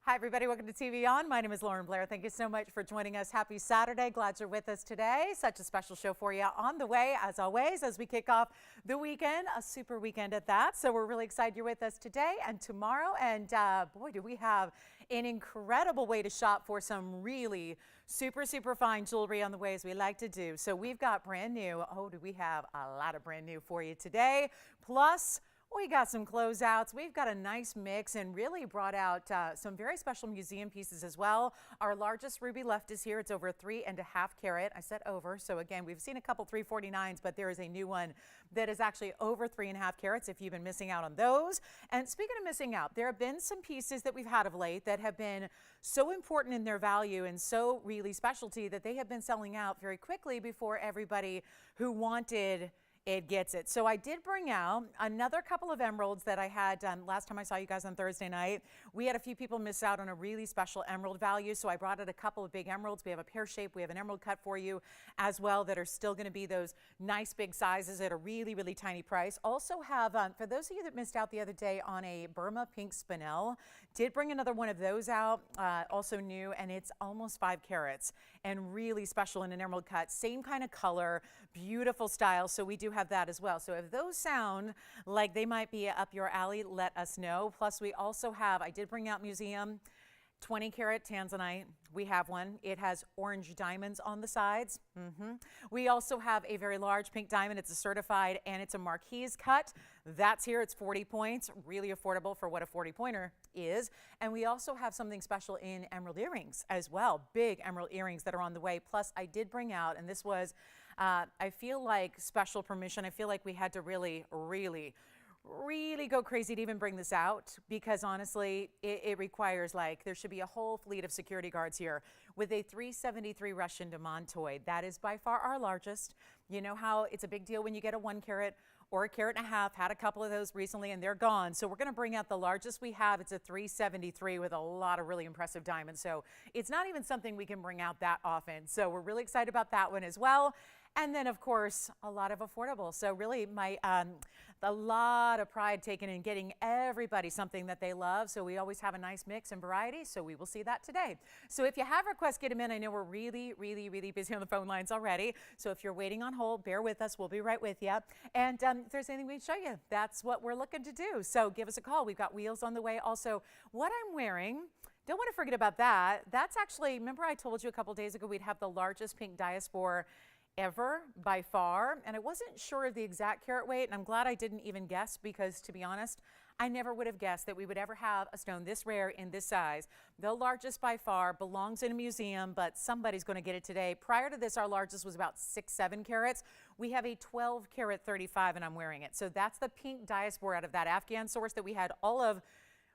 Hi, everybody. Welcome to TVON. My name is Lauren Blair. Thank you so much for joining us. Happy Saturday. Glad you're with us today. Such a special show for you on the way, as always, as we kick off the weekend, a super weekend at that. So we're really excited you're with us today and tomorrow. And boy, do we have an incredible way to shop for some really super fine jewelry on the way, as we like to do. So we've got brand new. Oh, do we have a lot of brand new for you today? Plus, we got some closeouts. We've got a nice mix and really brought out some very special museum pieces as well. Our largest ruby left is here. It's over 3.5 carat. I said over. So again, we've seen a couple 349s, but there is a new one that is actually over 3.5 carats if you've been missing out on those. And speaking of missing out, there have been some pieces that we've had of late that have been so important in their value and so really specialty that they have been selling out very quickly before everybody who wanted it gets it. So I did bring out another couple of emeralds that I had last time I saw you guys on Thursday night. We had a few people miss out on a really special emerald value, so I brought out a couple of big emeralds. We have a pear shape, we have an emerald cut for you as well that are still going to be those nice big sizes at a really tiny price. Also have, for those of you that missed out the other day on a Burma pink spinel, did bring another one of those out, also new, and it's almost 5 carats and really special in an emerald cut. Same kind of color, beautiful style, so we do have that as well. So if those sound like they might be up your alley, let us know. Plus we also have, I did bring out museum 20 carat tanzanite. We have one. It has orange diamonds on the sides. We also have a very large pink diamond. It's a certified and it's a marquise cut. That's here. It's 40 points. Really affordable for what a 40-pointer is. And we also have something special in emerald earrings as well. Big emerald earrings that are on the way. Plus I did bring out, and this was, I feel like special permission. I feel like we had to really go crazy to even bring this out because honestly it requires, like, there should be a whole fleet of security guards here with a 373 Russian demantoid. That is by far our largest. You know how it's a big deal when you get a 1 carat or 1.5 carats. Had a couple of those recently and they're gone. So we're going to bring out the largest we have. It's a 373 with a lot of really impressive diamonds. So it's not even something we can bring out that often. So we're really excited about that one as well. And then, of course, a lot of affordable. So really a lot of pride taken in getting everybody something that they love. So we always have a nice mix and variety. So we will see that today. So if you have requests, get them in. I know we're really busy on the phone lines already. So if you're waiting on hold, bear with us. We'll be right with you. And if there's anything we can show you, that's what we're looking to do. So give us a call. We've got wheels on the way. Also, what I'm wearing, don't want to forget about that. That's actually, remember I told you a couple days ago we'd have the largest pink diaspora ever by far, and I wasn't sure of the exact carat weight, and I'm glad I didn't even guess because, to be honest, I never would have guessed that we would ever have a stone this rare in this size. The largest by far, belongs in a museum, but somebody's going to get it today. Prior to this, our largest was about 6-7 carats. We have a 12 carat 35 and I'm wearing it. So that's the pink diaspora out of that Afghan source that we had all of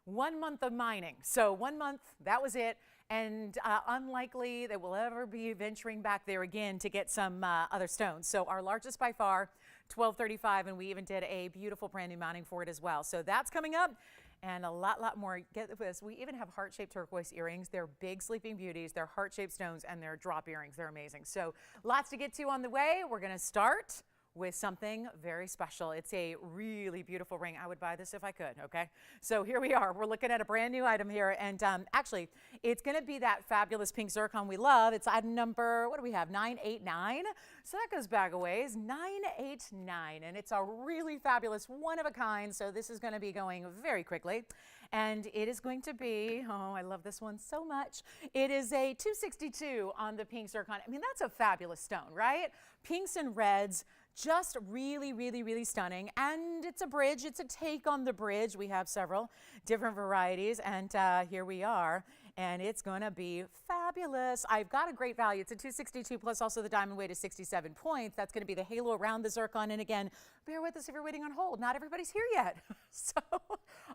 1 month of mining. So 1 month, that was it. And unlikely that we'll ever be venturing back there again to get some other stones. So our largest by far, 1235, and we even did a beautiful brand new mounting for it as well. So that's coming up and a lot more. Get this, we even have heart-shaped turquoise earrings. They're big sleeping beauties. They're heart-shaped stones and they're drop earrings. They're amazing. So lots to get to on the way. We're going to start with something very special. It's a really beautiful ring. I would buy this if I could, okay? So here we are. We're looking at a brand new item here, and actually, it's gonna be that fabulous pink zircon we love. It's item number, what do we have, 989? So that goes back a ways, 989, and it's a really fabulous, one of a kind, so this is gonna be going very quickly. And it is going to be, oh, I love this one so much. It is a 262 on the pink zircon. I mean, that's a fabulous stone, right? Pinks and reds, just really stunning. And it's a bridge. It's a take on the bridge. We have several different varieties. And here we are. And it's going to be fabulous. I've got a great value. It's a 262 plus also the diamond weight is 67 points. That's going to be the halo around the zircon. And again, bear with us if you're waiting on hold. Not everybody's here yet. So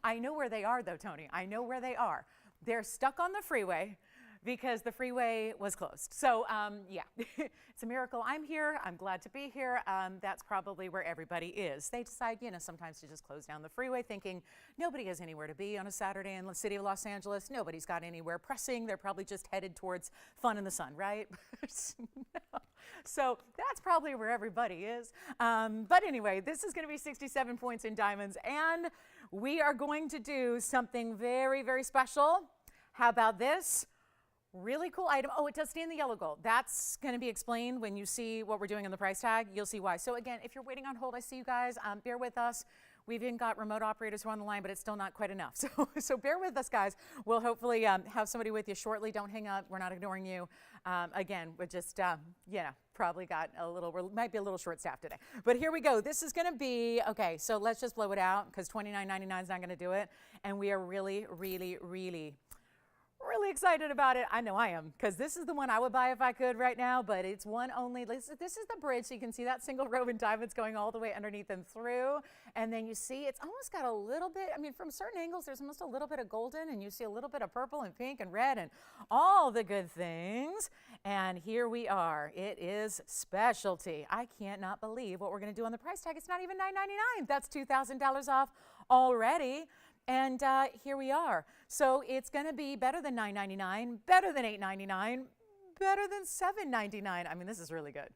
I know where they are, though, Tony. I know where they are. They're stuck on the freeway because the freeway was closed. So yeah, it's a miracle I'm here. I'm glad to be here. That's probably where everybody is. They decide, you know, sometimes to just close down the freeway thinking nobody has anywhere to be on a Saturday in the city of Los Angeles. Nobody's got anywhere pressing. They're probably just headed towards fun in the sun, right? No. So that's probably where everybody is. But anyway, this is going to be 67 points in diamonds, and we are going to do something very, very special. How about this? Really cool item. Oh, it does stay in the yellow gold. That's going to be explained when you see what we're doing on the price tag. You'll see why. So again, if you're waiting on hold, I see you guys. Bear with us. We've even got remote operators who are on the line, but it's still not quite enough. So bear with us, guys. We'll hopefully have somebody with you shortly. Don't hang up. We're not ignoring you. Again, we're just, probably got might be a little short-staffed today. But here we go. This is going to be, okay, so let's just blow it out because $29.99 is not going to do it. And we are really, really, really excited about it. I know I am, because this is the one I would buy if I could right now, but it's one only. This is the bridge, so you can see that single row in diamonds going all the way underneath and through. And then you see it's almost got a little bit, I mean, from certain angles, there's almost a little bit of golden, and you see a little bit of purple and pink and red and all the good things. And here we are. It is specialty. I cannot believe what we're going to do on the price tag. It's not even $9.99. That's $2,000 off already. And here we are. So it's going to be better than $9.99, better than $8.99, better than $7.99. I mean, this is really good.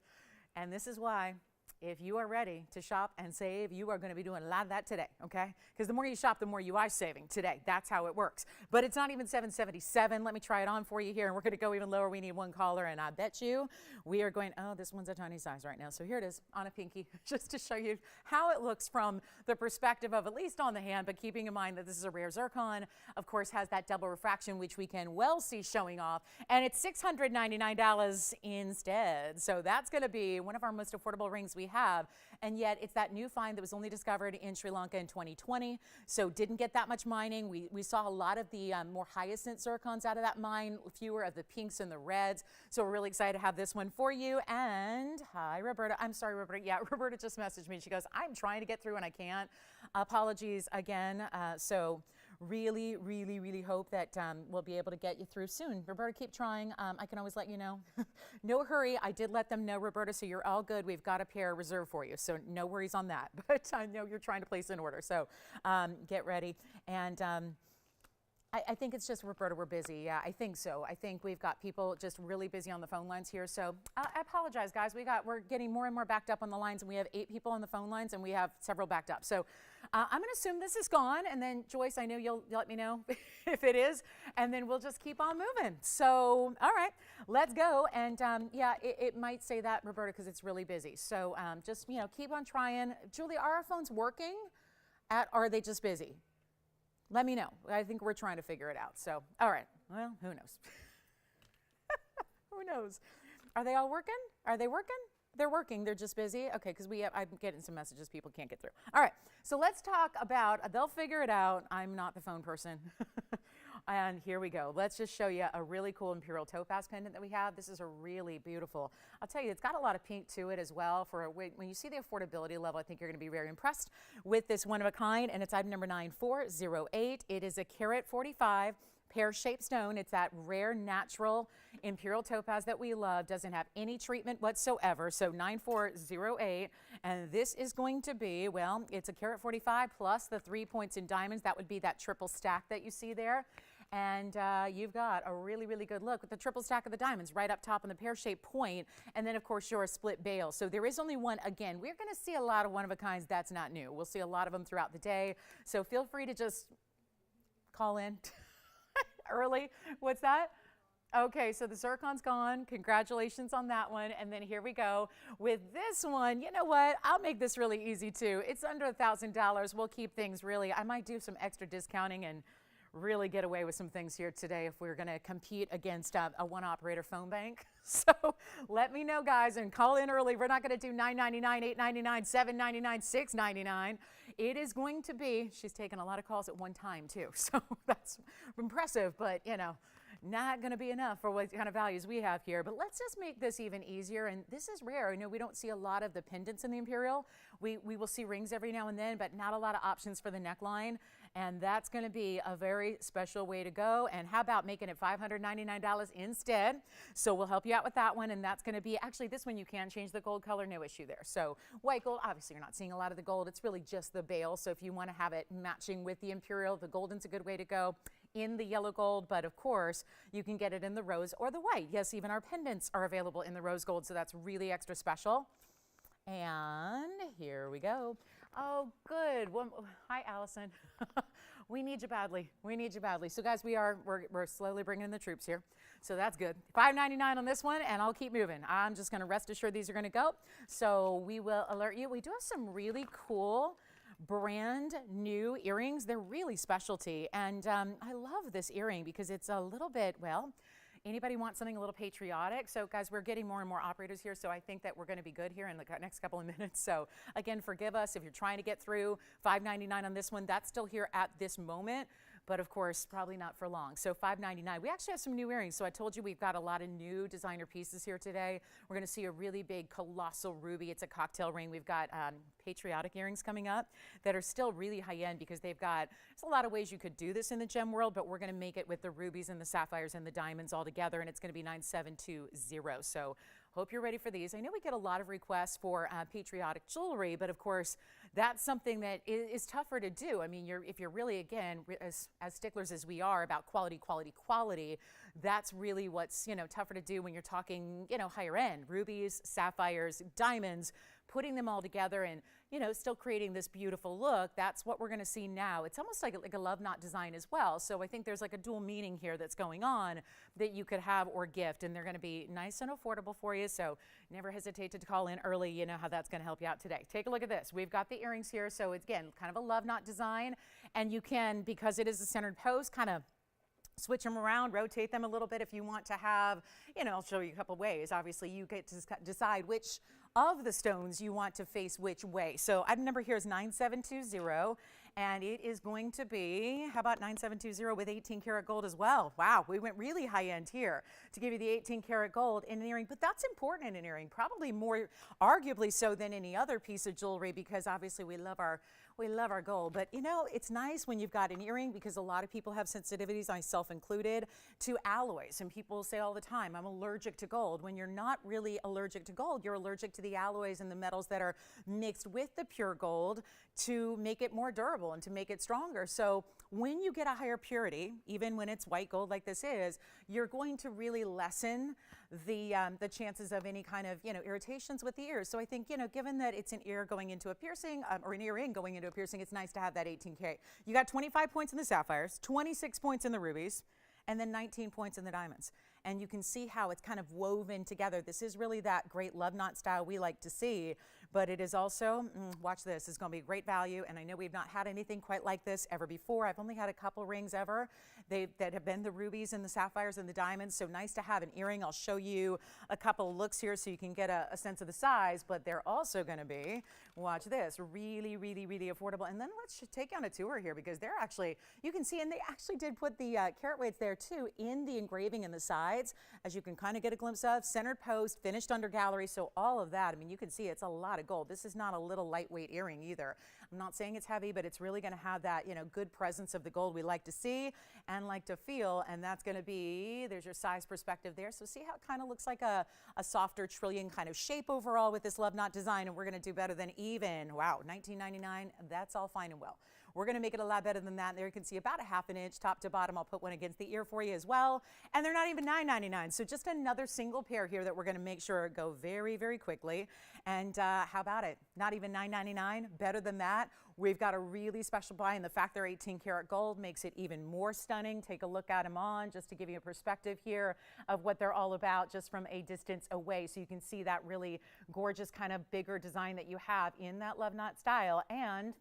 And this is why, if you are ready to shop and save, you are going to be doing a lot of that today, okay? Because the more you shop, the more you are saving today. That's how it works. But it's not even $7.77. Let me try it on for you here, and we're going to go even lower. We need one caller, and I bet you we are going, oh, this one's a tiny size right now. So here it is on a pinky, just to show you how it looks from the perspective of at least on the hand, but keeping in mind that this is a rare zircon, of course, has that double refraction, which we can well see showing off, and it's $699 instead. So that's going to be one of our most affordable rings we have, and yet it's that new find that was only discovered in Sri Lanka in 2020, so didn't get that much mining. We saw a lot of the more hyacinth zircons out of that mine, fewer of the pinks and the reds, so we're really excited to have this one for you. And hi, Roberta. I'm sorry, Roberta. Yeah, Roberta just messaged me. She goes, I'm trying to get through and I can't. Apologies again. So really, really, really hope that we'll be able to get you through soon. Roberta, keep trying. I can always let you know. No hurry. I did let them know, Roberta, so you're all good. We've got a pair reserved for you, so no worries on that. But I know you're trying to place an order, so get ready. And I think it's just, Roberta, we're busy. Yeah, I think so. I think we've got people just really busy on the phone lines here. So I apologize, guys. We're getting more and more backed up on the lines, and we have 8 people on the phone lines, and we have several backed up. So I'm going to assume this is gone, and then Joyce, I know you'll let me know if it is, and then we'll just keep on moving. So all right, let's go. And yeah, it might say that, Roberta, because it's really busy. So just keep on trying. Julie, are our phones working? Or are they just busy? Let me know. I think we're trying to figure it out. So, all right. Well, who knows? Who knows? Are they all working? Are they working? They're working. They're just busy. Okay, because I'm getting some messages people can't get through. All right. So let's talk about, they'll figure it out. I'm not the phone person. And here we go. Let's just show you a really cool imperial topaz pendant that we have. This is a really beautiful, I'll tell you, it's got a lot of pink to it as well. When you see the affordability level, I think you're going to be very impressed with this one of a kind. And it's item number 9408. It is a carat 45 pear-shaped stone. It's that rare natural imperial topaz that we love. Doesn't have any treatment whatsoever. So 9408. And this is going to be, well, it's a carat 45 plus the 3 points in diamonds. That would be that triple stack that you see there. And you've got a really, really good look with the triple stack of the diamonds right up top on the pear-shaped point. And then, of course, your split bail. So there is only one. Again, we're going to see a lot of one-of-a-kinds. That's not new. We'll see a lot of them throughout the day. So feel free to just call in early. What's that? Okay, so the zircon's gone. Congratulations on that one. And then here we go with this one. You know what? I'll make this really easy, too. It's under $1,000. We'll keep things really. I might do some extra discounting and really get away with some things here today if we're going to compete against a one-operator phone bank. So let me know, guys, and call in early. We're not going to do $9.99, $8.99, $7.99, $6.99. It is going to be, she's taken a lot of calls at one time, too. So that's impressive, but, not going to be enough for what kind of values we have here. But let's just make this even easier. And this is rare. I know we don't see a lot of the pendants in the imperial. We will see rings every now and then, but not a lot of options for the neckline. And that's going to be a very special way to go. And how about making it $599 instead? So we'll help you out with that one. And that's going to be, actually, this one you can change the gold color, no issue there. So white gold, obviously you're not seeing a lot of the gold. It's really just the bail. So if you want to have it matching with the imperial, the golden's a good way to go in the yellow gold. But of course, you can get it in the rose or the white. Yes, even our pendants are available in the rose gold. So that's really extra special. And here we go. Oh, good. Well, hi, Allison. We need you badly. We need you badly. So guys, we're slowly bringing in the troops here. So that's good. $5.99 on this one, and I'll keep moving. I'm just going to rest assured these are going to go. So we will alert you. We do have some really cool brand new earrings. They're really specialty, and I love this earring because it's a little bit, well, anybody want something a little patriotic? So guys, we're getting more and more operators here, so I think that we're going to be good here in the next couple of minutes. So again, forgive us if you're trying to get through. $5.99 on this one. That's still here at this moment, but of course, probably not for long. So $5.99. We actually have some new earrings. So I told you we've got a lot of new designer pieces here today. We're going to see a really big colossal ruby. It's a cocktail ring. We've got patriotic earrings coming up that are still really high end because they've got, there's a lot of ways you could do this in the gem world, but we're going to make it with the rubies and the sapphires and the diamonds all together, and it's going to be 9720. So hope you're ready for these. I know we get a lot of requests for patriotic jewelry, but of course, that's something that is tougher to do. I mean, if you're really, again, as sticklers as we are about quality, that's really what's, tougher to do when you're talking, higher end, rubies, sapphires, diamonds, putting them all together and, still creating this beautiful look. That's what we're going to see now. It's almost like a love knot design as well. So I think there's like a dual meaning here that's going on that you could have or gift, and they're going to be nice and affordable for you. So never hesitate to call in early. You know how that's going to help you out today. Take a look at this. We've got the earrings here. So it's, again, kind of a love knot design, and you can, because it is a centered post, kind of switch them around, rotate them a little bit if you want to have, I'll show you a couple ways. Obviously, you get to decide which of the stones you want to face which way. So item number here is 9720, and it is going to be, how about 9720 with 18 karat gold as well? Wow, we went really high end here to give you the 18 karat gold in an earring, but that's important in an earring, probably more arguably so than any other piece of jewelry, because obviously we love our gold. But it's nice when you've got an earring, because a lot of people have sensitivities, myself included, to alloys. And people say all the time, I'm allergic to gold. When you're not really allergic to gold, you're allergic to the alloys and the metals that are mixed with the pure gold to make it more durable and to make it stronger. So when you get a higher purity, even when it's white gold like this is, you're going to really lessen the chances of any kind of irritations with the ears. So I think given that it's an ear going into a piercing or an earring going into a piercing, it's nice to have that 18K. You got 25 points in the sapphires, 26 points in the rubies, and then 19 points in the diamonds. And you can see how it's kind of woven together. This is really that great love knot style we like to see, but it is also, watch this, it's gonna be a great value. And I know we've not had anything quite like this ever before. I've only had a couple rings ever that have been the rubies and the sapphires and the diamonds. So nice to have an earring. I'll show you a couple of looks here so you can get a sense of the size, but they're also gonna be, watch this, really, really, really affordable. And then let's take on a tour here, because they're actually, you can see, and they actually did put the carat weights there too in the engraving in the sides, as you can kind of get a glimpse of. Centered post, finished under gallery, so all of that. I mean, you can see it's a lot of gold. This is not a little lightweight earring either. I'm not saying it's heavy, but it's really going to have that, good presence of the gold we like to see and like to feel. And that's going to be, there's your size perspective there. So see how it kind of looks like a softer trillion kind of shape overall with this love knot design. And we're going to do better than even, wow, $19.99. That's all fine and well. We're going to make it a lot better than that. There you can see about a ½ an inch top to bottom. I'll put one against the ear for you as well. And they're not even $9.99. So just another single pair here that we're going to make sure go very, very quickly. And how about it? Not even $9.99. Better than that. We've got a really special buy, and the fact they're 18 karat gold makes it even more stunning. Take a look at them on, just to give you a perspective here of what they're all about just from a distance away. So you can see that really gorgeous kind of bigger design that you have in that love knot style. And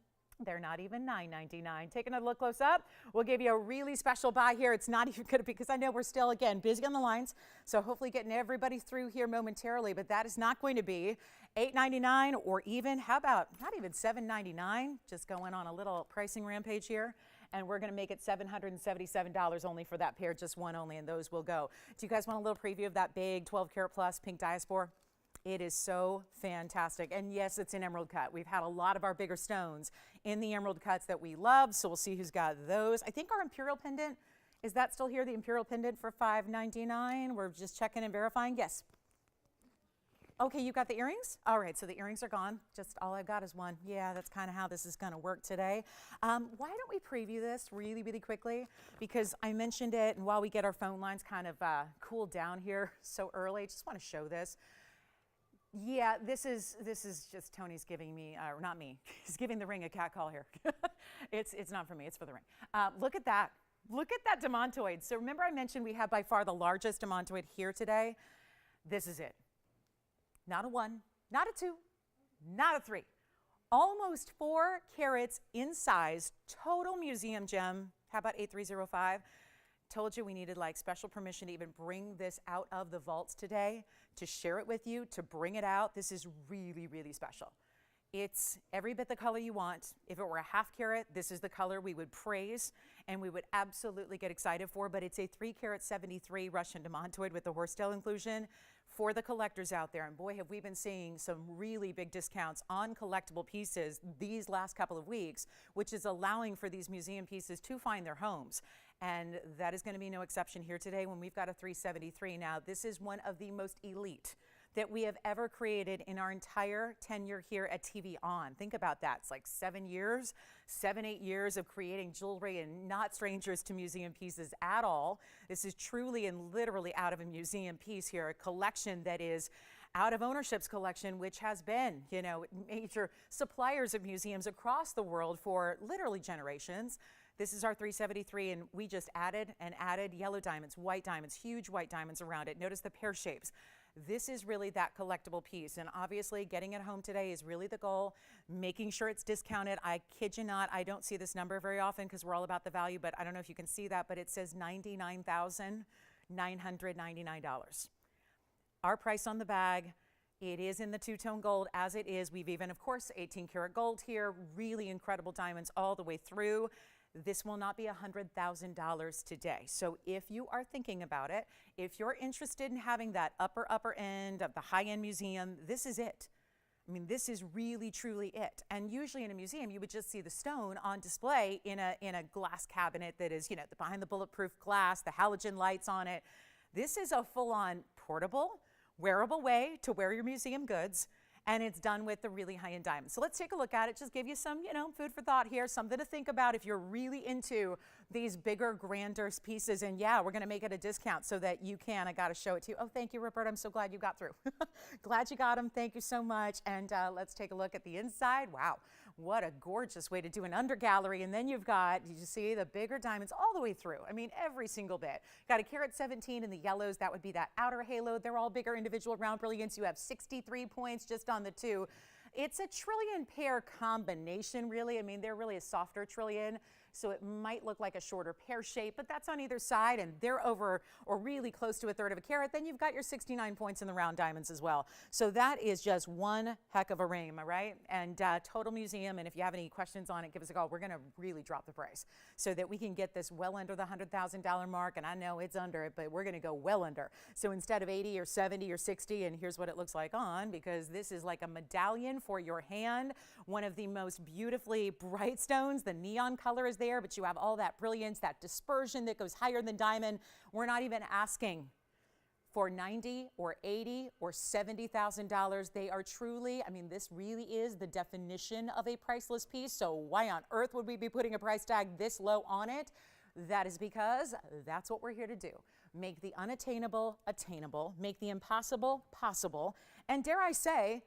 they're not even $9.99. Taking a look close up, we'll give you a really special buy here. It's not even going to be, because I know we're still, again, busy on the lines, so hopefully getting everybody through here momentarily, but that is not going to be $8.99 or even, how about, not even $7.99, just going on a little pricing rampage here. And we're going to make it $777 only for that pair, just one only, and those will go. Do you guys want a little preview of that big 12 karat plus pink diaspora? It is so fantastic. And yes, it's an emerald cut. We've had a lot of our bigger stones in the emerald cuts that we love. So we'll see who's got those. I think our imperial pendant, is that still here? The imperial pendant for $5.99. We're just checking and verifying. Yes. Okay, you got the earrings? All right, so the earrings are gone. Just all I've got is one. Yeah, that's kind of how this is going to work today. Why don't we preview this really, really quickly? Because I mentioned it, and while we get our phone lines kind of cooled down here so early, I just want to show this. Yeah, this is just Tony's giving me, or not me, he's giving the ring a cat call here. It's not for me, it's for the ring. Look at that. Look at that demontoid. So remember I mentioned we have by far the largest demontoid here today? This is it. Not a 1, not a 2, not a 3. Almost 4 carats in size, total museum gem. How about 8305? Told you we needed like special permission to even bring this out of the vaults today, to share it with you, to bring it out. This is really, really special. It's every bit the color you want. If it were a ½ carat, this is the color we would praise and we would absolutely get excited for, but it's a 3 carat 73 Russian demontoid with the horsetail inclusion for the collectors out there. And boy, have we been seeing some really big discounts on collectible pieces these last couple of weeks, which is allowing for these museum pieces to find their homes. And that is going to be no exception here today when we've got a 373. Now, this is one of the most elite that we have ever created in our entire tenure here at TVON. Think about that. It's like 7 years, 8 years of creating jewelry and not strangers to museum pieces at all. This is truly and literally out of a museum piece here, a collection that is out of ownership's collection, which has been, you know, major suppliers of museums across the world for literally generations. This is our 373, and we just added and added yellow diamonds, white diamonds, huge white diamonds around it. Notice the pear shapes. This is really that collectible piece, and obviously getting it home today is really the goal, making sure it's discounted. I kid you not, I don't see this number very often because we're all about the value, but I don't know if you can see that, but it says $99,999. Our price on the bag, it is in the two-tone gold as it is. We've even, of course, 18 karat gold here, really incredible diamonds all the way through. This will not be $100,000 today. So if you are thinking about it, if you're interested in having that upper end of the high-end museum, this is it. I mean, this is really, truly it. And usually in a museum, you would just see the stone on display in a glass cabinet that is, you know, behind the bulletproof glass, the halogen lights on it. This is a full-on portable, wearable way to wear your museum goods. And it's done with the really high-end diamonds. So let's take a look at it, just give you some, you know, food for thought here, something to think about if you're really into these bigger, grander pieces. And yeah, we're gonna make it a discount so that you can. I gotta show it to you. Oh, thank you, Rupert, I'm so glad you got through. Glad you got them, thank you so much. And let's take a look at the inside. Wow, what a gorgeous way to do an under gallery. And then you've got, did you see the bigger diamonds all the way through? I mean, every single bit. Got a carat 17 in the yellows, that would be that outer halo. They're all bigger individual round brilliance. You have 63 points just on the 2. It's a trillion pair combination, really. I mean, they're really a softer trillion, so it might look like a shorter pear shape, but that's on either side, and they're over or really close to 1/3 of a carat. Then you've got your 69 points in the round diamonds as well. So that is just one heck of a ring, am I right? And total museum, and if you have any questions on it, give us a call. We're gonna really drop the price so that we can get this well under the $100,000 mark, and I know it's under it, but we're gonna go well under. So instead of 80 or 70 or 60, and here's what it looks like on, because this is like a medallion for your hand, one of the most beautifully bright stones. The neon color is there, but you have all that brilliance, that dispersion that goes higher than diamond. We're not even asking for $90,000 or $80,000 or $70,000. They are truly, I mean, this really is the definition of a priceless piece. So why on earth would we be putting a price tag this low on it? That is because that's what we're here to do. Make the unattainable attainable, make the impossible possible, and dare I say,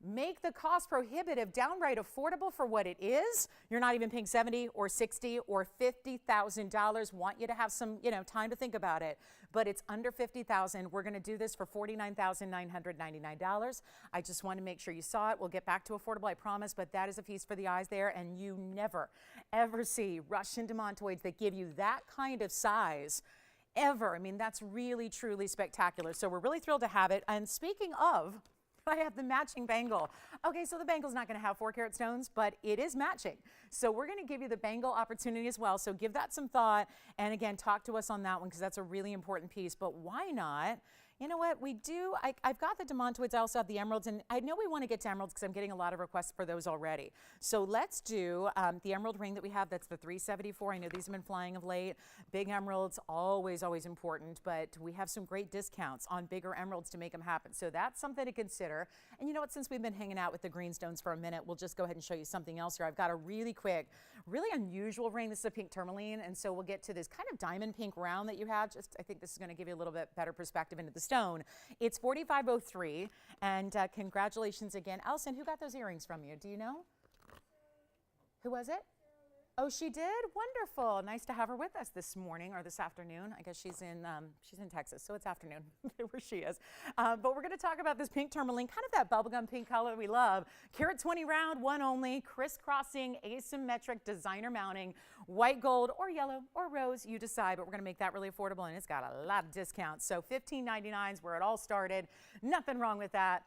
make the cost prohibitive downright affordable for what it is. You're not even paying $70,000 or $60,000 or $50,000. Want you to have some, you know, time to think about it, but it's under $50,000. We're going to do this for $49,999. I just want to make sure you saw it. We'll get back to affordable, I promise, but that is a feast for the eyes there, and you never, ever see Russian demontoids that give you that kind of size ever. I mean, that's really, truly spectacular. So we're really thrilled to have it. And speaking of, I have the matching bangle. Okay, so the bangle's not gonna have 4 carat stones, but it is matching. So we're gonna give you the bangle opportunity as well. So give that some thought. And again, talk to us on that one because that's a really important piece. But why not? You know what, we do, I've got the demontoids, I also have the emeralds, and I know we want to get to emeralds because I'm getting a lot of requests for those already. So let's do the emerald ring that we have, that's the 374. I know these have been flying of late. Big emeralds, always, always important, but we have some great discounts on bigger emeralds to make them happen. So that's something to consider. And you know what, since we've been hanging out with the green stones for a minute, we'll just go ahead and show you something else here. I've got a really quick, really unusual ring. This is a pink tourmaline, and so we'll get to this kind of diamond pink round that you have. Just, I think this is going to give you a little bit better perspective into the stone. It's 4503, and congratulations again. Allison, who got those earrings from you? Do you know? Who was it? Oh, she did? Wonderful. Nice to have her with us this morning or this afternoon. I guess she's in Texas, so it's afternoon where she is. But we're going to talk about this pink tourmaline, kind of that bubblegum pink color we love. Carat 20 round, one only, crisscrossing, asymmetric designer mounting, white gold or yellow or rose, you decide. But we're going to make that really affordable, and it's got a lot of discounts. So $15.99 is where it all started. Nothing wrong with that.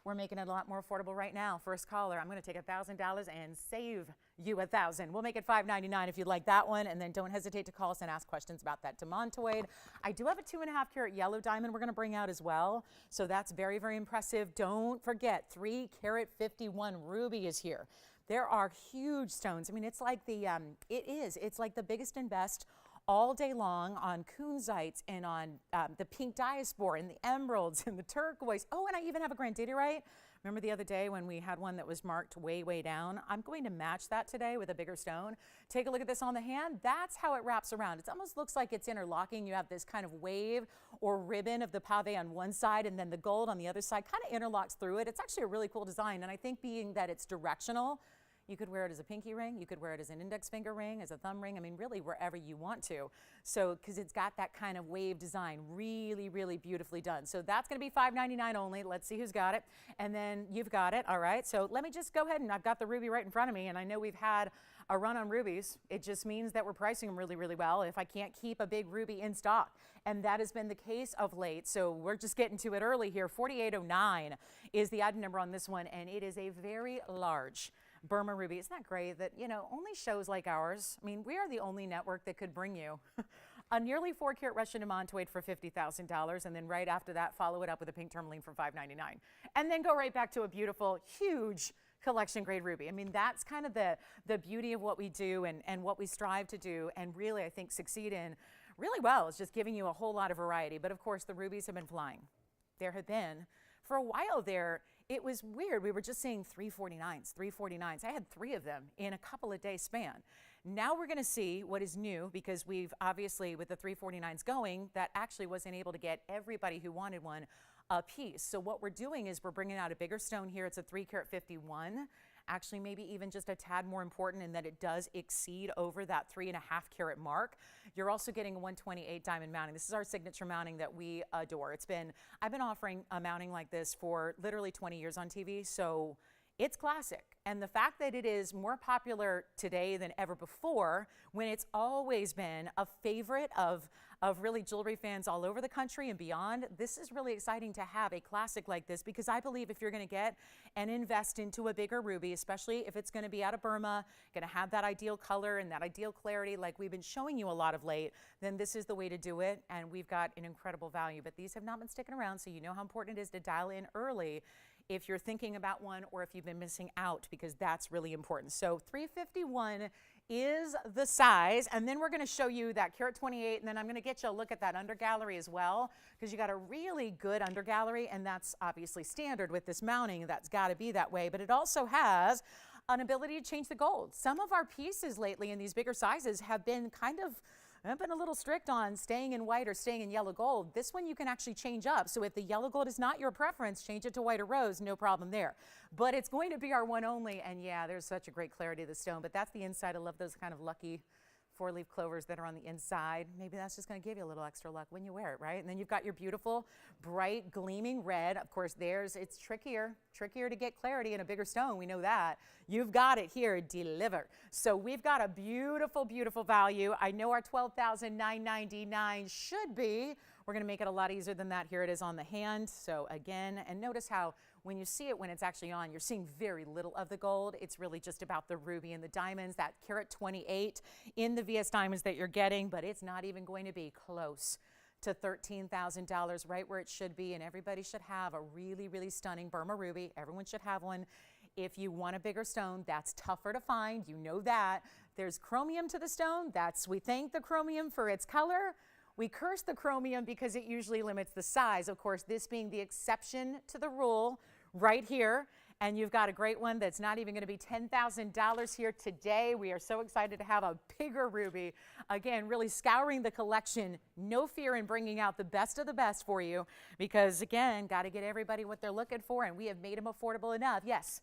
We're making it a lot more affordable right now. First caller, I'm going to take $1,000 and save you $1,000. We'll make it $5.99 if you'd like that one, and then don't hesitate to call us and ask questions about that demontoid. I do have a 2.5 carat yellow diamond we're going to bring out as well, so that's very, very impressive. Don't forget, 3 carat 51 ruby is here. There are huge stones. I mean, it's like it's like the biggest and best all day long on kunzites and on the pink diaspora and the emeralds and the turquoise. Oh, and I even have a grandidierite. Remember the other day when we had one that was marked way, way down? I'm going to match that today with a bigger stone. Take a look at this on the hand. That's how it wraps around. It almost looks like it's interlocking. You have this kind of wave or ribbon of the pave on one side, and then the gold on the other side kind of interlocks through it. It's actually a really cool design, and I think being that it's directional, you could wear it as a pinky ring, you could wear it as an index finger ring, as a thumb ring, I mean, really wherever you want to. So, because it's got that kind of wave design, really, really beautifully done. So that's gonna be $5.99 only. Let's see who's got it. And then you've got it, all right. So let me just go ahead, and I've got the ruby right in front of me, and I know we've had a run on rubies. It just means that we're pricing them really, really well if I can't keep a big ruby in stock. And that has been the case of late. So we're just getting to it early here. 4809 is the item number on this one, and it is a very large Burma ruby. Isn't that great that, you know, only shows like ours, I mean, we are the only network that could bring you a nearly 4 carat Russian demontoid for $50,000, and then right after that, follow it up with a pink tourmaline for $5.99. And then go right back to a beautiful, huge collection grade ruby. I mean, that's kind of the beauty of what we do and what we strive to do, and really, I think, succeed in really well. It's just giving you a whole lot of variety. But of course, the rubies have been flying. There have been, for a while there, it was weird. We were just seeing 349s. I had 3 of them in a couple of days span. Now we're going to see what is new, because we've obviously, with the 349s going, that actually wasn't able to get everybody who wanted one a piece. So what we're doing is we're bringing out a bigger stone here. It's a 3 carat 51. Actually, maybe even just a tad more important in that it does exceed over that 3.5 carat mark. You're also getting a 128 diamond mounting. This is our signature mounting that we adore. I've been offering a mounting like this for literally 20 years on TV, so it's classic. And the fact that it is more popular today than ever before, when it's always been a favorite of really jewelry fans all over the country and beyond, this is really exciting to have a classic like this, because I believe if you're going to get and invest into a bigger ruby, especially if it's going to be out of Burma, going to have that ideal color and that ideal clarity like we've been showing you a lot of late, then this is the way to do it, and we've got an incredible value. But these have not been sticking around, so you know how important it is to dial in early if you're thinking about one or if you've been missing out, because that's really important. So 351 is the size, and then we're going to show you that carat 28, and then I'm going to get you a look at that under gallery as well, because you got a really good under gallery, and that's obviously standard with this mounting. That's got to be that way, but it also has an ability to change the gold. Some of our pieces lately in these bigger sizes have been I've been a little strict on staying in white or staying in yellow gold. This one you can actually change up. So if the yellow gold is not your preference, change it to white or rose, no problem there. But it's going to be our one only, and yeah, there's such a great clarity of the stone, but that's the inside. I love those kind of lucky 4-leaf clovers that are on the inside. Maybe that's just going to give you a little extra luck when you wear it, right? And then you've got your beautiful, bright, gleaming red. Of course, it's trickier to get clarity in a bigger stone. We know that. You've got it here, deliver. So we've got a beautiful, beautiful value. I know our $12,999 should be. We're going to make it a lot easier than that. Here it is on the hand. So again, and notice how when you see it when it's actually on, you're seeing very little of the gold. It's really just about the ruby and the diamonds, that carat 28 in the VS diamonds that you're getting, but it's not even going to be close to $13,000, right where it should be. And everybody should have a really, really stunning Burma ruby. Everyone should have one. If you want a bigger stone, that's tougher to find. You know that. There's chromium to the stone. We thank the chromium for its color. We curse the chromium because it usually limits the size. Of course, this being the exception to the rule right here. And you've got a great one that's not even going to be $10,000 here today. We are so excited to have a bigger ruby. Again, really scouring the collection. No fear in bringing out the best of the best for you because, again, got to get everybody what they're looking for, and we have made them affordable enough. Yes?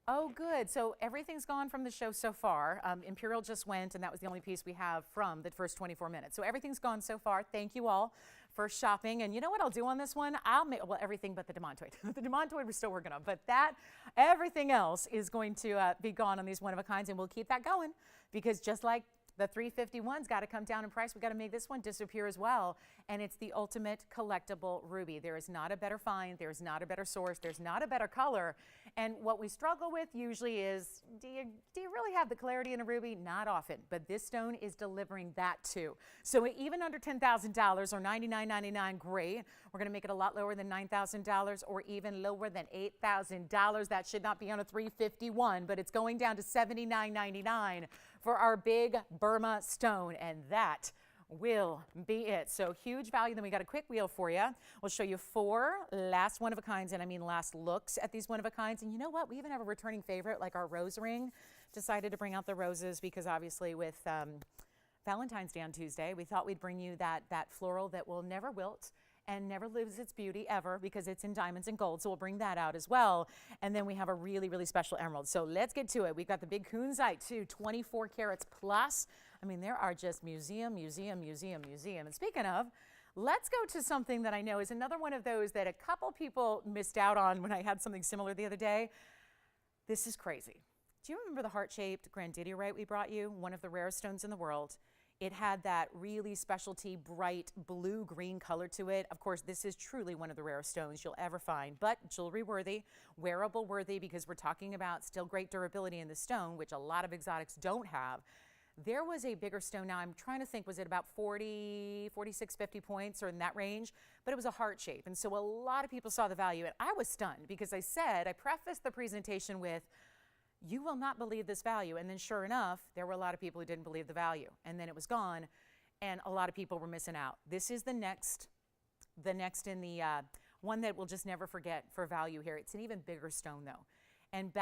Oh, good. So everything's gone from the show so far. Imperial just went, and that was the only piece we have from the first 24 minutes. So everything's gone so far. Thank you all for shopping. And you know what I'll do on this one? I'll make, well, everything but the demontoid. The demontoid we're still working on, but everything else is going to be gone on these one-of-a-kinds, and we'll keep that going because just like the 351's got to come down in price, we got to make this one disappear as well. And it's the ultimate collectible ruby. There is not a better find. There's not a better source. There's not a better color. And what we struggle with usually is, do you really have the clarity in a ruby? Not often, but this stone is delivering that too. So even under $10,000 or $99.99, great. We're going to make it a lot lower than $9,000 or even lower than $8,000. That should not be on a 351, but it's going down to $79.99 for our big Burma stone, and that will be it. So huge value. Then we got a quick wheel for you. We'll show you 4 last one-of-a-kinds, and I mean last looks at these one-of-a-kinds. And you know what? We even have a returning favorite like our rose ring. Decided to bring out the roses because obviously with Valentine's Day on Tuesday, we thought we'd bring you that floral that will never wilt and never lose its beauty ever because it's in diamonds and gold. So we'll bring that out as well. And then we have a really, really special emerald. So let's get to it. We've got the big kunzite too, 24 carats plus. I mean, there are just museum. And speaking of, let's go to something that I know is another one of those that a couple people missed out on when I had something similar the other day. This is crazy. Do you remember the heart-shaped grandidierite we brought you? One of the rarest stones in the world. It had that really specialty bright blue-green color to it. Of course, this is truly one of the rarest stones you'll ever find, but jewelry worthy, wearable worthy, because we're talking about still great durability in the stone, which a lot of exotics don't have. There was a bigger stone. Now I'm trying to think, was it about 40, 46, 50 points or in that range? But it was a heart shape. And so a lot of people saw the value. And I was stunned because I prefaced the presentation with, you will not believe this value. And then sure enough, there were a lot of people who didn't believe the value. And then it was gone, and a lot of people were missing out. This is the next in the one that we'll just never forget for value here. It's an even bigger stone though. And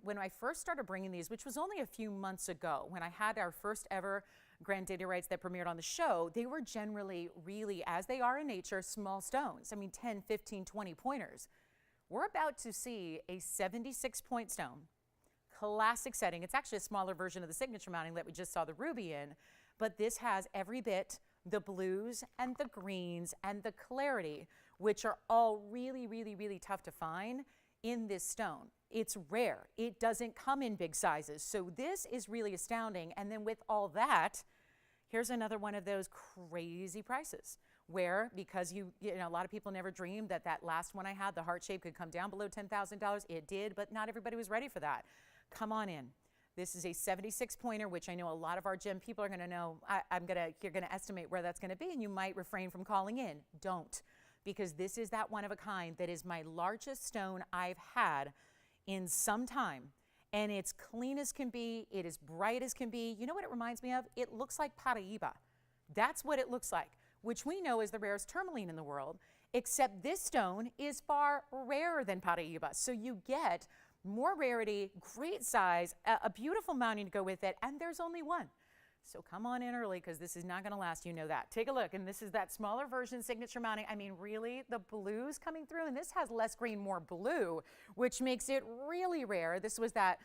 when I first started bringing these, which was only a few months ago, when I had our first ever grandidierites that premiered on the show, they were generally really, as they are in nature, small stones. I mean, 10, 15, 20 pointers. We're about to see a 76-point stone. Classic setting. It's actually a smaller version of the signature mounting that we just saw the ruby in, but this has every bit the blues and the greens and the clarity, which are all really, really, really tough to find in this stone. It's rare. It doesn't come in big sizes. So this is really astounding. And then with all that, here's another one of those crazy prices where, because you know, a lot of people never dreamed that last one I had, the heart shape, could come down below $10,000. It did, but not everybody was ready for that. Come on in. This is a 76-pointer, which I know a lot of our gem people are going to know. You're going to estimate where that's going to be, and you might refrain from calling in. Don't, because this is that one of a kind that is my largest stone I've had in some time, and it's clean as can be. It is bright as can be. You know what it reminds me of? It looks like Paraíba. That's what it looks like, which we know is the rarest tourmaline in the world, except this stone is far rarer than Paraíba. So you get more rarity, great size, a beautiful mounting to go with it, and there's only one. So come on in early because this is not going to last, you know that. Take a look, and this is that smaller version signature mounting. I mean, really, the blues coming through, and this has less green, more blue, which makes it really rare. This was that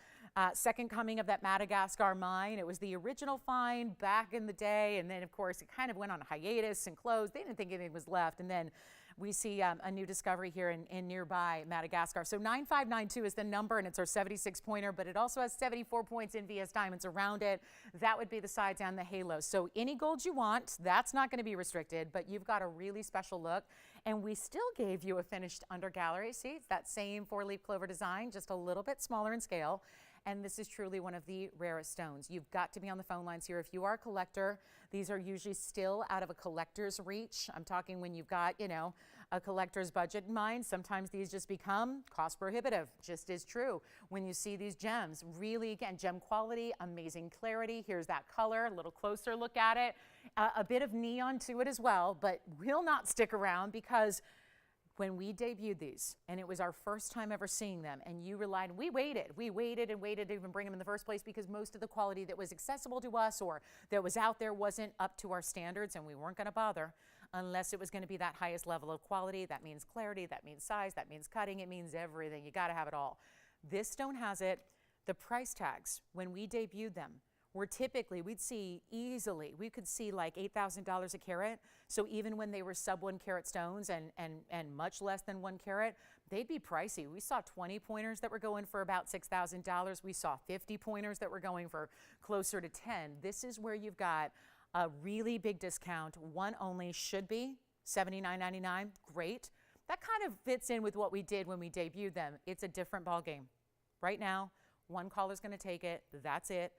second coming of that Madagascar mine. It was the original find back in the day, and then, of course, it kind of went on hiatus and closed. They didn't think anything was left, and then we see a new discovery here in nearby Madagascar. So 9592 is the number, and it's our 76-pointer, but it also has 74 points in VS diamonds around it. That would be the sides and the halos. So any gold you want, that's not going to be restricted, but you've got a really special look. And we still gave you a finished under gallery. See, it's that same 4-leaf clover design, just a little bit smaller in scale. And this is truly one of the rarest stones. You've got to be on the phone lines here. If you are a collector, these are usually still out of a collector's reach. I'm talking when you've got, you know, a collector's budget in mind. Sometimes these just become cost prohibitive, just as true. When you see these gems, really, again, gem quality, amazing clarity. Here's that color, a little closer look at it. A bit of neon to it as well, but will not stick around because When we debuted these, and it was our first time ever seeing them, and you relied, we waited and waited to even bring them in the first place because most of the quality that was accessible to us or that was out there wasn't up to our standards, and we weren't going to bother unless it was going to be that highest level of quality. That means clarity, that means size, that means cutting, it means everything. You got to have it all. This stone has it. The price tags, when we debuted them, were typically, we could see like $8,000 a carat. So even when they were sub 1 carat stones and much less than 1 carat, they'd be pricey. We saw 20 pointers that were going for about $6,000. We saw 50 pointers that were going for closer to 10. This is where you've got a really big discount. One only should be $79.99. Great. That kind of fits in with what we did when we debuted them. It's a different ballgame. Right now, one caller's going to take it. That's it.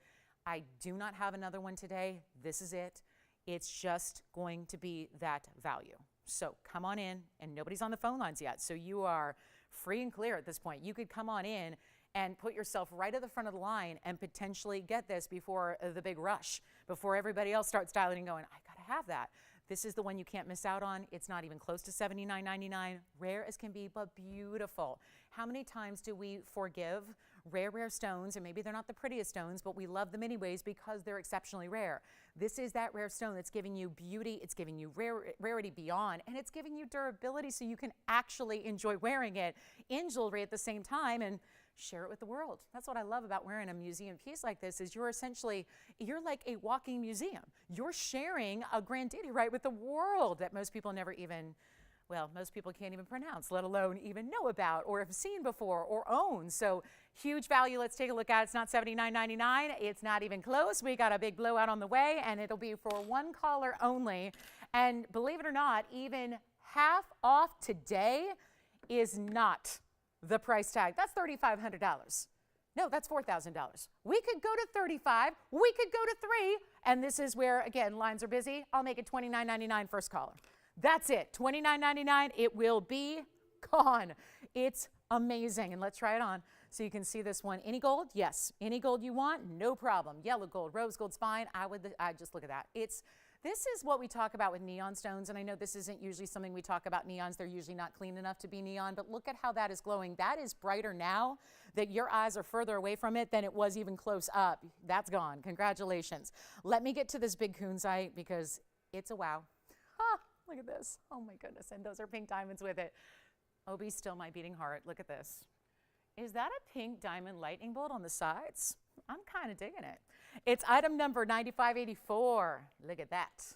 I do not have another one today. This is it. It's just going to be that value. So come on in, and nobody's on the phone lines yet. So you are free and clear at this point. You could come on in and put yourself right at the front of the line and potentially get this before the big rush, before everybody else starts dialing and going, I gotta have that. This is the one you can't miss out on. It's not even close to $79.99. Rare as can be, but beautiful. How many times do we forgive rare stones, and maybe they're not the prettiest stones, but we love them anyways because they're exceptionally rare. This is that rare stone that's giving you beauty, it's giving you rarity beyond, and it's giving you durability so you can actually enjoy wearing it in jewelry at the same time and share it with the world. That's what I love about wearing a museum piece like this is you're like a walking museum. You're sharing a granddaddy with the world that most people most people can't even pronounce, let alone even know about or have seen before or own. So huge value. Let's take a look at it. It's not $79.99. It's not even close. We got a big blowout on the way, and it'll be for one caller only. And believe it or not, even half off today is not the price tag. That's $3,500. No, that's $4,000. We could go to 35. We could go to 3. And this is where, again, lines are busy. I'll make it $29.99 first caller. That's it, $29.99. It will be gone. It's amazing. And let's try it on so you can see this one. Any gold? Yes. Any gold you want? No problem. Yellow gold, rose gold's fine. I just look at that. This is what we talk about with neon stones, and I know this isn't usually something we talk about neons. They're usually not clean enough to be neon, but look at how that is glowing. That is brighter now that your eyes are further away from it than it was even close up. That's gone. Congratulations. Let me get to this big kunzite because it's a wow. Look at this. Oh my goodness, and those are pink diamonds with it. Oh, be still my beating heart. Look at this. Is that a pink diamond lightning bolt on the sides? I'm kind of digging it. It's item number 9584. Look at that.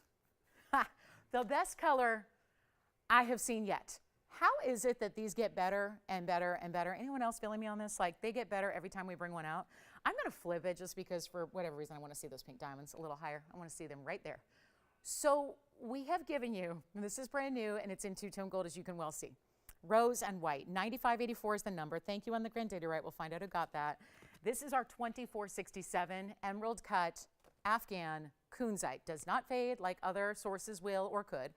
Ha, the best color I have seen yet. How is it that these get better and better and better? Anyone else feeling me on this? Like they get better every time we bring one out. I'm going to flip it just because for whatever reason I want to see those pink diamonds a little higher. I want to see them right there. So we have given you, and this is brand new and it's in two-tone gold as you can well see. Rose and white. 9584 is the number. Thank you on the granddaddy. We'll find out who got that. This is our 2467 emerald cut Afghan kunzite. Does not fade like other sources will or could.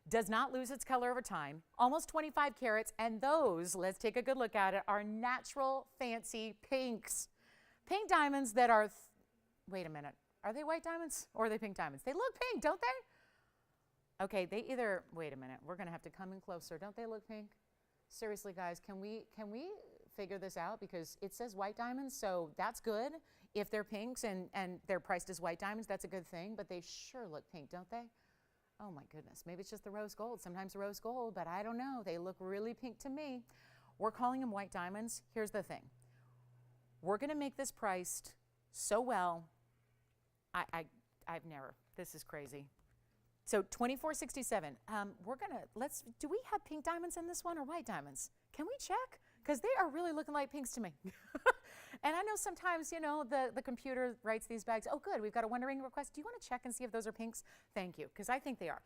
Does not lose its color over time. Almost 25 carats. And those, let's take a good look at it, are natural fancy pinks. Pink diamonds that are, wait a minute. Are they white diamonds or are they pink diamonds? They look pink, don't they? Okay, they either, wait a minute. We're going to have to come in closer. Don't they look pink? Seriously, guys, can we figure this out? Because it says white diamonds, so that's good. If they're pinks and they're priced as white diamonds, that's a good thing, but they sure look pink, don't they? Oh my goodness, maybe it's just the rose gold. Sometimes rose gold, but I don't know. They look really pink to me. We're calling them white diamonds. Here's the thing. We're gonna make this priced so well. I've never, this is crazy. So 2467, do we have pink diamonds in this one or white diamonds? Can we check? Because they are really looking like pinks to me. And I know sometimes, you know, the computer writes these bags. Oh, good, we've got a wondering request. Do you want to check and see if those are pinks? Thank you, because I think they are.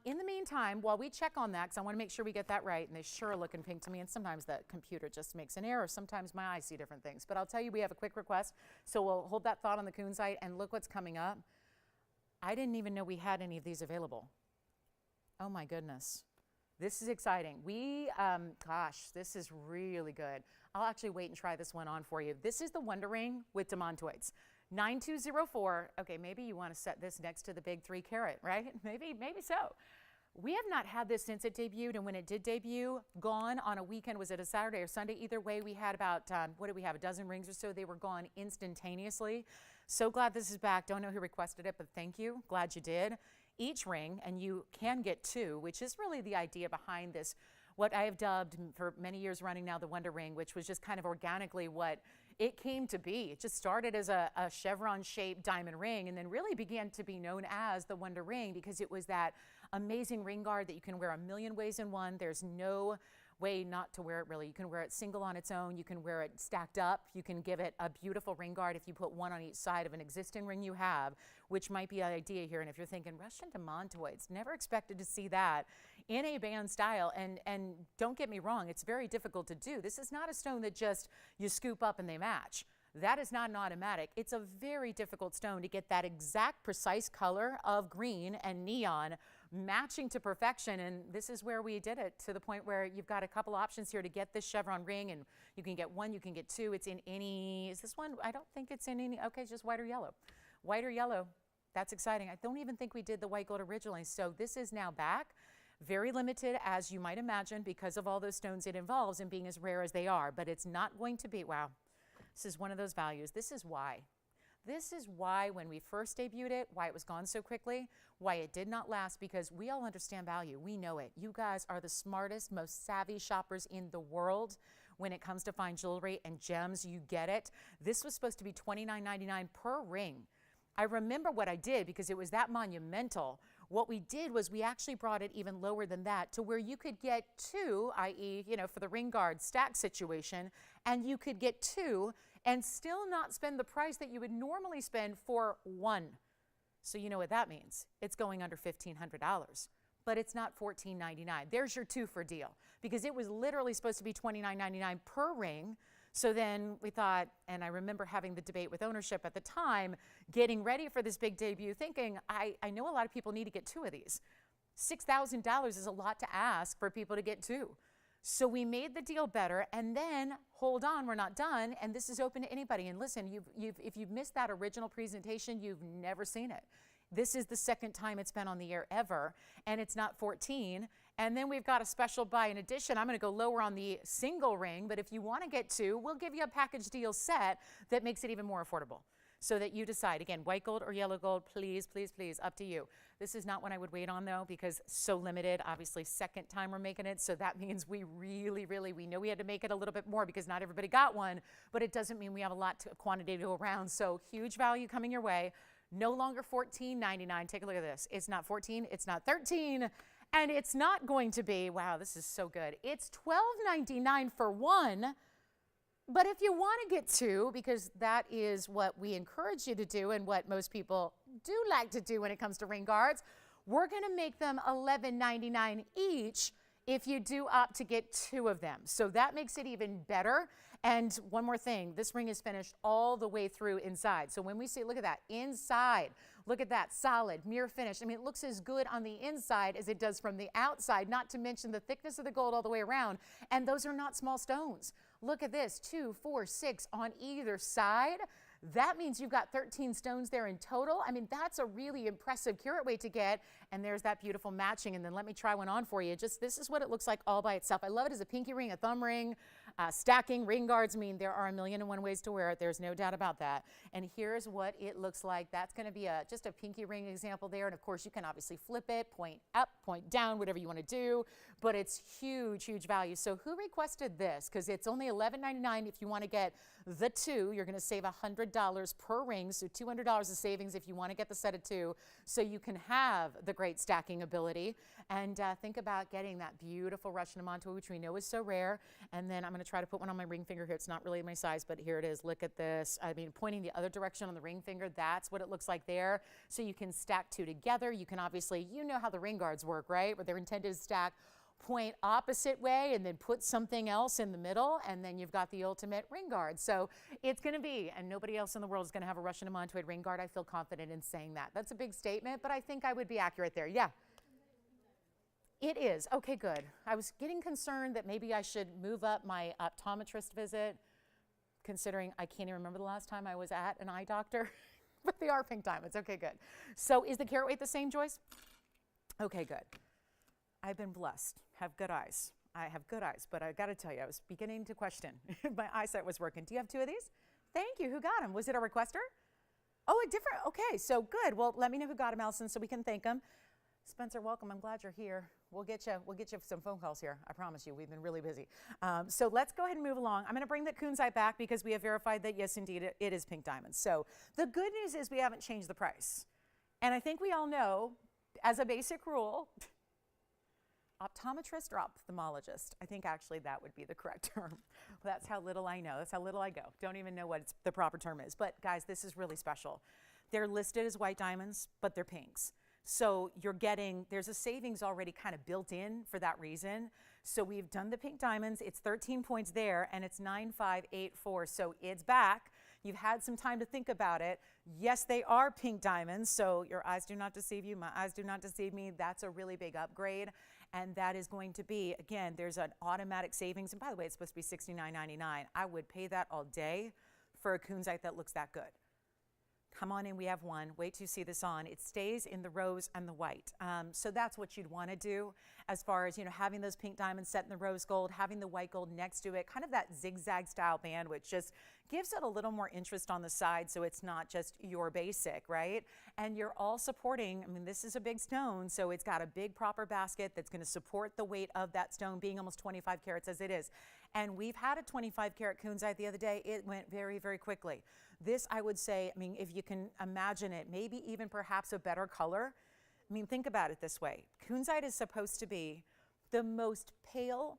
In the meantime, while we check on that, because I want to make sure we get that right, and they sure are looking pink to me, and sometimes the computer just makes an error. Sometimes my eyes see different things. But I'll tell you, we have a quick request, so we'll hold that thought on the kunzite, and look what's coming up. I didn't even know we had any of these available. Oh my goodness. This is exciting. Gosh, this is really good. I'll actually wait and try this one on for you. This is the Wonder Ring with demantoids. 9204. Okay, maybe you want to set this next to the big 3 carat, right? Maybe so. We have not had this since it debuted, and when it did debut, gone on a weekend. Was it a Saturday or Sunday? Either way, we had about, what did we have, a dozen rings or so. They were gone instantaneously. So glad this is back. Don't know who requested it, but thank you. Glad you did. Each ring, and you can get two, which is really the idea behind this, what I have dubbed for many years running now the Wonder Ring, which was just kind of organically what it came to be. It just started as a chevron-shaped diamond ring and then really began to be known as the Wonder Ring because it was that amazing ring guard that you can wear a million ways in one. There's no way not to wear it really. You can wear it single on its own. You can wear it stacked up. You can give it a beautiful ring guard if you put one on each side of an existing ring you have, which might be an idea here. And if you're thinking Russian demontoids, never expected to see that in a band style. And don't get me wrong, it's very difficult to do. This is not a stone that just you scoop up and they match. That is not an automatic. It's a very difficult stone to get that exact precise color of green and neon matching to perfection, and this is where we did it to the point where you've got a couple options here to get this chevron ring, and you can get one, you can get two. It's in any, is this one? I don't think it's in any, okay, it's just white or yellow. White or yellow, that's exciting. I don't even think we did the white gold originally, so this is now back. Very limited, as you might imagine, because of all those stones it involves and being as rare as they are, but it's not going to be, wow, this is one of those values. This is why. This is why when we first debuted it, why it was gone so quickly, why it did not last, because we all understand value. We know it. You guys are the smartest, most savvy shoppers in the world when it comes to fine jewelry and gems. You get it. This was supposed to be $29.99 per ring. I remember what I did because it was that monumental. What we did was we actually brought it even lower than that to where you could get two, i.e., you know, for the ring guard stack situation, and you could get two and still not spend the price that you would normally spend for one. So you know what that means. It's going under $1,500, but it's not $14.99. There's your two for deal because it was literally supposed to be $29.99 per ring. So then we thought, and I remember having the debate with ownership at the time, getting ready for this big debut, thinking, I know a lot of people need to get two of these. $6,000 is a lot to ask for people to get two. So we made the deal better, and then, hold on, we're not done, and this is open to anybody. And listen, if you've missed that original presentation, you've never seen it. This is the second time it's been on the air ever, and it's not 14. And then we've got a special buy in addition. I'm going to go lower on the single ring, but if you want to get two, we'll give you a package deal set that makes it even more affordable so that you decide. Again, white gold or yellow gold, please, please, please, up to you. This is not one I would wait on, though, because so limited. Obviously, second time we're making it, so that means we really, we know we had to make it a little bit more because not everybody got one, but it doesn't mean we have a lot of quantity to go around. So huge value coming your way. No longer $14.99. Take a look at this. It's not 14, it's not 13, and it's not going to be, wow, this is so good. It's $12.99 for one. But if you want to get two, because that is what we encourage you to do and what most people do like to do when it comes to ring guards, we're going to make them $11.99 each if you do opt to get two of them. So that makes it even better. And one more thing, this ring is finished all the way through inside. So when we see, look at that, inside, look at that, solid, mirror finish. I mean, it looks as good on the inside as it does from the outside, not to mention the thickness of the gold all the way around. And those are not small stones. Look at this, 2, 4, 6 on either side. That means you've got 13 stones there in total. I mean, that's a really impressive carat weight to get. And there's that beautiful matching. And then let me try one on for you. Just this is what it looks like all by itself. I love it as a pinky ring, a thumb ring, stacking ring guards. I mean, there are 1,000,001 ways to wear it. There's no doubt about that. And here's what it looks like. That's going to be just a pinky ring example there. And of course, you can obviously flip it, point up, point down, whatever you want to do. But it's huge, huge value. So who requested this? Because it's only $11.99 if you want to get the two. You're going to save $100 per ring. So $200 of savings if you want to get the set of two. So you can have the great stacking ability. And think about getting that beautiful Russian demontoid, which we know is so rare. And then I'm going to try to put one on my ring finger here. It's not really my size, but here it is. Look at this. I mean, pointing the other direction on the ring finger, that's what it looks like there. So you can stack two together. You can obviously, you know how the ring guards work, right? Where they're intended to stack point opposite way and then put something else in the middle, and then you've got the ultimate ring guard. So it's going to be, and nobody else in the world is going to have a Russian demontoid ring guard. I feel confident in saying that. That's a big statement, but I think I would be accurate there. Yeah. It is. Okay, good. I was getting concerned that maybe I should move up my optometrist visit, considering I can't even remember the last time I was at an eye doctor, but they are pink diamonds. Okay, good. So is the carat weight the same, Joyce? Okay, good. I've been blessed, have good eyes. I have good eyes, but I got to tell you, I was beginning to question if my eyesight was working. Do you have two of these? Thank you. Who got them? Was it a requester? Oh, a different, okay, so good. Well, let me know who got them, Allison, so we can thank them. Spencer, welcome. I'm glad you're here. We'll get you some phone calls here. I promise you, we've been really busy. So let's go ahead and move along. I'm going to bring the kunzite back because we have verified that, yes, indeed, it is pink diamonds. So the good news is we haven't changed the price. And I think we all know, as a basic rule, optometrist or ophthalmologist. I think actually that would be the correct term. That's how little I know. That's how little I go. Don't even know what the proper term is. But guys, this is really special. They're listed as white diamonds, but they're pinks. So you're getting, there's a savings already kind of built in for that reason. So we've done the pink diamonds. It's 13 points there, and it's 9584. So it's back. You've had some time to think about it. Yes, they are pink diamonds. So your eyes do not deceive you. My eyes do not deceive me. That's a really big upgrade. And that is going to be, again, there's an automatic savings. And by the way, it's supposed to be $69.99. I would pay that all day for a kunzite that looks that good. Come on in, we have one. Wait till you see this on. It stays in the rose and the white. So that's what you'd want to do as far as, having those pink diamonds set in the rose gold, having the white gold next to it, kind of that zigzag style band, which just gives it a little more interest on the side so it's not just your basic, right? And you're all supporting, this is a big stone, so it's got a big proper basket that's going to support the weight of that stone being almost 25 carats as it is. And we've had a 25 karat kunzite the other day. It went very, very quickly. This, I would say, if you can imagine it, maybe even perhaps a better color. Think about it this way. Kunzite is supposed to be the most pale,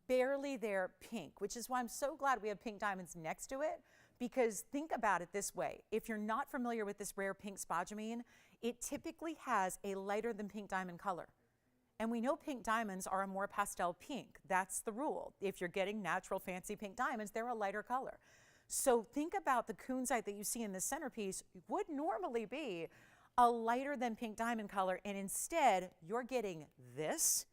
barely there pink, which is why I'm so glad we have pink diamonds next to it, because think about it this way. If you're not familiar with this rare pink spodumene, it typically has a lighter than pink diamond color. And we know pink diamonds are a more pastel pink. That's the rule. If you're getting natural fancy pink diamonds, they're a lighter color. So think about the kunzite that you see in the centerpiece would normally be a lighter than pink diamond color, and instead you're getting this.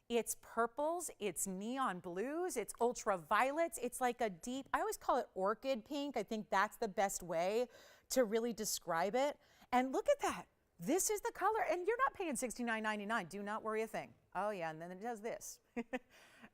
It's purples, it's neon blues, it's ultraviolets. It's like a deep, I always call it orchid pink. I think that's the best way to really describe it. And look at that. This is the color, and you're not paying $69.99. Do not worry a thing. Oh yeah, and then it does this.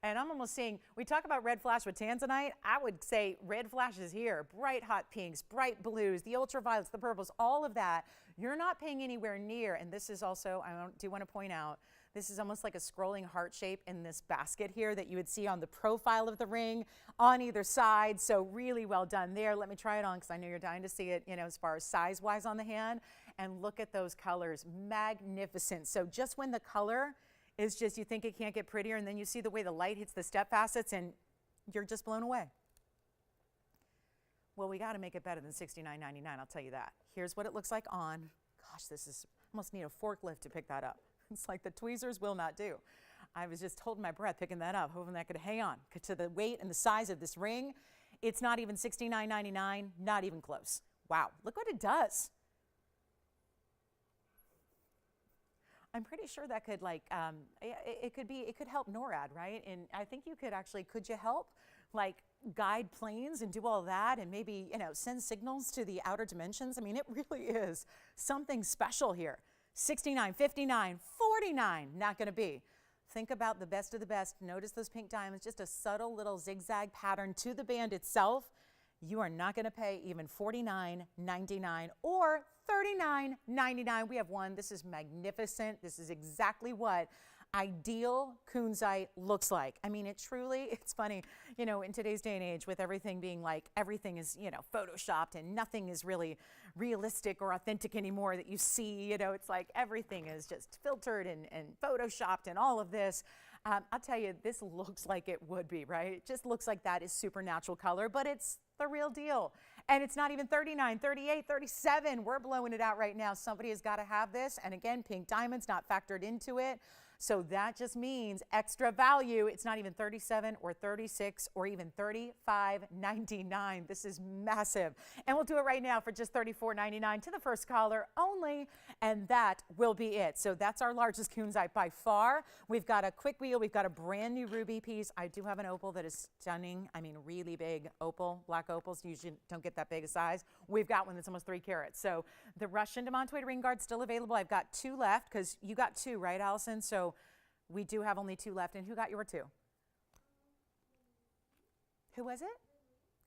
And I'm almost seeing, we talk about red flash with tanzanite. I would say red flash is here. Bright hot pinks, bright blues, the ultraviolets, the purples, all of that. You're not paying anywhere near, and this is also, I do want to point out, this is almost like a scrolling heart shape in this basket here that you would see on the profile of the ring on either side. So really well done there. Let me try it on because I know you're dying to see it, as far as size-wise on the hand. And look at those colors, magnificent. So just when the color is just, you think it can't get prettier, and then you see the way the light hits the step facets and you're just blown away. Well, we got to make it better than $69.99, I'll tell you that. Here's what it looks like on. Gosh, this is, almost need a forklift to pick that up. It's like the tweezers will not do. I was just holding my breath picking that up, hoping that could hang on to the weight and the size of this ring. It's not even $69.99, not even close. Wow, look what it does. I'm pretty sure that could it could help NORAD, right? And I think you could actually, could you help guide planes and do all that and maybe, send signals to the outer dimensions? It really is something special here. 69, 59, 49, not gonna be. Think about the best of the best. Notice those pink diamonds, just a subtle little zigzag pattern to the band itself. You are not gonna pay even $49.99 or $39.99. We have one. This is magnificent. This is exactly what ideal kunzite looks like. It truly, it's funny, in today's day and age with everything being everything is, photoshopped and nothing is really realistic or authentic anymore that you see, it's like everything is just filtered and photoshopped and all of this. I'll tell you, this looks like it would be, right? It just looks like that is supernatural color, but it's the real deal. And it's not even 39, 38, 37. We're blowing it out right now. Somebody has got to have this. And again, pink diamonds not factored into it. So that just means extra value. It's not even 37 or 36 or even $35.99. This is massive. And we'll do it right now for just $34.99 to the first caller only. And that will be it. So that's our largest kunzite by far. We've got a quick wheel. We've got a brand new ruby piece. I do have an opal that is stunning. Really big opal. Black opals usually don't get that big a size. We've got one that's almost 3 carats. So the Russian de Montoy ring guard's still available. I've got 2 left because you got 2, right, Allison? So We do have only 2 left. And who got your 2? Who was it?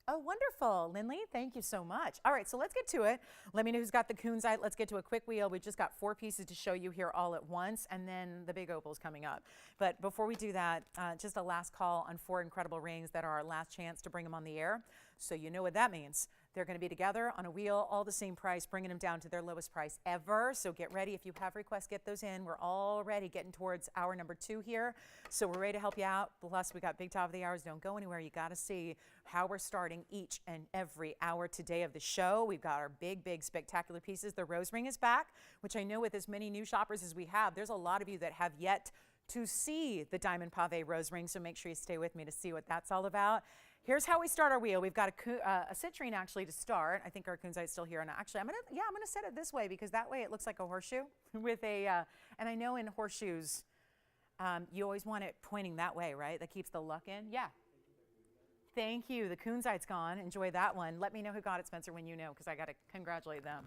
Oh, wonderful. Lindley, thank you so much. All right, so let's get to it. Let me know who's got the kunzite. Let's get to a quick wheel. We've just got 4 pieces to show you here all at once, and then the big opal's coming up. But before we do that, just a last call on 4 incredible rings that are our last chance to bring them on the air. So you know what that means. They're going to be together on a wheel, all the same price, bringing them down to their lowest price ever. So get ready. If you have requests, get those in. We're already getting towards hour number 2 here. So we're ready to help you out. Plus, we got big top of the hours. Don't go anywhere. You got to see how we're starting each and every hour today of the show. We've got our big, spectacular pieces. The rose ring is back, which I know with as many new shoppers as we have, there's a lot of you that have yet to see the diamond pave rose ring. So make sure you stay with me to see what that's all about. Here's how we start our wheel. We've got a citrine actually to start. I think our kunzite's still here. And actually, I'm gonna set it this way because that way it looks like a horseshoe with a, and I know in horseshoes, you always want it pointing that way, right? That keeps the luck in. Yeah. Thank you. The kunzite's gone. Enjoy that one. Let me know who got it, Spencer, when you know, because I got to congratulate them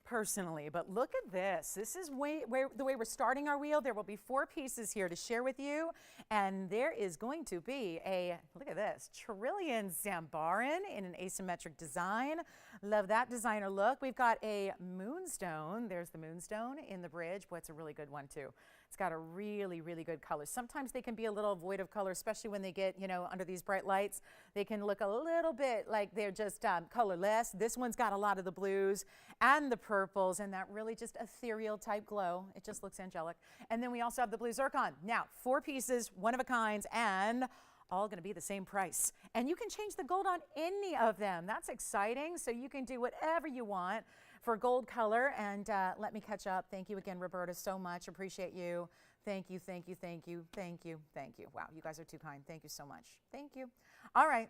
personally. But look at this. This is the way we're starting our wheel. There will be 4 pieces here to share with you. And there is going to be a, look at this, Trillion Zambaran in an asymmetric design. Love that designer look. We've got a moonstone. There's the moonstone in the bridge. Boy, it's a really good one too. It's got a really good color. Sometimes they can be a little void of color, especially when they get, under these bright lights. They can look a little bit like they're just colorless. This one's got a lot of the blues and the purples and that really just ethereal type glow. It just looks angelic. And then we also have the blue zircon. Now, 4 pieces, one of a kind, and all going to be the same price. And you can change the gold on any of them. That's exciting. So you can do whatever you want for gold color. And let me catch up. Thank you again, Roberta, so much. Appreciate you. Thank you. Wow, you guys are too kind. Thank you so much. Thank you. All right,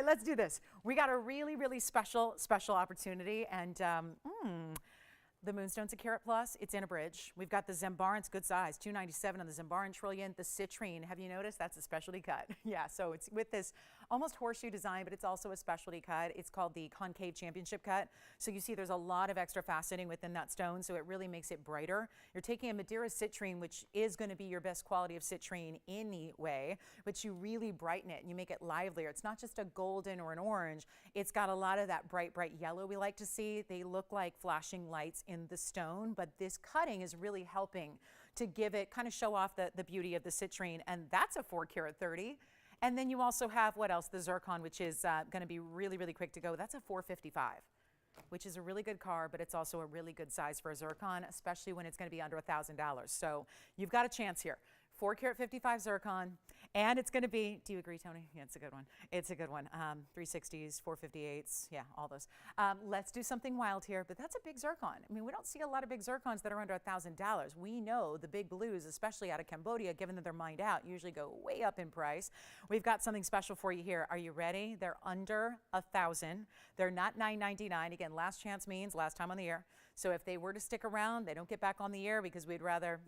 let's do this. We got a really special opportunity. And the Moonstone's a carat plus. It's in a bridge. We've got the Zambaran. It's good size, $297 on the Zambaran Trillion. The citrine, have you noticed? That's a specialty cut. Yeah, so it's with this almost horseshoe design, but it's also a specialty cut. It's called the concave championship cut. So you see there's a lot of extra faceting within that stone, so it really makes it brighter. You're taking a Madeira citrine, which is going to be your best quality of citrine anyway, but you really brighten it and you make it livelier. It's not just a golden or an orange. It's got a lot of that bright yellow we like to see. They look like flashing lights in the stone, but this cutting is really helping to give it, kind of show off the beauty of the citrine, and that's a 4 carat 30. And then you also have, what else? The zircon, which is going to be really quick to go. That's a 455, which is a really good car, but it's also a really good size for a zircon, especially when it's going to be under $1,000. So you've got a chance here. 4 carat 55 zircon, and it's going to be, do you agree, Tony? Yeah, it's a good one. It's a good one. 360s, 458s, yeah, all those. Let's do something wild here, but that's a big zircon. I mean, we don't see a lot of big zircons that are under $1,000. We know the big blues, especially out of Cambodia, given that they're mined out, usually go way up in price. We've got something special for you here. Are you ready? They're under $1,000. They're not $999. Again, last chance means last time on the air. So if they were to stick around, they don't get back on the air because we'd rather,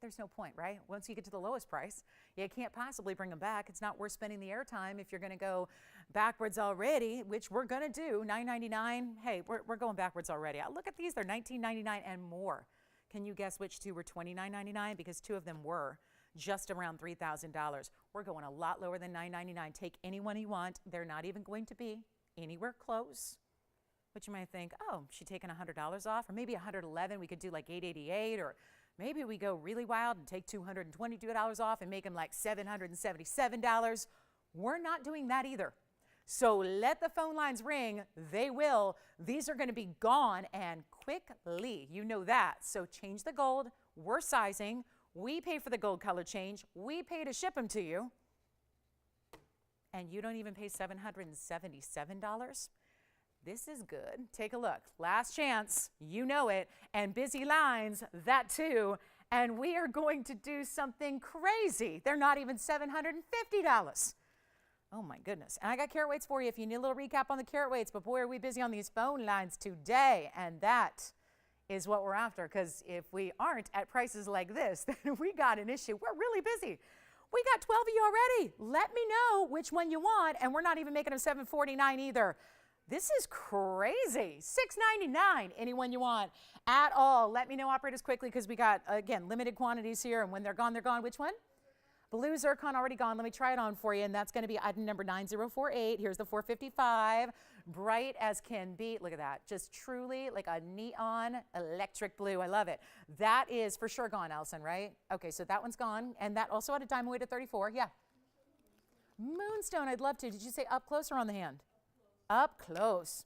there's no point, right? Once you get to the lowest price, you can't possibly bring them back. It's not worth spending the airtime if you're going to go backwards already, which we're going to do. $9.99. Hey, we're going backwards already. Look at these. They're $19.99 and more. Can you guess which 2 were $29.99? Because 2 of them were just around $3,000. We're going a lot lower than $9.99. Take any one you want. They're not even going to be anywhere close. But you might think, oh, she's taking $100 off, or maybe $111. We could do like $888, or maybe we go really wild and take $222 off and make them like $777. We're not doing that either. So let the phone lines ring. They will. These are going to be gone and quickly. You know that. So change the gold. We're sizing. We pay for the gold color change. We pay to ship them to you. And you don't even pay $777. This is good. Take a look. Last chance. You know it. And busy lines, that too. And we are going to do something crazy. They're not even $750. Oh my goodness. And I got carat weights for you if you need a little recap on the carat weights. But boy, are we busy on these phone lines today. And that is what we're after. Because if we aren't at prices like this, then we got an issue. We're really busy. We got 12 of you already. Let me know which one you want. And we're not even making them $749 either. This is crazy. $6.99. Anyone you want at all. Let me know, operators, quickly, because we got, again, limited quantities here, and when they're gone, they're gone. Which one? Blue zircon already gone. Let me try it on for you, and that's going to be item number 9048. Here's the 455. Bright as can be. Look at that. Just truly like a neon electric blue. I love it. That is for sure gone, Allison, right? Okay, so that one's gone, and that also had a diamond weight of 34. Yeah. Moonstone, I'd love to. Did you say up close or on the hand? Up close.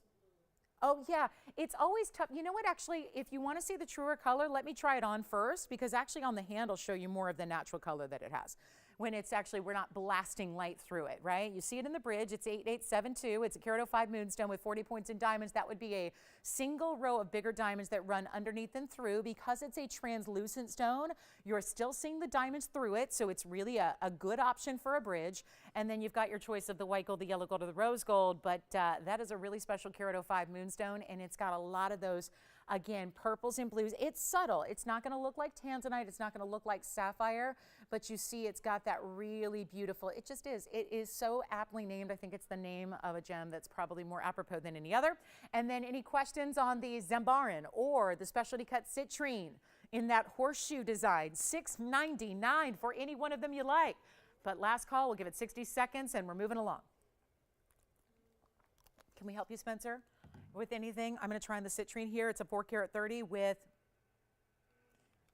Oh, yeah. It's always tough. You know what? Actually, if you want to see the truer color, let me try it on first, because actually on the hand, I'll show you more of the natural color that it has. When it's actually, we're not blasting light through it, right? You see it in the bridge. It's 8872. It's a carat 05 moonstone with 40 points in diamonds. That would be a single row of bigger diamonds that run underneath and through. Because it's a translucent stone, you're still seeing the diamonds through it, so it's really a good option for a bridge. And then you've got your choice of the white gold, the yellow gold, or the rose gold, but that is a really special carat 05 moonstone, and it's got a lot of those, again, purples and blues. It's subtle. It's not going to look like tanzanite. It's not going to look like sapphire, but you see it's got that really beautiful, it just is. It is so aptly named. I think it's the name of a gem that's probably more apropos than any other. And then any questions on the Zambaran or the specialty cut citrine in that horseshoe design? $6.99 for any one of them you like. But last call, we'll give it 60 seconds and we're moving along. Can we help you, Spencer, with anything? I'm going to try on the citrine here. It's a 4 carat 30 with,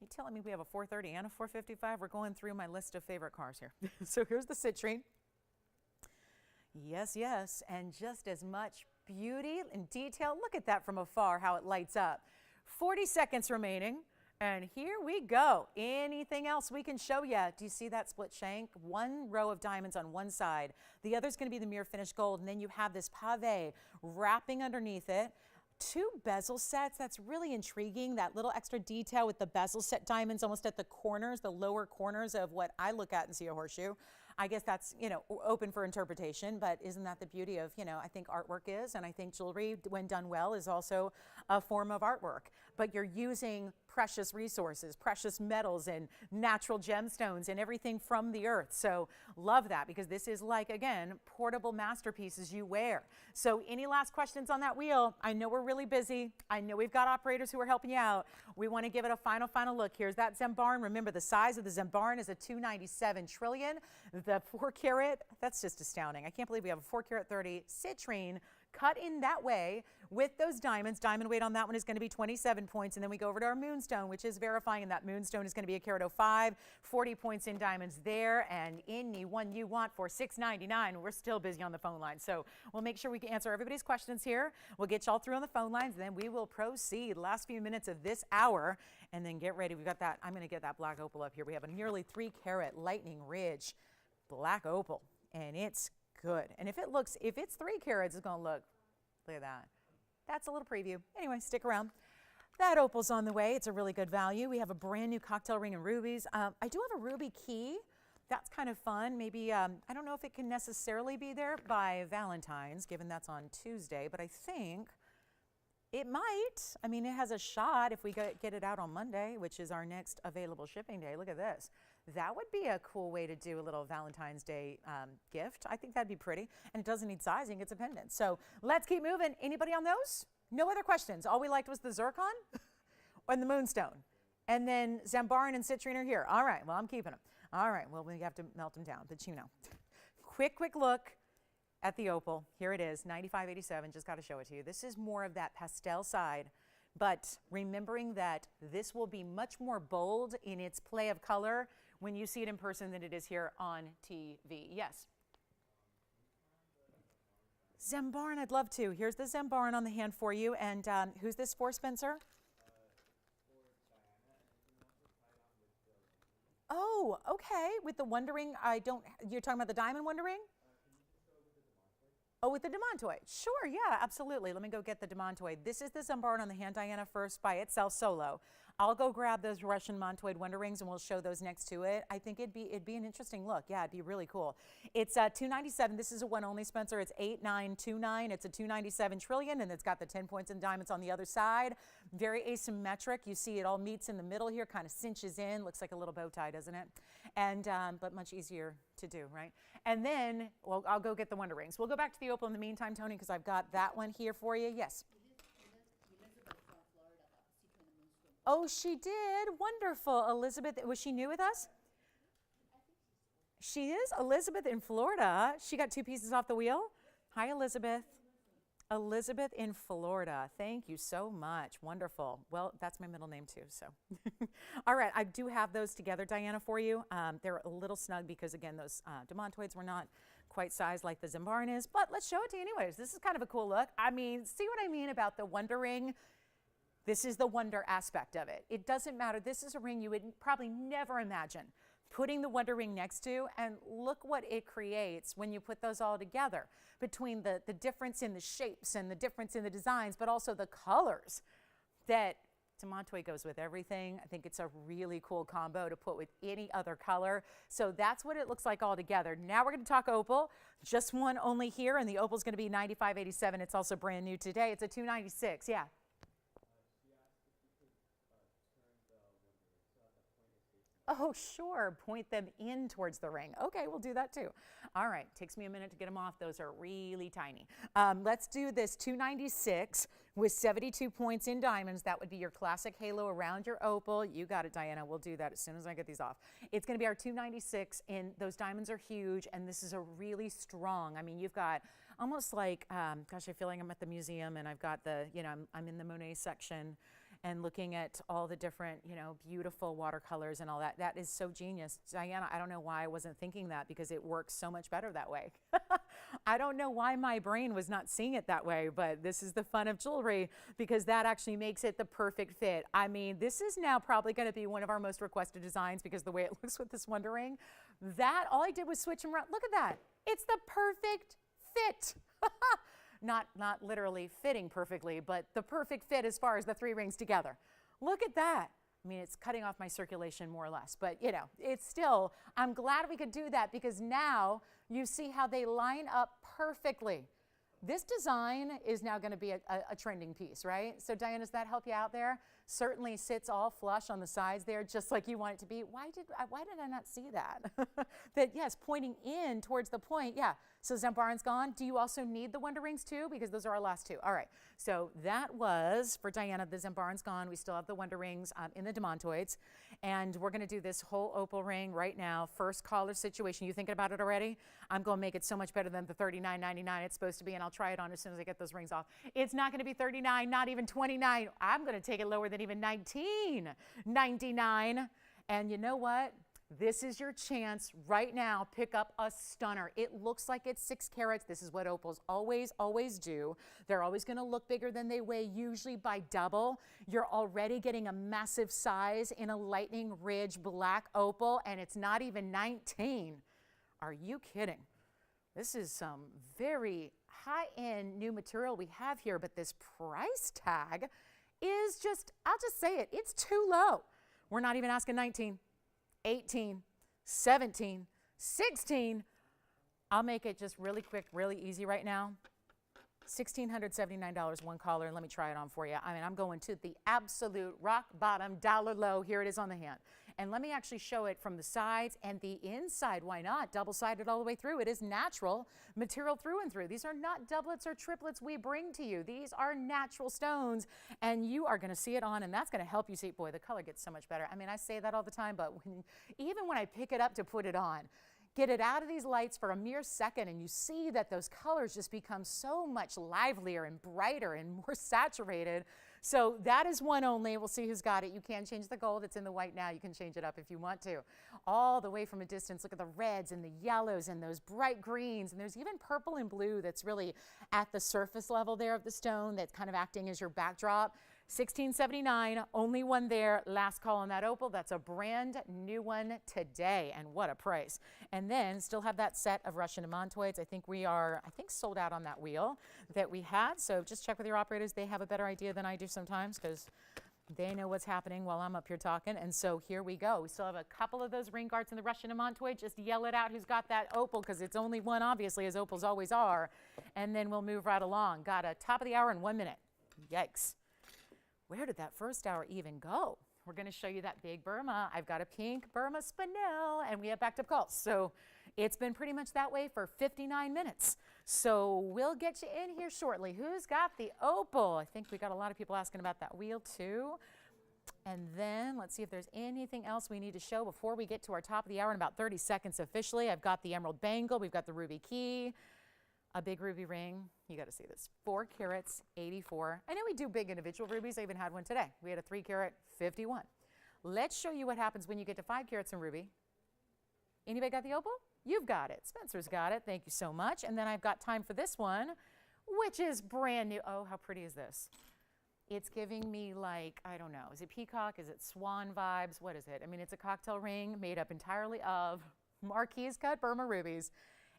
you telling me we have a 430 and a 455? We're going through my list of favorite cars here. So here's the citrine. Yes, yes, and just as much beauty and detail. Look at that from afar, how it lights up. 40 seconds remaining, and here we go. Anything else we can show you? Do you see that split shank? One row of diamonds on one side. The other is going to be the mirror finished gold, and then you have this pave wrapping underneath it. 2 bezel sets. That's really intriguing. That little extra detail with the bezel set diamonds almost at the corners, the lower corners of what I look at and see a horseshoe. I guess that's, you know, open for interpretation, but isn't that the beauty of, you know, I think artwork is, and I think jewelry, when done well, is also a form of artwork. But you're using precious resources, precious metals, and natural gemstones, and everything from the earth. So love that, because this is like, again, portable masterpieces you wear. So any last questions on that wheel? I know we're really busy. I know we've got operators who are helping you out. We want to give it a final look. Here's that Zambaran. Remember, the size of the Zambaran is a 297 trillion. The 4 carat, that's just astounding. I can't believe we have a 4 carat 30 citrine cut in that way with those diamonds. Diamond weight on that one is going to be 27 points. And then we go over to our moonstone, which is verifying, and that moonstone is going to be a carat 05, 40 points in diamonds there. And any one you want for $6.99. We're still busy on the phone line, so we'll make sure we can answer everybody's questions here. We'll get you all through on the phone lines, and then we will proceed. Last few minutes of this hour, and then get ready. We've got that. I'm going to get that black opal up here. We have a nearly 3 carat lightning ridge black opal, and it's good. And if it's 3 carats, it's going to look at that. That's a little preview. Anyway, stick around. That opal's on the way. It's a really good value. We have a brand new cocktail ring and rubies. I do have a ruby key. That's kind of fun. Maybe, I don't know if it can necessarily be there by Valentine's, given that's on Tuesday, but I think it might. I mean, it has a shot if we get it out on Monday, which is our next available shipping day. Look at this. That would be a cool way to do a little Valentine's Day gift. I think that'd be pretty. And it doesn't need sizing. It's a pendant. So let's keep moving. Anybody on those? No other questions. All we liked was the zircon and the moonstone. And then Zambaran and citrine are here. All right. Well, I'm keeping them. All right. Well, we have to melt them down. But you know. Quick look at the opal. Here it is, 9587. Just got to show it to you. This is more of that pastel side. But remembering that this will be much more bold in its play of color when you see it in person than it is here on TV. Yes. Zambaran, I'd love to. Here's the Zambaran on the hand for you. And who's this for, Spencer? Oh, okay. With the wondering, you're talking about the diamond wondering? Oh, with the demantoid. Sure, yeah, absolutely. Let me go get the demantoid. This is the Zambaran on the hand, Diana, first by itself solo. I'll go grab those Russian Montoid Wonder Rings and we'll show those next to it. I think it'd be an interesting look. Yeah, it'd be really cool. It's $297. This is a one only, Spencer. It's 8929. It's a 297 trillion, and it's got the 10 points and diamonds on the other side. Very asymmetric. You see it all meets in the middle here, kind of cinches in. Looks like a little bow tie, doesn't it? and but much easier to do, right? And then, well, I'll go get the Wonder Rings. We'll go back to the opal in the meantime, Tony, because I've got that one here for you. Yes. Oh, she did. Wonderful. Elizabeth, was she new with us? She is. Elizabeth in Florida. She got 2 pieces off the wheel. Hi, Elizabeth. Elizabeth in Florida. Thank you so much. Wonderful. Well, that's my middle name too, so. All right, I do have those together, Diana, for you. They're a little snug because, again, those demontoids were not quite sized like the Zambaran is, but let's show it to you anyways. This is kind of a cool look. I mean, see what I mean about the Wonder Ring? This is the wonder aspect of it. It doesn't matter. This is a ring you would probably never imagine putting the Wonder Ring next to, and look what it creates when you put those all together, between the difference in the shapes and the difference in the designs, but also the colors. That demontoid goes with everything. I think it's a really cool combo to put with any other color. So that's what it looks like all together. Now we're going to talk opal. Just one only here, and the opal's going to be $95.87. It's also brand new today. It's a $296. Yeah. Oh, sure. Point them in towards the ring. Okay, we'll do that too. All right. Takes me a minute to get them off. Those are really tiny. Let's do this $296 with 72 points in diamonds. That would be your classic halo around your opal. You got it, Diana. We'll do that as soon as I get these off. It's going to be our $296, and those diamonds are huge, and this is a really strong. I mean, you've got almost like, gosh, I feel like I'm at the museum, and I've got the, you know, I'm in the Monet section, and looking at all the different, you know, beautiful watercolors and all that. That is so genius. Diana, I don't know why I wasn't thinking that, because it works so much better that way. I don't know why my brain was not seeing it that way, but this is the fun of jewelry, because that actually makes it the perfect fit. I mean, this is now probably going to be one of our most requested designs, because the way it looks with this Wonder Ring, that all I did was switch them around. Look at that. It's the perfect fit. Not literally fitting perfectly, but the perfect fit as far as the 3 rings together. Look at that. I mean, it's cutting off my circulation more or less, but you know, it's still, I'm glad we could do that, because now you see how they line up perfectly. This design is now going to be a trending piece, right? So Diana, does that help you out there? Certainly sits all flush on the sides there, just like you want it to be. Why did I not see that? That, yes, pointing in towards the point. Yeah, so Zambaran's gone. Do you also need the Wonder Rings too? Because those are our last 2. All right, so that was, for Diana, the Zambaran's gone. We still have the Wonder Rings in the demontoids. And we're going to do this whole opal ring right now. First caller situation. You thinking about it already? I'm going to make it so much better than the $39.99 it's supposed to be, and I'll try it on as soon as I get those rings off. It's not going to be $39, not even $29. I'm going to take it lower than even $19.99. And you know what? This is your chance right now. Pick up a stunner. It looks like it's 6 carats. This is what opals always do. They're always going to look bigger than they weigh, usually by double. You're already getting a massive size in a lightning ridge black opal, and it's not even 19. Are you kidding? This is some very high-end new material we have here, but this price tag is just, I'll just say it, it's too low. We're not even asking 19. 18, 17, 16. I'll make it just really quick, really easy right now. $1,679 one collar, and let me try it on for you. I mean, I'm going to the absolute rock bottom dollar low. Here it is on the hand. And let me actually show it from the sides and the inside. Why not? Double-sided all the way through. It is natural material through and through. These are not doublets or triplets we bring to you. These are natural stones, and you are going to see it on, and that's going to help you see. Boy, the color gets so much better. I mean, I say that all the time, but even when I pick it up to put it on, get it out of these lights for a mere second, and you see that those colors just become so much livelier and brighter and more saturated. So that is one only. We'll see who's got it. You can change the gold. It's in the white now. You can change it up if you want to. All the way from a distance, look at the reds and the yellows and those bright greens. And there's even purple and blue that's really at the surface level there of the stone that's kind of acting as your backdrop. $1,679, only one there. Last call on that opal. That's a brand new one today, and what a price. And then still have that set of Russian demontoids. I think we are, sold out on that wheel that we had. So just check with your operators. They have a better idea than I do sometimes, because they know what's happening while I'm up here talking. And so here we go. We still have a couple of those ring guards in the Russian demontoid. Just yell it out who's got that opal, because it's only one, obviously, as opals always are. And then we'll move right along. Got a top of the hour in 1 minute. Yikes. Where did that first hour even go? we're going to show you that big Burma. I've got a pink Burma spinel, and we have backed up calls. So it's been pretty much that way for 59 minutes. So we'll get you in here shortly. Who's got the opal? I think we got a lot of people asking about that wheel too. And then let's see if there's anything else we need to show before we get to our top of the hour in about 30 seconds officially. I've got the emerald bangle. We've got the ruby key, a big ruby ring. You got to see this. 4 carats, 84. I know we do big individual rubies. I even had one today. We had a 3 carat, 51. Let's show you what happens when you get to 5 carats in ruby. Anybody got the opal? You've got it. Spencer's got it. Thank you so much. And then I've got time for this one, which is brand new. Oh, how pretty is this? It's giving me like, I don't know, is it peacock? Is it swan vibes? What is it? I mean, it's a cocktail ring made up entirely of Marquise cut Burma rubies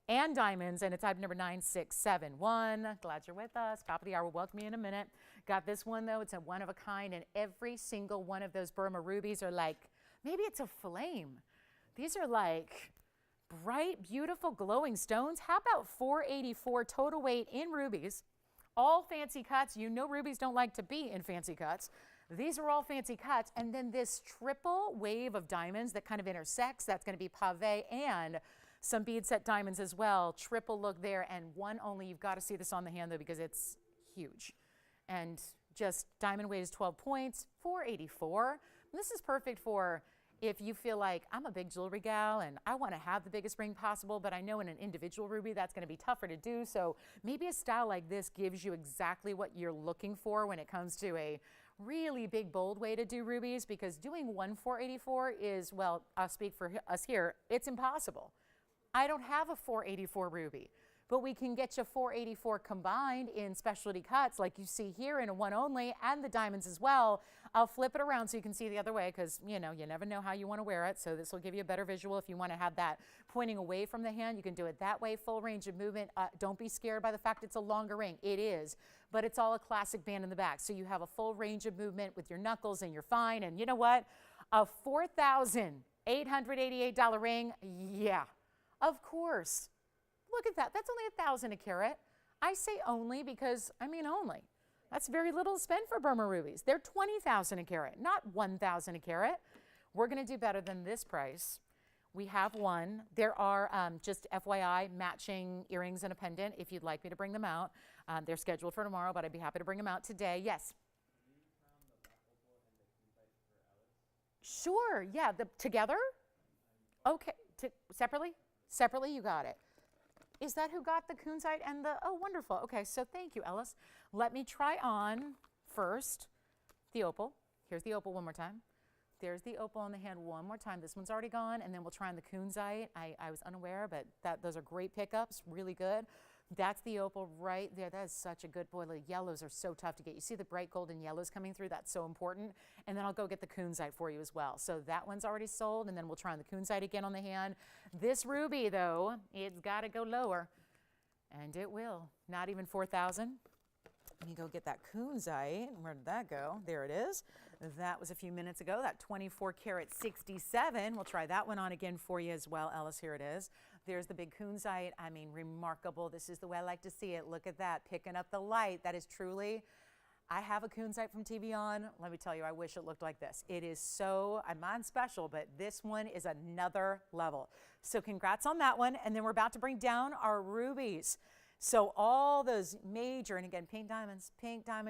and diamonds, and it's type number 9671. Glad you're with us. Top of the hour, we'll welcome you in a minute. Got this one though, it's a one of a kind, and every single one of those Burma rubies are like, maybe it's a flame. These are like bright, beautiful, glowing stones. How about 484 total weight in rubies? All fancy cuts. You know rubies don't like to be in fancy cuts. These are all fancy cuts. And then this triple wave of diamonds that kind of intersects, that's going to be pave and some bead set diamonds as well. Triple look there, and one only. You've got to see this on the hand though because it's huge. And just diamond weight is 12 points, 484. And this is perfect for if you feel like I'm a big jewelry gal and I want to have the biggest ring possible, but I know in an individual ruby that's going to be tougher to do. So maybe a style like this gives you exactly what you're looking for when it comes to a really big, bold way to do rubies, because doing 484 is, well, I'll speak for us here, it's impossible. I don't have a 484 ruby, but we can get you 484 combined in specialty cuts like you see here in a one only, and the diamonds as well. I'll flip it around so you can see the other way because, you know, you never know how you want to wear it. So this will give you a better visual. If you want to have that pointing away from the hand, you can do it that way, full range of movement. Don't be scared by the fact it's a longer ring. It is, but it's all a classic band in the back. So you have a full range of movement with your knuckles and you're fine. And you know what? A $4,888 ring, yeah, of course. Look at that. That's only $1,000 a carat. I say only because, I mean only. That's very little to spend for Burma rubies. They're $20,000 a carat, not $1,000 a carat. We're going to do better than this price. We have one. There are just FYI matching earrings and a pendant if you'd like me to bring them out. They're scheduled for tomorrow, but I'd be happy to bring them out today. Yes? Sure. Yeah. Together? Okay. Separately? Separately, you got it. Is that who got the kunzite and the, oh, wonderful. Okay, so thank you, Ellis. Let me try on first the opal. Here's the opal one more time. There's the opal on the hand one more time. This one's already gone, and then we'll try on the kunzite. I was unaware, but those are great pickups, really good. That's the opal right there. That is such a good boy. The yellows are so tough to get. You see the bright golden yellows coming through? That's so important. And then I'll go get the kunzite for you as well. So that one's already sold, and then we'll try on the kunzite again on the hand. This ruby, though, it's got to go lower, and it will. Not even 4,000. Let me go get that kunzite. Where did that go? There it is. That was a few minutes ago, that 24 karat 67. We'll try that one on again for you as well, Ellis. Here it is. There's the big kunzite. I mean, remarkable. This is the way I like to see it. Look at that, picking up the light. That is truly, I have a kunzite from TVON. Let me tell you, I wish it looked like this. It is so, mine's special, but this one is another level. So congrats on that one. And then we're about to bring down our rubies. So all those major, and again, pink diamonds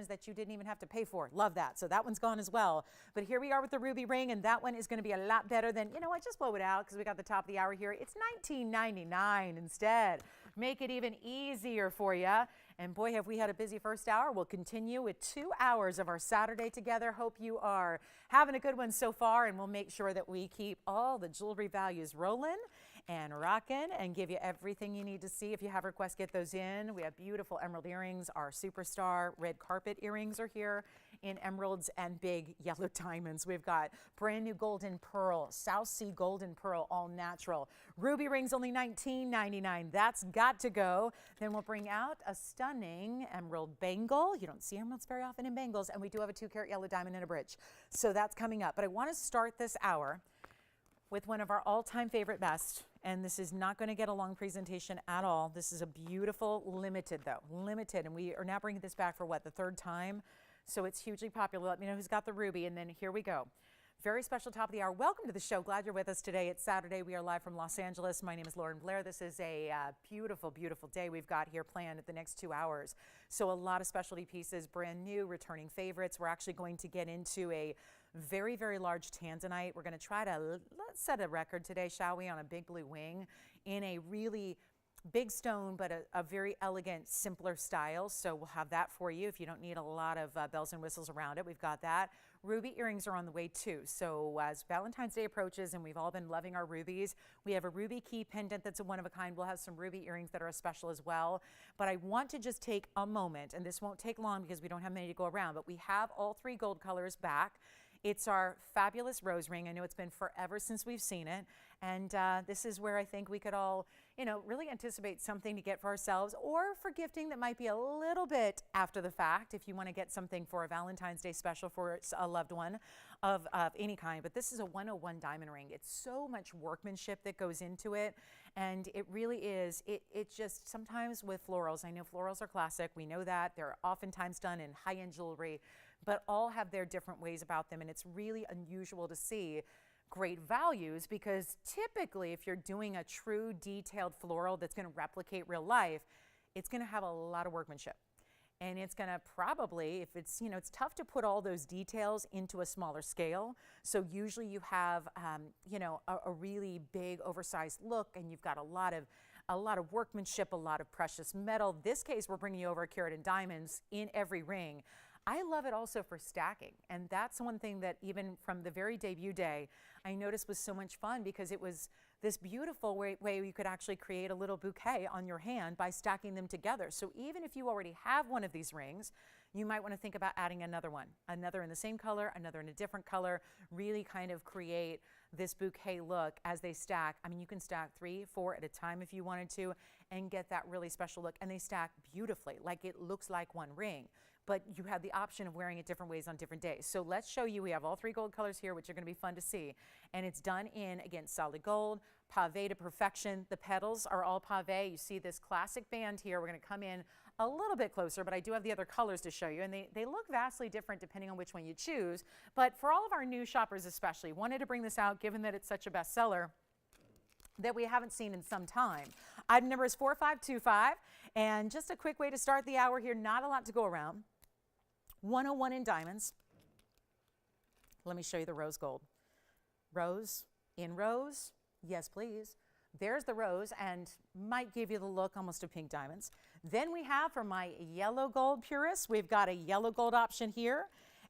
that you didn't even have to pay for. Love that. So that one's gone as well. But here we are with the ruby ring, and that one is going to be a lot better than, you know what, just blow it out because we got the top of the hour here. It's $19.99 instead. Make it even easier for you. And boy, have we had a busy first hour. We'll continue with 2 hours of our Saturday together. Hope you are having a good one so far, and we'll make sure that we keep all the jewelry values rolling and rocking and give you everything you need to see. If you have requests, get those in. We have beautiful emerald earrings. Our superstar red carpet earrings are here in emeralds and big yellow diamonds. We've got brand new golden pearl, South Sea golden pearl, all natural. Ruby rings only $19.99. That's got to go. Then we'll bring out a stunning emerald bangle. You don't see emeralds very often in bangles, and we do have a 2 carat yellow diamond in a bridge. So that's coming up. But I want to start this hour with one of our all-time favorite best, and this is not going to get a long presentation at all. This is a beautiful limited, though, limited, and we are now bringing this back for what, the 3rd time? So it's hugely popular. Let me know who's got the ruby, and then here we go. Very special top of the hour. Welcome to the show. Glad you're with us today. It's Saturday. We are live from Los Angeles. My name is Lauren Blair. This is a beautiful, beautiful day we've got here planned at the next 2 hours. So a lot of specialty pieces, brand new, returning favorites. We're actually going to get into a very, very large tanzanite. We're going to try to, let's set a record today, shall we, on a big blue wing in a really big stone, but a very elegant, simpler style. So we'll have that for you if you don't need a lot of bells and whistles around it. We've got that. Ruby earrings are on the way too. So as Valentine's Day approaches and we've all been loving our rubies, we have a ruby key pendant that's a one of a kind. We'll have some ruby earrings that are a special as well. But I want to just take a moment, and this won't take long because we don't have many to go around, but we have all three gold colors back. It's our fabulous rose ring. I know it's been forever since we've seen it. And this is where I think we could all, really anticipate something to get for ourselves or for gifting that might be a little bit after the fact if you want to get something for a Valentine's Day special for a loved one of any kind. But this is a 101 diamond ring. It's so much workmanship that goes into it. And it really is, it just sometimes with florals, I know florals are classic. We know that. They're oftentimes done in high-end jewelry, but all have their different ways about them. And it's really unusual to see great values because typically if you're doing a true detailed floral that's going to replicate real life, it's going to have a lot of workmanship. And it's going to probably, if it's, it's tough to put all those details into a smaller scale. So usually you have, a really big oversized look and you've got a lot of workmanship, a lot of precious metal. This case, we're bringing you over a carat in diamonds in every ring. I love it also for stacking. And that's one thing that even from the very debut day, I noticed was so much fun because it was this beautiful way you could actually create a little bouquet on your hand by stacking them together. So even if you already have one of these rings, you might want to think about adding another one, another in the same color, another in a different color, really kind of create this bouquet look as they stack. I mean, you can stack 3, 4 at a time if you wanted to and get that really special look. And they stack beautifully, like it looks like one ring. But you have the option of wearing it different ways on different days. So let's show you, we have all three gold colors here, which are going to be fun to see. And it's done in, again, solid gold, pave to perfection. The petals are all pave. You see this classic band here. We're going to come in a little bit closer, but I do have the other colors to show you. And they look vastly different depending on which one you choose. But for all of our new shoppers especially, wanted to bring this out given that it's such a bestseller that we haven't seen in some time. Item number is 4525. And just a quick way to start the hour here, not a lot to go around. 101 in diamonds. Let me show you the rose gold. Rose in rose. Yes, please. There's the rose and might give you the look almost of pink diamonds. Then we have for my yellow gold purists, we've got a yellow gold option here.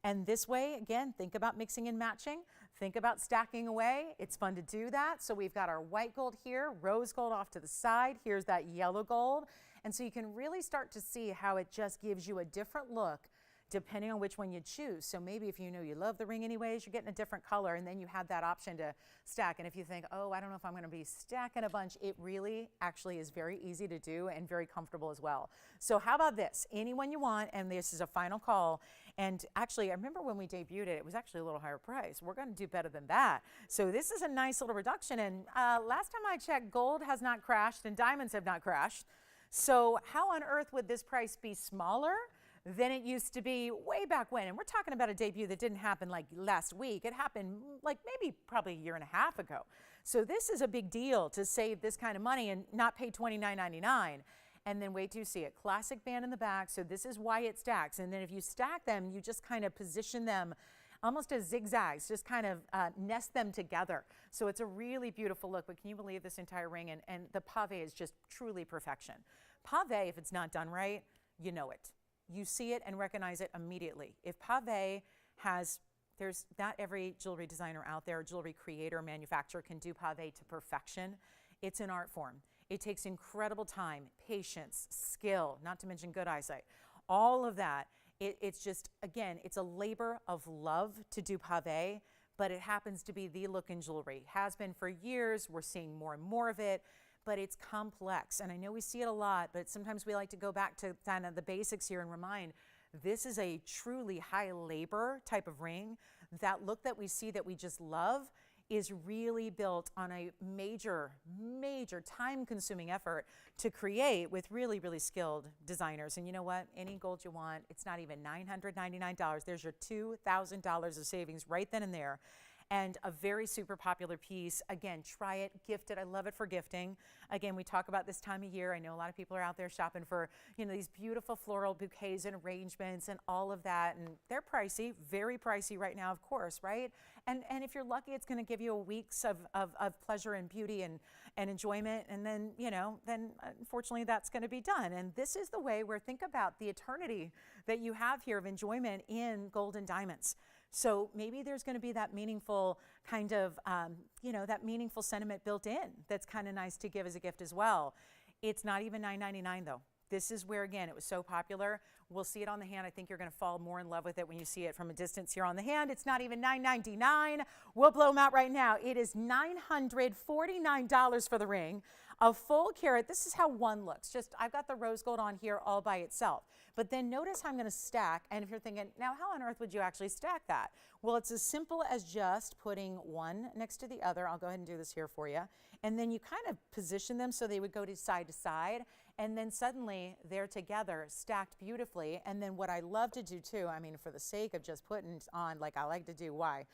And this way, again, think about mixing and matching. Think about stacking away. It's fun to do that. So we've got our white gold here, rose gold off to the side. Here's that yellow gold. And so you can really start to see how it just gives you a different look depending on which one you choose. So maybe if you know you love the ring anyways, you're getting a different color and then you have that option to stack. And if you think, oh, I don't know if I'm going to be stacking a bunch, it really actually is very easy to do and very comfortable as well. So how about this? Anyone you want, and this is a final call. And actually, I remember when we debuted it, it was actually a little higher price. We're going to do better than that. So this is a nice little reduction. And last time I checked, gold has not crashed and diamonds have not crashed. So how on earth would this price be smaller than it used to be way back when? And we're talking about a debut that didn't happen like last week. It happened like maybe probably a year and a half ago. So this is a big deal to save this kind of money and not pay $29.99. And then wait till you see it. Classic band in the back. So this is why it stacks. And then if you stack them, you just kind of position them almost as zigzags, just kind of nest them together. So it's a really beautiful look. But can you believe this entire ring? And the pave is just truly perfection. Pave, if it's not done right, you know it. You see it and recognize it immediately. If pave has, there's not every jewelry designer out there, jewelry creator, manufacturer can do pave to perfection. It's an art form. It takes incredible time, patience, skill, not to mention good eyesight. All of that, it's just, again, it's a labor of love to do pave, but it happens to be the look in jewelry. Has been for years. We're seeing more and more of it. But it's complex. And I know we see it a lot, but sometimes we like to go back to kind of the basics here and remind this is a truly high labor type of ring. That look that we see that we just love is really built on a major, major time-consuming effort to create with really, really skilled designers. And you know what? Any gold you want, it's not even $999. There's your $2,000 of savings right then and there. and a very super popular piece. Again, try it, gift it. I love it for gifting. Again, we talk about this time of year. I know a lot of people are out there shopping for, you know, these beautiful floral bouquets and arrangements and all of that. And they're pricey, very pricey right now, of course, right? And if you're lucky, it's going to give you a weeks of pleasure and beauty and enjoyment. And then, you know, then unfortunately that's going to be done. And this is the way where think about the eternity that you have here of enjoyment in gold and diamonds. So maybe there's going to be that meaningful kind of, you know, that meaningful sentiment built in that's kind of nice to give as a gift as well. It's not even $9.99 though. This is where, again, it was so popular. We'll see it on the hand. I think you're going to fall more in love with it when you see it from a distance here on the hand. It's not even $9.99. We'll blow them out right now. It is $949 for the ring. A full carat. This is how one looks. Just, I've got the rose gold on here all by itself. But then notice how I'm going to stack. And if you're thinking, now how on earth would you actually stack that? Well, it's as simple as just putting one next to the other. I'll go ahead and do this here for you. And then you kind of position them so they would go to side. And then suddenly they're together, stacked beautifully. And then what I love to do too, I mean, for the sake of just putting on, like I like to do, why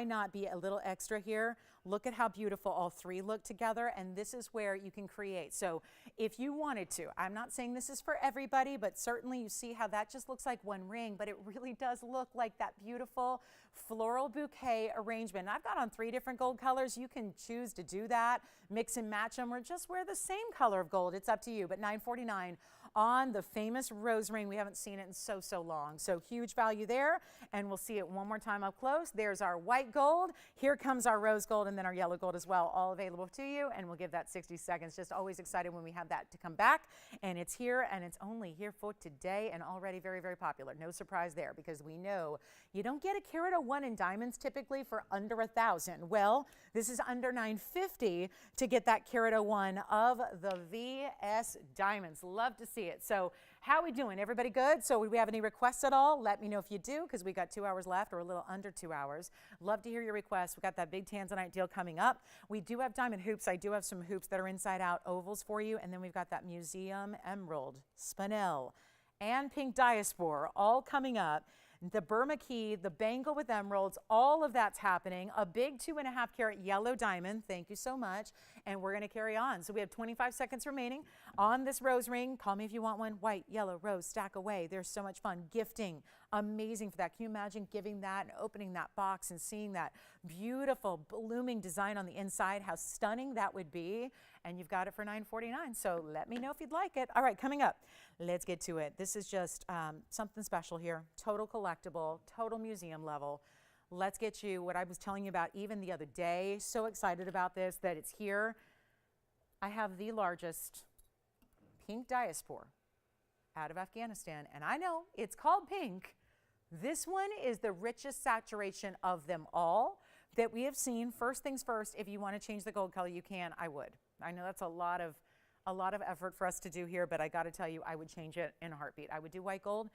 not be a little extra here? Look at how beautiful all three look together. And this is where you can create. So if you wanted to, I'm not saying this is for everybody, but certainly you see how that just looks like one ring, but it really does look like that beautiful floral bouquet arrangement. And I've got on 3 different gold colors. You can choose to do that, mix and match them, or just wear the same color of gold. It's up to you, but $9.49 on the famous rose ring. We haven't seen it in so long. So huge value there. And we'll see it one more time up close. There's our white gold. Here comes our rose gold and then our yellow gold as well, all available to you. And we'll give that 60 seconds. Just always excited when we have that to come back. And it's here, and it's only here for today, and already very, very popular. No surprise there, because we know you don't get a carat of one in diamonds typically for under $1,000. Well, this is under $950 to get that carat of one of the VS diamonds. Love to see it. So how are we doing? Everybody good? So do we have any requests at all? Let me know if you do, because we got 2 hours left, or a little under 2 hours. Love to hear your requests. We got that big Tanzanite deal coming up. We do have diamond hoops. I do have some hoops that are inside out ovals for you. And then we've got that museum emerald, spinel, and pink diaspora all coming up. The Burma key, the bangle with emeralds, all of that's happening. A big 2.5 carat yellow diamond. Thank you so much. And we're going to carry on. So we have 25 seconds remaining on this rose ring. Call me if you want one. White, yellow, rose, stack away. There's so much fun. Gifting, amazing for that. Can you imagine giving that and opening that box and seeing that beautiful blooming design on the inside? How stunning that would be. And you've got it for $9.49. So let me know if you'd like it. All right, coming up, let's get to it. This is just something special here. Total collectible, total museum level. Let's get you what I was telling you about even the other day. So excited about this that it's here. I have the largest pink diaspora out of Afghanistan. And I know it's called pink. This one is the richest saturation of them all that we have seen. First things first, if you want to change the gold color, you can. I would. I know that's a lot of effort for us to do here, but I got to tell you, I would change it in a heartbeat. I would do white gold.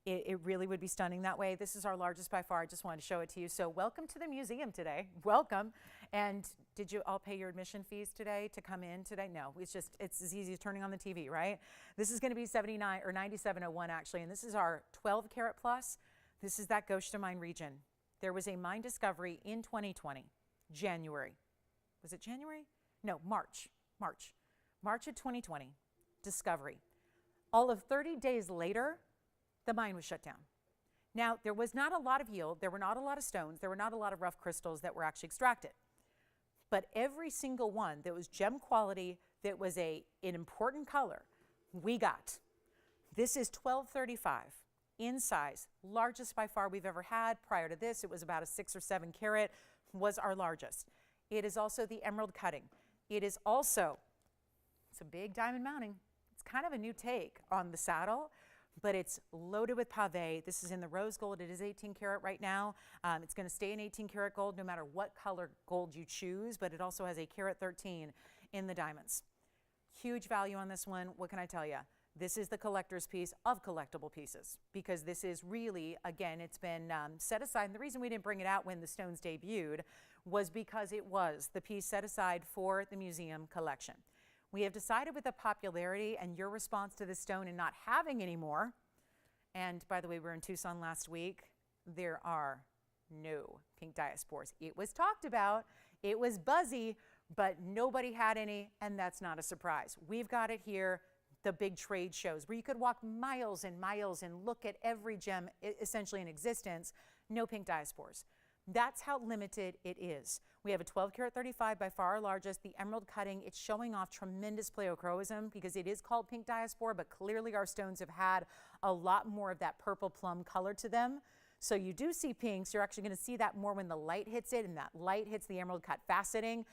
It really would be stunning that way. This is our largest by far. I just wanted to show it to you. So welcome to the museum today. Welcome. And did you all pay your admission fees today to come in today? No, it's as easy as turning on the TV, right? This is going to be $79 or $97.01 actually, and this is our 12 carat plus. This is that Goshta mine region. There was a mine discovery in 2020, January. Was it January? No, March of 2020, discovery. All of 30 days later, the mine was shut down. Now, there was not a lot of yield. There were not a lot of stones. There were not a lot of rough crystals that were actually extracted. But every single one that was gem quality, that was an important color, we got. This is 1235 in size, largest by far we've ever had. Prior to this, it was about a 6 or 7 carat, was our largest. It is also the emerald cutting. It is also, it's a big diamond mounting. It's kind of a new take on the saddle, but it's loaded with pave. This is in the rose gold. It is 18 karat right now. It's going to stay in 18 karat gold no matter what color gold you choose, but it also has a carat 13 in the diamonds. Huge value on this one. What can I tell you? This is the collector's piece of collectible pieces, because this is really, again, it's been set aside. And the reason we didn't bring it out when the stones debuted was because it was the piece set aside for the museum collection. We have decided with the popularity and your response to the stone and not having any more, and by the way, we were in Tucson last week, there are No pink diaspores. It was talked about, it was buzzy, but nobody had any, and that's not a surprise. We've got it here, the big trade shows where you could walk miles and miles and look at every gem essentially in existence. No pink diaspores. That's how limited it is. We have a 12 karat 35, by far our largest, the emerald cutting. It's showing off tremendous pleochroism because it is called pink diaspora, but clearly our stones have had a lot more of that purple plum color to them. So you do see pinks. You're actually going to see that more when the light hits it, and that light hits the emerald cut faceting.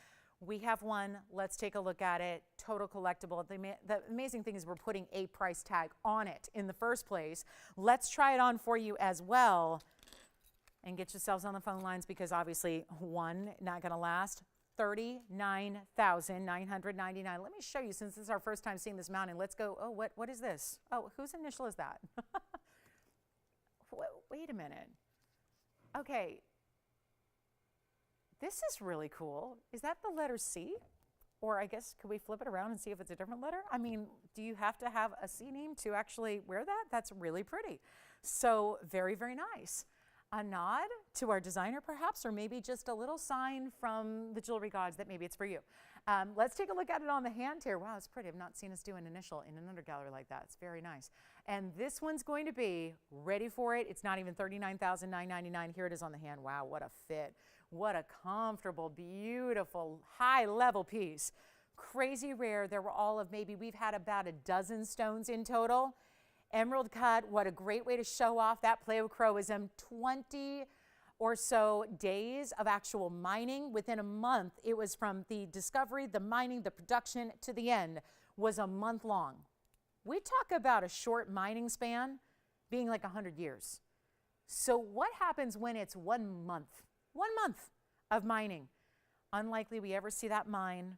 We have one. Let's take a look at it. Total collectible. The amazing thing is we're putting a price tag on it in the first place. Let's try it on for you as well. And get yourselves on the phone lines because obviously one, not going to last. $39,999. Let me show you, since this is our first time seeing this mounting. Let's go. Oh, what is this? Oh, whose initial is that? Wait a minute. Okay. This is really cool. Is that the letter C? Or I guess, could we flip it around and see if it's a different letter? I mean, do you have to have a C name to actually wear that? That's really pretty. So very, very nice. A nod to our designer perhaps, or maybe just a little sign from the jewelry gods that maybe it's for you. Let's take a look at it on the hand here. Wow, it's pretty. I've not seen us do an initial in an undergallery like that. It's very nice. And this one's going to be ready for it. It's not even $39,999. Here it is on the hand. Wow, what a fit. What a comfortable, beautiful, high-level piece. Crazy rare. There were all of maybe, we've had about a dozen stones in total. Emerald cut, what a great way to show off that pleochroism. 20 or so days of actual mining within a month. It was from the discovery, the mining, the production to the end was a month long. We talk about a short mining span being like 100 years. So what happens when it's 1 month? 1 month of mining. Unlikely we ever see that mine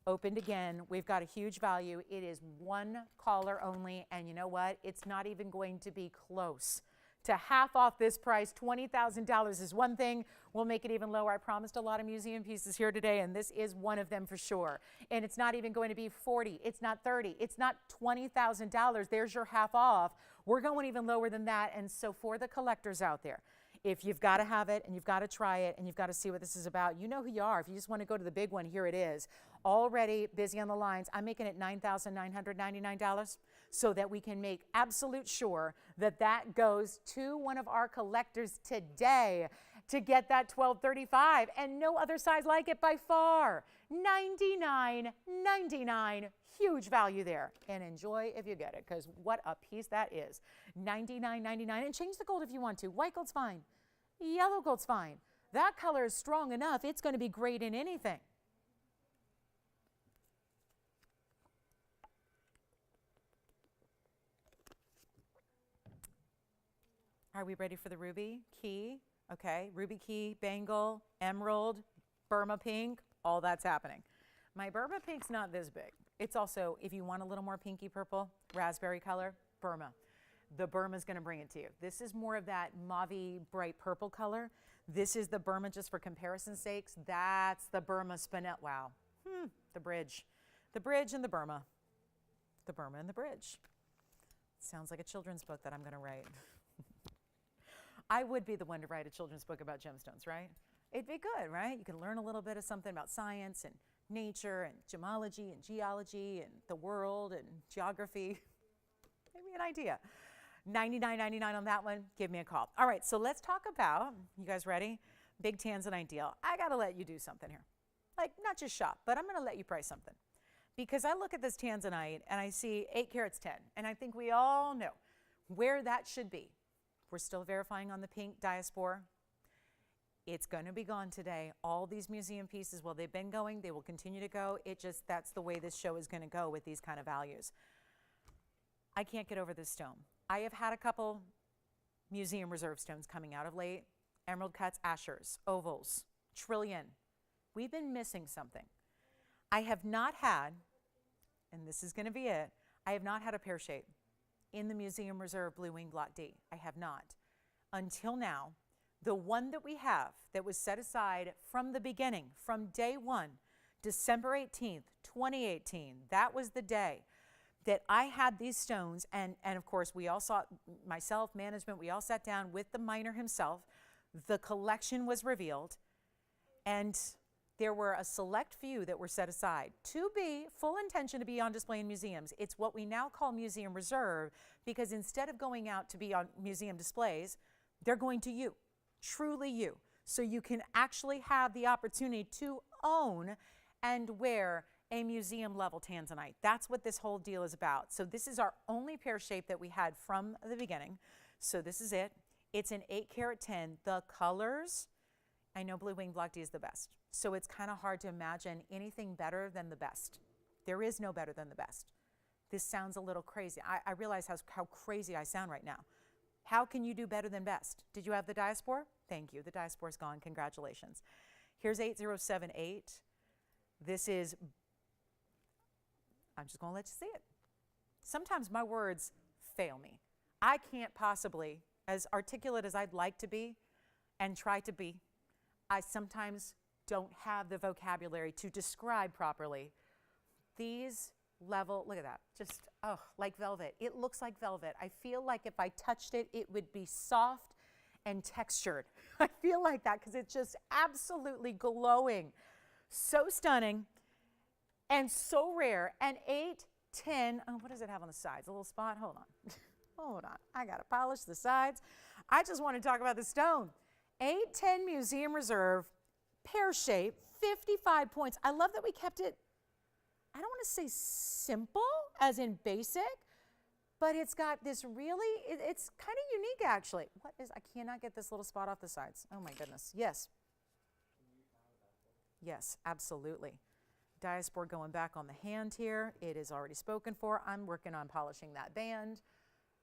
opened again. We've got a huge value. It is one caller only, and you know what? It's not even going to be close to half off this price. $20,000 is one thing. We'll make it even lower. I promised a lot of museum pieces here today, and this is one of them for sure. And it's not even going to be 40. It's not 30. It's not $20,000. There's your half off. We're going even lower than that. And so for the collectors out there, if you've got to have it and you've got to try it and you've got to see what this is about, you know who you are. If you just want to go to the big one, here it is. Already busy on the lines. I'm making it $9,999 so that we can make absolute sure that that goes to one of our collectors today to get that $1,235, and no other size like it by far. $99.99. Huge value there. And enjoy if you get it, because what a piece that is. $99.99. And change the gold if you want to. White gold's fine. Yellow gold's fine. That color is strong enough. It's going to be great in anything. Are we ready for the ruby key? Okay, ruby key, bangle, emerald, Burma pink, all that's happening. My Burma pink's not this big. It's also, if you want a little more pinky purple, raspberry color, Burma. The Burma's gonna bring it to you. This is more of that mauve bright purple color. This is the Burma, just for comparison's sakes. That's the Burma spinel. Wow, the bridge. The bridge and the Burma. The Burma and the bridge. Sounds like a children's book that I'm gonna write. I would be the one to write a children's book about gemstones, right? It'd be good, right? You can learn a little bit of something about science and nature and gemology and geology and the world and geography. Maybe an idea. $99.99 on that one. Give me a call. All right, so let's talk about, you guys ready? Big Tanzanite deal. I got to let you do something here. Like, not just shop, but I'm going to let you price something. Because I look at this Tanzanite and I see 8 carats 10, and I think we all know where that should be. We're still verifying on the pink diaspora. It's going to be gone today. All these museum pieces, well, they've been going. They will continue to go. That's the way this show is going to go with these kind of values. I can't get over this stone. I have had a couple museum reserve stones coming out of late. Emerald cuts, ashers, ovals, trillion. We've been missing something. I have not had, and this is going to be it, I have not had a pear shape in the Museum Reserve Blue Wing Block D. I have not. Until now, the one that we have that was set aside from the beginning, from day one, December 18th, 2018, that was the day that I had these stones, and of course we all saw, myself, management, we all sat down with the miner himself, the collection was revealed, and there were a select few that were set aside to be full intention to be on display in museums. It's what we now call museum reserve, because instead of going out to be on museum displays, they're going to you, truly you. So you can actually have the opportunity to own and wear a museum level tanzanite. That's what this whole deal is about. So this is our only pear shape that we had from the beginning. So this is it. It's an 8 karat 10. The colors, I know Blue Wing Block D is the best. So it's kind of hard to imagine anything better than the best. There is no better than the best. This sounds a little crazy. I realize how crazy I sound right now. How can you do better than best? Did you have the diaspora? Thank you. The diaspora is gone. Congratulations. Here's 8078. This is, I'm just going to let you see it. Sometimes my words fail me. I can't possibly, as articulate as I'd like to be and try to be, I sometimes don't have the vocabulary to describe properly these level, look at that, just, oh, like velvet. It looks like velvet. I feel like if I touched it, it would be soft and textured. I feel like that because it's just absolutely glowing. So stunning and so rare. And 8, 10, oh, what does it have on the sides? A little spot? Hold on. Hold on. I got to polish the sides. I just want to talk about the stone. 8, 10 Museum Reserve, pear shape, 55 points. I love that we kept it, I don't want to say simple, as in basic, but it's got this really, it's kind of unique actually. What is, I cannot get this little spot off the sides. Oh my goodness. Yes. Yes, absolutely. Diaspora going back on the hand here. It is already spoken for. I'm working on polishing that band.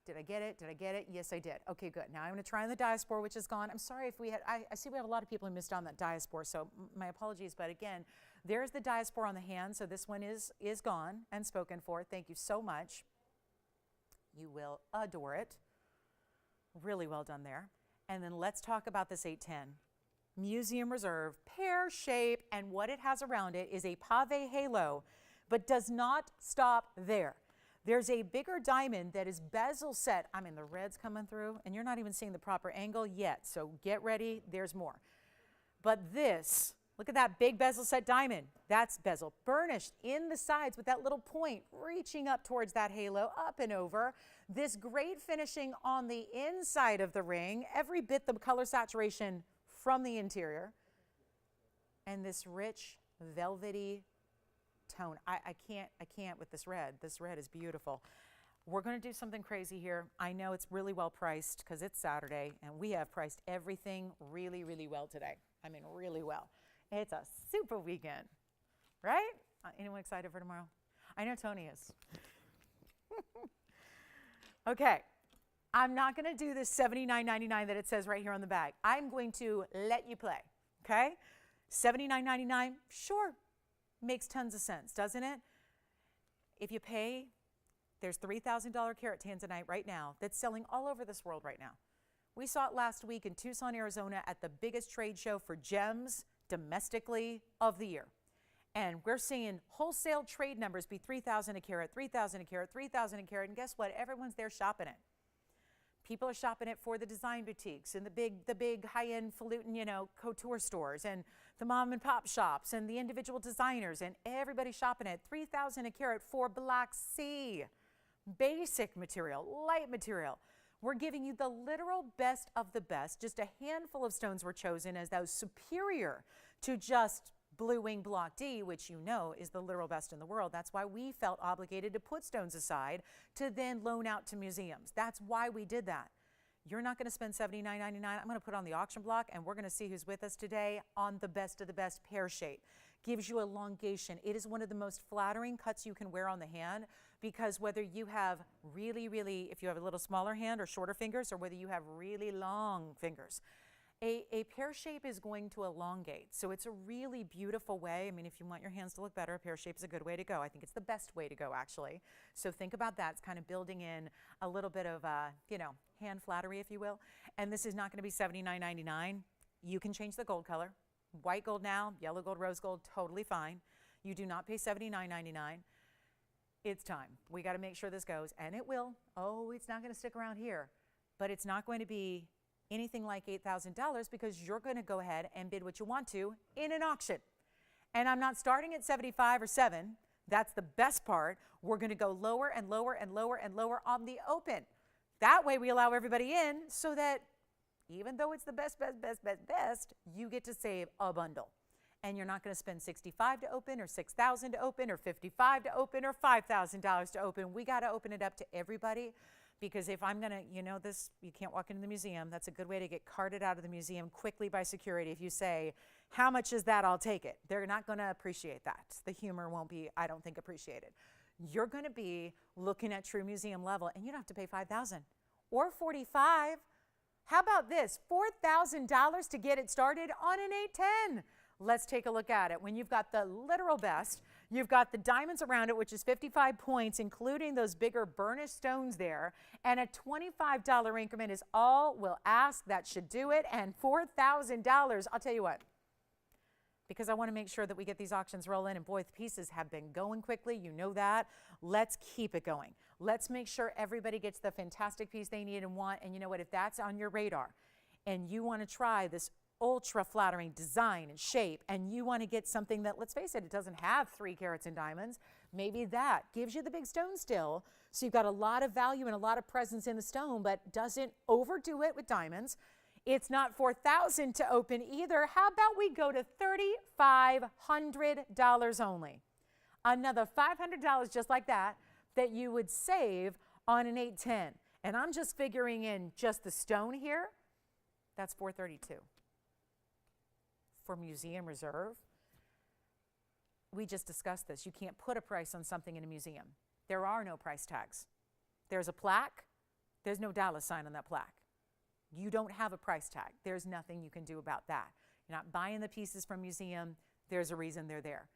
Did I get it? Did I get it? Yes, I did. Okay, good. Now I'm going to try on the diaspora, which is gone. I'm sorry if we had, I see we have a lot of people who missed on that diaspora, so my apologies. But again, there's the diaspora on the hand, so this one is gone and spoken for. Thank you so much. You will adore it. Really well done there. And then let's talk about this 810. Museum Reserve, pear shape, and what it has around it is a pave halo, but does not stop there. There's a bigger diamond that is bezel set. I mean, the red's coming through, and you're not even seeing the proper angle yet, so get ready. There's more. But this, look at that big bezel set diamond. That's bezel burnished in the sides with that little point reaching up towards that halo, up and over. This great finishing on the inside of the ring, every bit the color saturation from the interior. And this rich, velvety tone. I can't with this red. This red is beautiful. We're going to do something crazy here. I know it's really well priced because it's Saturday, and we have priced everything really, really well today. I mean, really well. It's a super weekend, right? Anyone excited for tomorrow? I know Tony is. Okay. I'm not going to do this $79.99 that it says right here on the bag. I'm going to let you play, okay? $79.99, sure, makes tons of sense, doesn't it? If you pay, there's $3,000 carat tanzanite right now that's selling all over this world right now. We saw it last week in Tucson, Arizona at the biggest trade show for gems domestically of the year. And we're seeing wholesale trade numbers be $3,000 a carat, $3,000 a carat, $3,000 a carat, and guess what? Everyone's there shopping it. People are shopping it for the design boutiques and the big high-end falutin, couture stores and the mom and pop shops and the individual designers, and everybody's shopping it. $3,000 a carat for Black Sea. Basic material, light material. We're giving you the literal best of the best. Just a handful of stones were chosen as those superior to just Blue Wing Block D, which you know is the literal best in the world. That's why we felt obligated to put stones aside to then loan out to museums. That's why we did that. You're not going to spend $79.99. I'm going to put it on the auction block, and we're going to see who's with us today on the best of the best pear shape. Gives you elongation. It is one of the most flattering cuts you can wear on the hand, because whether you have really, if you have a little smaller hand or shorter fingers, or whether you have really long fingers, a pear shape is going to elongate. So it's a really beautiful way. I mean, if you want your hands to look better, a pear shape is a good way to go. I think it's the best way to go, actually. So think about that. It's kind of building in a little bit of, hand flattery, if you will. And this is not going to be $79.99. You can change the gold color. White gold now, yellow gold, rose gold, totally fine. You do not pay $79.99. It's time. We got to make sure this goes, and it will. Oh, it's not going to stick around here, but it's not going to be anything like $8,000 because you're going to go ahead and bid what you want to in an auction. And I'm not starting at 75 or 7. That's the best part. We're going to go lower and lower and lower and lower on the open. That way we allow everybody in so that even though it's the best, you get to save a bundle. And you're not going to spend $65 to open or $6,000 to open or $55 to open or $5,000 to open. We got to open it up to everybody because if I'm going to, you know this, you can't walk into the museum. That's a good way to get carted out of the museum quickly by security. If you say, how much is that? I'll take it. They're not going to appreciate that. The humor won't be, I don't think, appreciated. You're going to be looking at true museum level and you don't have to pay $5,000 or $45,000. How about this? $4,000 to get it started on an 810. Let's take a look at it. When you've got the literal best, you've got the diamonds around it, which is 55 points, including those bigger burnished stones there, and a $25 increment is all we'll ask. That should do it. And $4,000, I'll tell you what, because I want to make sure that we get these auctions rolling, and boy, the pieces have been going quickly. You know that. Let's keep it going. Let's make sure everybody gets the fantastic piece they need and want. And you know what? If that's on your radar and you want to try this ultra flattering design and shape, and you want to get something that, let's face it, it doesn't have 3 carats in diamonds, maybe that gives you the big stone still. So you've got a lot of value and a lot of presence in the stone, but doesn't overdo it with diamonds. It's not $4,000 to open either. How about we go to $3,500 only? Another $500 just like that you would save on an 810. And I'm just figuring in just the stone here. That's $432. For museum reserve, we just discussed this. You can't put a price on something in a museum. There are no price tags. There's a plaque. There's no dollar sign on that plaque. You don't have a price tag. There's nothing you can do about that. You're not buying the pieces from museum. There's a reason they're there.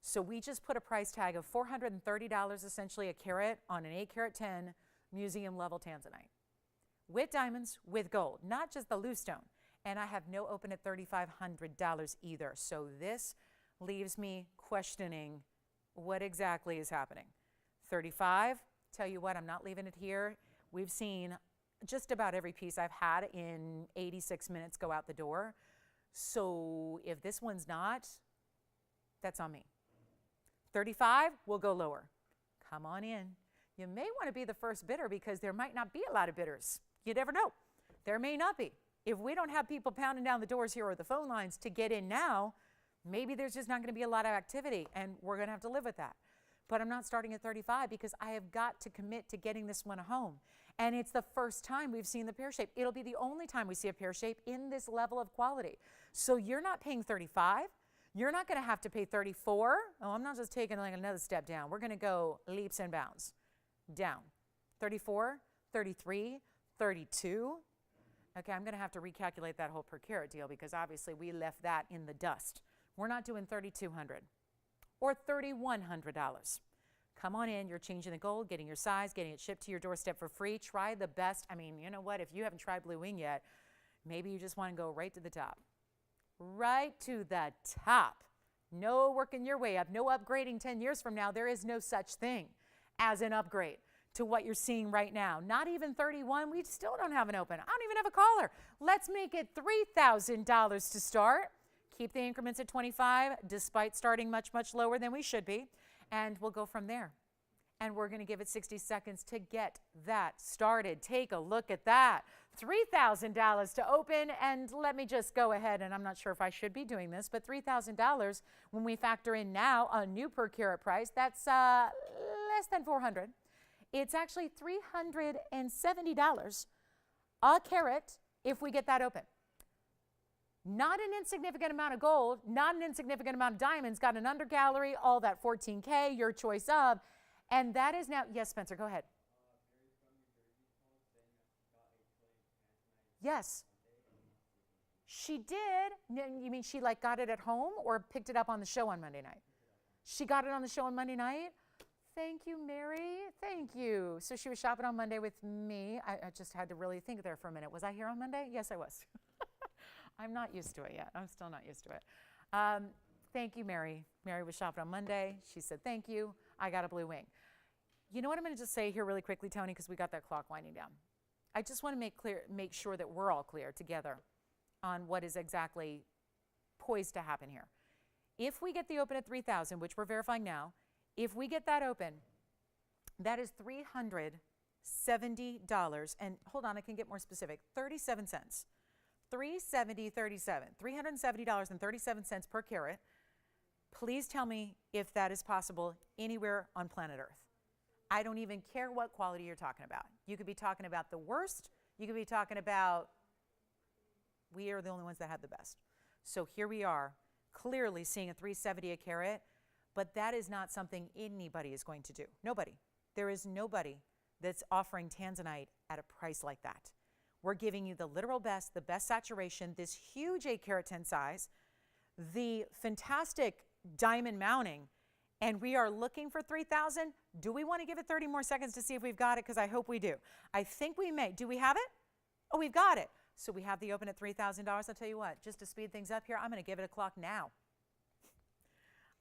So we just put a price tag of $430 essentially a carat on an 8 carat 10 museum level tanzanite with diamonds, with gold, not just the loose stone. And I have no open at $3,500 either. So this leaves me questioning what exactly is happening. 35, tell you what, I'm not leaving it here. We've seen just about every piece I've had in 86 minutes go out the door. So if this one's not, that's on me. 35, we'll go lower. Come on in. You may want to be the first bidder because there might not be a lot of bidders. You never know. There may not be. If we don't have people pounding down the doors here or the phone lines to get in now, maybe there's just not going to be a lot of activity, and we're going to have to live with that. But I'm not starting at 35 because I have got to commit to getting this one home. And it's the first time we've seen the pear shape. It'll be the only time we see a pear shape in this level of quality. So you're not paying 35. You're not going to have to pay 34. Oh, I'm not just taking like another step down. We're going to go leaps and bounds. Down. 34, 33, 32. Okay, I'm going to have to recalculate that whole per carat deal because obviously we left that in the dust. We're not doing $3,200 or $3,100. Come on in. You're changing the gold, getting your size, getting it shipped to your doorstep for free. Try the best. I mean, you know what? If you haven't tried Blue Wing yet, maybe you just want to go right to the top. Right to the top. No working your way up. No upgrading 10 years from now. There is no such thing as an upgrade to what you're seeing right now. Not even 31. We still don't have an open. I don't even have a caller. Let's make it $3,000 to start. Keep the increments at 25 despite starting much, much lower than we should be. And we'll go from there. And we're going to give it 60 seconds to get that started. Take a look at that. $3,000 to open. And let me just go ahead, and I'm not sure if I should be doing this, but $3,000 when we factor in now a new per carat price, that's less than $400. It's actually $370 a carat if we get that open. Not an insignificant amount of gold, not an insignificant amount of diamonds, got an under gallery, all that $14K, your choice of. And that is now, yes, Spencer, go ahead. Yes. She did. You mean she like got it at home or picked it up on the show on Monday night? She got it on the show on Monday night? Thank you, Mary. Thank you. So she was shopping on Monday with me. I just had to really think there for a minute. Was I here on Monday? Yes, I was. I'm not used to it yet. I'm still not used to it. Thank you, Mary. Mary was shopping on Monday. She said, thank you. I got a Blue Wing. You know what I'm going to just say here really quickly, Tony, because we got that clock winding down. I just want to make sure that we're all clear together on what is exactly poised to happen here. If we get the open at 3,000, which we're verifying now, if we get that open, that is $370. And hold on, I can get more specific. 37 cents. $370.37 per carat. Please tell me if that is possible anywhere on planet Earth. I don't even care what quality you're talking about. You could be talking about the worst. You could be talking about, we are the only ones that have the best. So here we are, clearly seeing a $370 a carat, but that is not something anybody is going to do. Nobody. There is nobody that's offering tanzanite at a price like that. We're giving you the literal best, the best saturation, this huge 8 carat 10 size, the fantastic diamond mounting, and we are looking for 3,000. Do we want to give it 30 more seconds to see if we've got it? Because I hope we do. I think we may. Do we have it? Oh, we've got it. So we have the open at $3,000. I'll tell you what, just to speed things up here, I'm going to give it a clock now.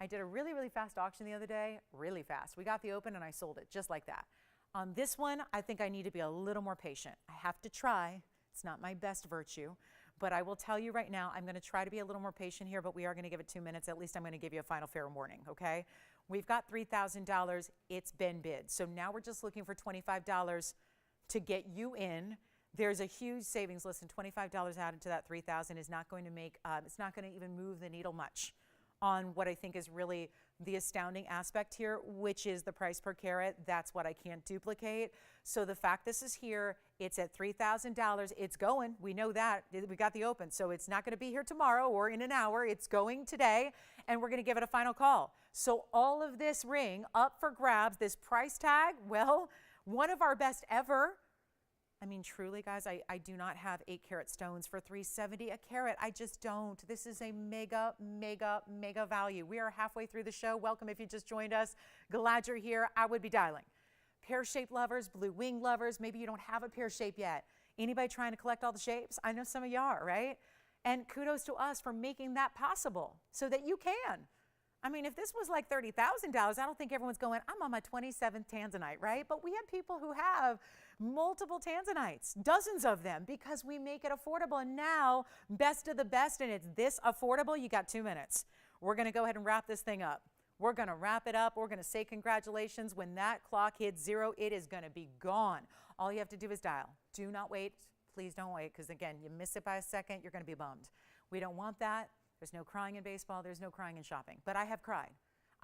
I did a really, really fast auction the other day, really fast. We got the open and I sold it just like that. On this one, I think I need to be a little more patient. I have to try. It's not my best virtue. But I will tell you right now, I'm going to try to be a little more patient here, but we are going to give it 2 minutes. At least I'm going to give you a final fair warning, okay? We've got $3,000. It's been bid. So now we're just looking for $25 to get you in. There's a huge savings list, and $25 added to that $3,000 is not going to make, it's not going to even move the needle much on what I think is really the astounding aspect here, which is the price per carat. That's what I can't duplicate. So the fact this is here, it's at $3,000. It's going. We know that. We got the open. So it's not going to be here tomorrow or in an hour. It's going today, and we're going to give it a final call. So all of this ring up for grabs, this price tag, well, one of our best ever. I mean, truly, guys, I do not have 8 carat stones for $370 a carat. I just don't. This is a mega, mega, mega value. We are halfway through the show. Welcome if you just joined us. Glad you're here. I would be dialing. Pear-shaped lovers, blue wing lovers, maybe you don't have a pear shape yet. Anybody trying to collect all the shapes? I know some of you are, right? And kudos to us for making that possible so that you can. I mean, if this was like $30,000, I don't think everyone's going, I'm on my 27th tanzanite, right? But we have people who have multiple tanzanites, dozens of them, because we make it affordable. And now, best of the best, and it's this affordable, you got 2 minutes. We're going to go ahead and wrap this thing up. We're going to wrap it up. We're going to say congratulations. When that clock hits 0, it is going to be gone. All you have to do is dial. Do not wait. Please don't wait, because again, you miss it by a second, you're going to be bummed. We don't want that. There's no crying in baseball. There's no crying in shopping. But I have cried.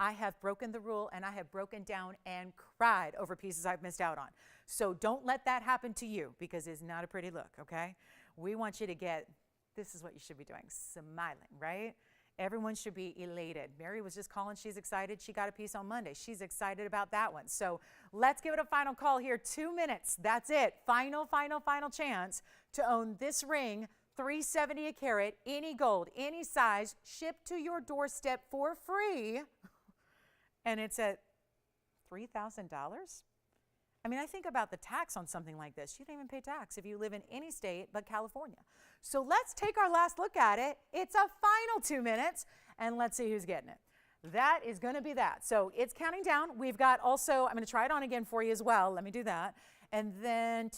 I have broken the rule, and I have broken down and cried over pieces I've missed out on. So don't let that happen to you, because it's not a pretty look, okay? We want you to get, this is what you should be doing, smiling, right? Everyone should be elated. Mary was just calling. She's excited. She got a piece on Monday. She's excited about that one. So let's give it a final call here. 2 minutes. That's it. Final, final, final chance to own this ring. $370 a carat, any gold, any size, shipped to your doorstep for free. And it's at $3,000? I mean, I think about the tax on something like this. You don't even pay tax if you live in any state but California. So let's take our last look at it. It's a final 2 minutes, and let's see who's getting it. That is going to be that. So it's counting down. We've got also, I'm going to try it on again for you as well. Let me do that. And then,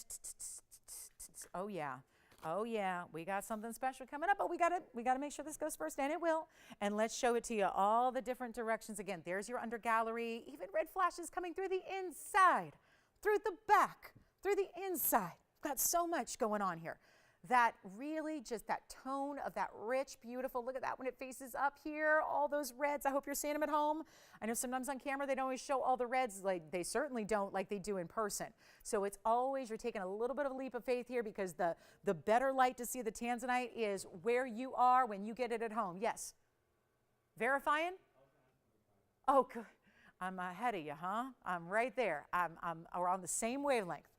oh yeah. Oh yeah, we got something special coming up, but we got to make sure this goes first, and it will. And let's show it to you all the different directions. Again, there's your under gallery, even red flashes coming through the inside, through the back, through the inside. Got so much going on here. That really just that tone of that rich, beautiful, look at that when it faces up here, all those reds. I hope you're seeing them at home. I know sometimes on camera they don't always show all the reds, like they certainly don't like they do in person. So it's always, you're taking a little bit of a leap of faith here, because the better light to see the tanzanite is where you are when you get it at home. Yes. Verifying? Oh, good. I'm ahead of you, huh? I'm right there. We're on the same wavelength.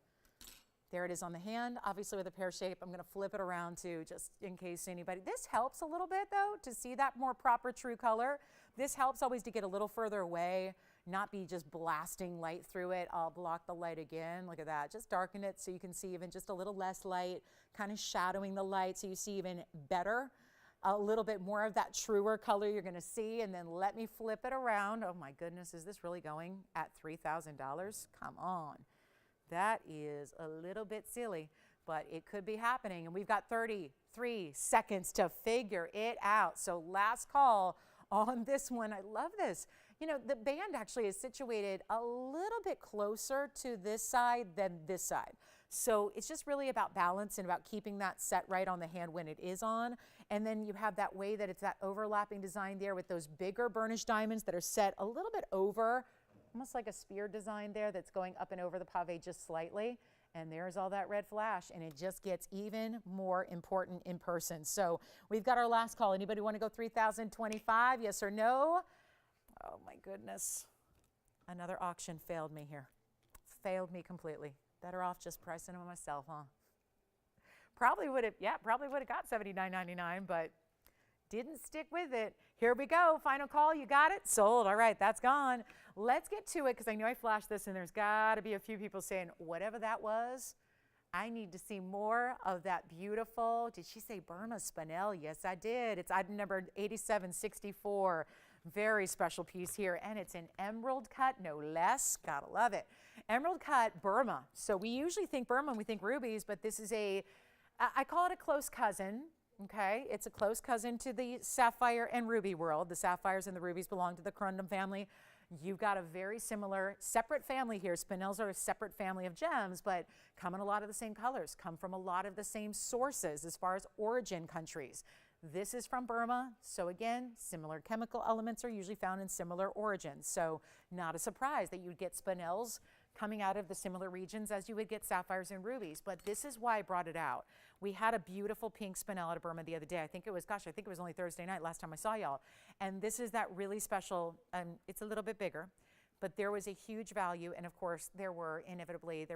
There it is on the hand, obviously with a pear shape. I'm going to flip it around too, just in case anybody. This helps a little bit though, to see that more proper true color. This helps always to get a little further away, not be just blasting light through it. I'll block the light again. Look at that. Just darken it so you can see even just a little less light, kind of shadowing the light so you see even better. A little bit more of that truer color you're going to see. And then let me flip it around. Oh my goodness, is this really going at $3,000? Come on. That is a little bit silly, but it could be happening. And we've got 33 seconds to figure it out. So last call on this one. I love this. You know, the band actually is situated a little bit closer to this side than this side. So it's just really about balance and about keeping that set right on the hand when it is on. And then you have that way that it's that overlapping design there with those bigger burnished diamonds that are set a little bit over, almost like a spear design there that's going up and over the pave just slightly. And there's all that red flash, and it just gets even more important in person. So we've got our last call. Anybody want to go 3,025? Yes or no? Oh my goodness. Another auction failed me here. Failed me completely. Better off just pricing them myself, huh? Probably would have got $79.99, but didn't stick with it. Here we go. Final call. You got it? Sold. All right, that's gone. Let's get to it because I know I flashed this and there's got to be a few people saying, whatever that was, I need to see more of that beautiful, did she say Burma Spinel? Yes, I did. It's item number 8764. Very special piece here, and it's an emerald cut, no less. Gotta love it. Emerald cut Burma. So we usually think Burma when we think rubies, but this is I call it a close cousin. Okay, it's a close cousin to the sapphire and ruby world. The sapphires and the rubies belong to the corundum family. You've got a very similar, separate family here. Spinels are a separate family of gems, but come in a lot of the same colors, come from a lot of the same sources as far as origin countries. This is from Burma, so again, similar chemical elements are usually found in similar origins. So not a surprise that you'd get spinels coming out of the similar regions as you would get sapphires and rubies. But this is why I brought it out. We had a beautiful pink spinel out of Burma the other day. I think it was only Thursday night last time I saw y'all. And this is that really special, it's a little bit bigger, but there was a huge value. And of course, there were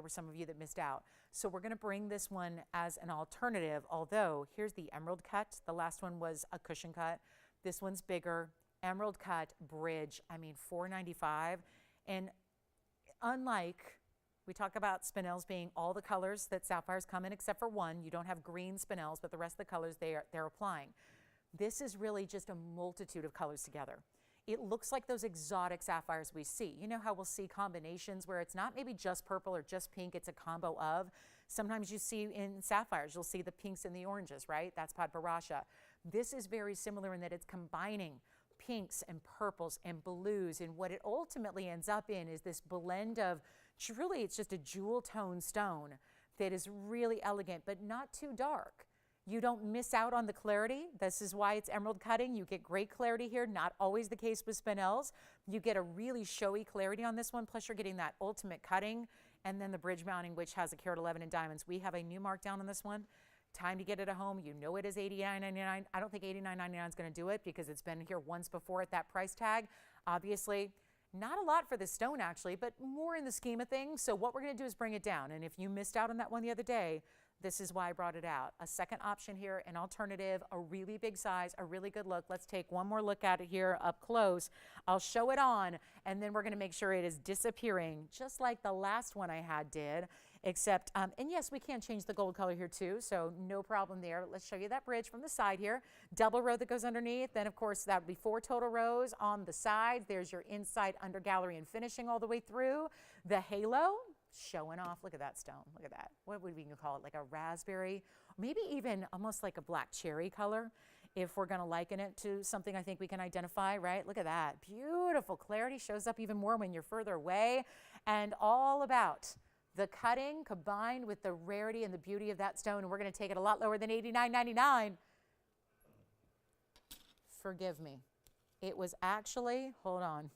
some of you that missed out. So we're gonna bring this one as an alternative, although here's the emerald cut. The last one was a cushion cut. This one's bigger, emerald cut bridge, $495. And unlike, we talk about spinels being all the colors that sapphires come in except for one. You don't have green spinels, but the rest of the colors they're applying. This is really just a multitude of colors together. It looks like those exotic sapphires we see. You know how we'll see combinations where it's not maybe just purple or just pink, it's a combo of. Sometimes you see in sapphires, you'll see the pinks and the oranges, right? That's Padparasha. This is very similar in that it's combining pinks and purples and blues, and what it ultimately ends up in is this blend of, truly it's just a jewel tone stone that is really elegant but not too dark. You don't miss out on the clarity. This is why it's emerald cutting. You get great clarity here, not always the case with spinels. You get a really showy clarity on this one, plus you're getting that ultimate cutting, and then the bridge mounting, which has a carat 11 in diamonds. We have a new markdown on this one. Time to get it at home. You know it is $89.99. I don't think $89.99 is going to do it because it's been here once before at that price tag. Obviously, not a lot for this stone actually, but more in the scheme of things. So what we're going to do is bring it down. And if you missed out on that one the other day, this is why I brought it out. A second option here, an alternative, a really big size, a really good look. Let's take one more look at it here up close. I'll show it on, and then we're going to make sure it is disappearing, just like the last one I had did. Except, and yes, we can change the gold color here too, so no problem there. Let's show you that bridge from the side here. Double row that goes underneath. Then, of course, that would be 4 total rows on the sides. There's your inside under gallery and finishing all the way through. The halo, showing off. Look at that stone. Look at that. What would we call it? Like a raspberry, maybe even almost like a black cherry color. If we're going to liken it to something I think we can identify, right? Look at that. Beautiful clarity. Shows up even more when you're further away. And all about the cutting combined with the rarity and the beauty of that stone. And we're going to take it a lot lower than $89.99. Forgive me. It was actually, hold on.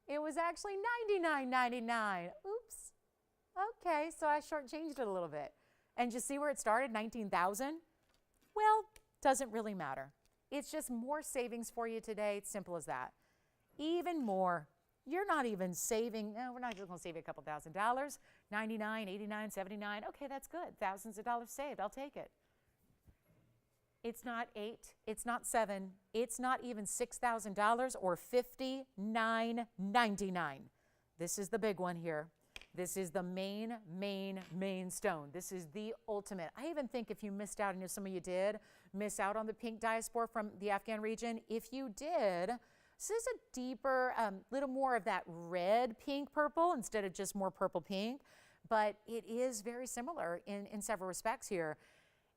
It was actually $99.99. Oops. Okay, so I shortchanged it a little bit. And you see where it started, 19,000? Well, doesn't really matter. It's just more savings for you today. It's simple as that. Even more. You're not even saving, no, we're not just gonna save you a couple $1,000s. 99, 89, 79, okay, that's good. Thousands of dollars saved, I'll take it. It's not 8, it's not 7, it's not even $6,000 or $59.99. This is the big one here. This is the main stone. This is the ultimate. I even think if you missed out, and if some of you did miss out on the pink diaspora from the Afghan region, if you did, this is a deeper, little more of that red, pink, purple instead of just more purple, pink. but it is very similar in several respects here.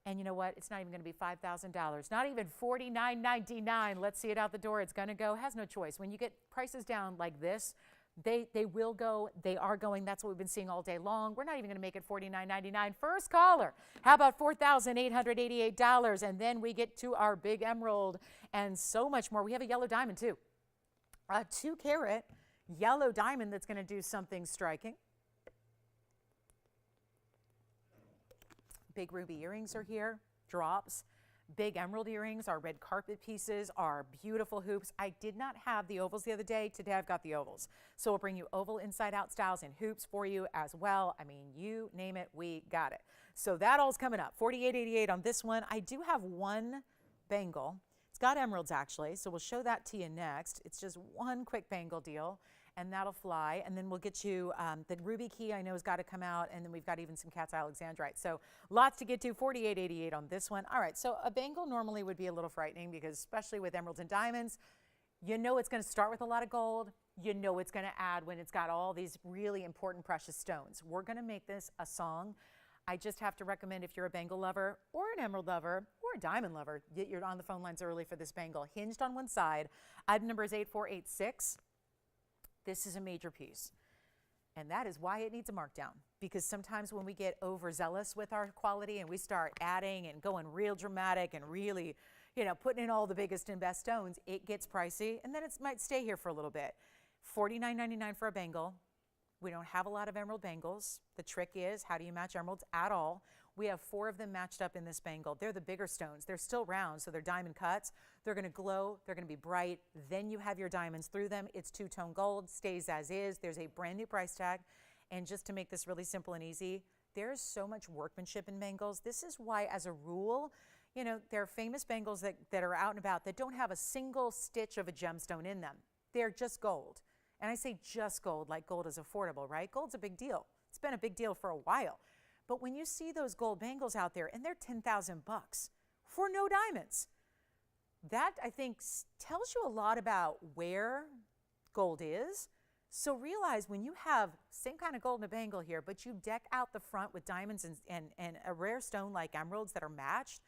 And you know what? It's not even going to be $5,000, not even $49.99. Let's see it out the door. It's going to go. Has no choice. When you get prices down like this, they will go. They are going. That's what we've been seeing all day long. We're not even going to make it $49.99. First caller. How about $4,888? And then we get to our big emerald and so much more. We have a yellow diamond too. A 2-carat yellow diamond that's going to do something striking. Big ruby earrings are here, drops. Big emerald earrings, our red carpet pieces, our beautiful hoops. I did not have the ovals the other day. Today I've got the ovals. So we'll bring you oval inside out styles and hoops for you as well. I mean, you name it, we got it. So that all's coming up. $48.88 on this one. I do have one bangle. It's got emeralds actually, so we'll show that to you next. It's just one quick bangle deal, and that'll fly. And then we'll get you the ruby key I know has got to come out, and then we've got even some cat's eye alexandrite. So lots to get to. $48.88 on this one. All right, so a bangle normally would be a little frightening because especially with emeralds and diamonds, you know it's going to start with a lot of gold. You know it's going to add when it's got all these really important precious stones. We're going to make this a song. I just have to recommend if you're a bangle lover or an emerald lover or a diamond lover, you're on the phone lines early for this bangle. Hinged on one side. Item number is 8486. This is a major piece. And that is why it needs a markdown. Because sometimes when we get overzealous with our quality and we start adding and going real dramatic and really, you know, putting in all the biggest and best stones, it gets pricey. And then it might stay here for a little bit. $49.99 for a bangle. We don't have a lot of emerald bangles. The trick is, how do you match emeralds at all? We have 4 of them matched up in this bangle. They're the bigger stones. They're still round, so they're diamond cuts. They're going to glow. They're going to be bright. Then you have your diamonds through them. It's 2-tone gold, stays as is. There's a brand new price tag. And just to make this really simple and easy, there's so much workmanship in bangles. This is why, as a rule, you know, there are famous bangles that are out and about that don't have a single stitch of a gemstone in them. They're just gold. And I say just gold, like gold is affordable, right? Gold's a big deal. It's been a big deal for a while. But when you see those gold bangles out there and they're $10,000 for no diamonds, that I think tells you a lot about where gold is. So realize when you have same kind of gold in a bangle here, but you deck out the front with diamonds and a rare stone like emeralds that are matched,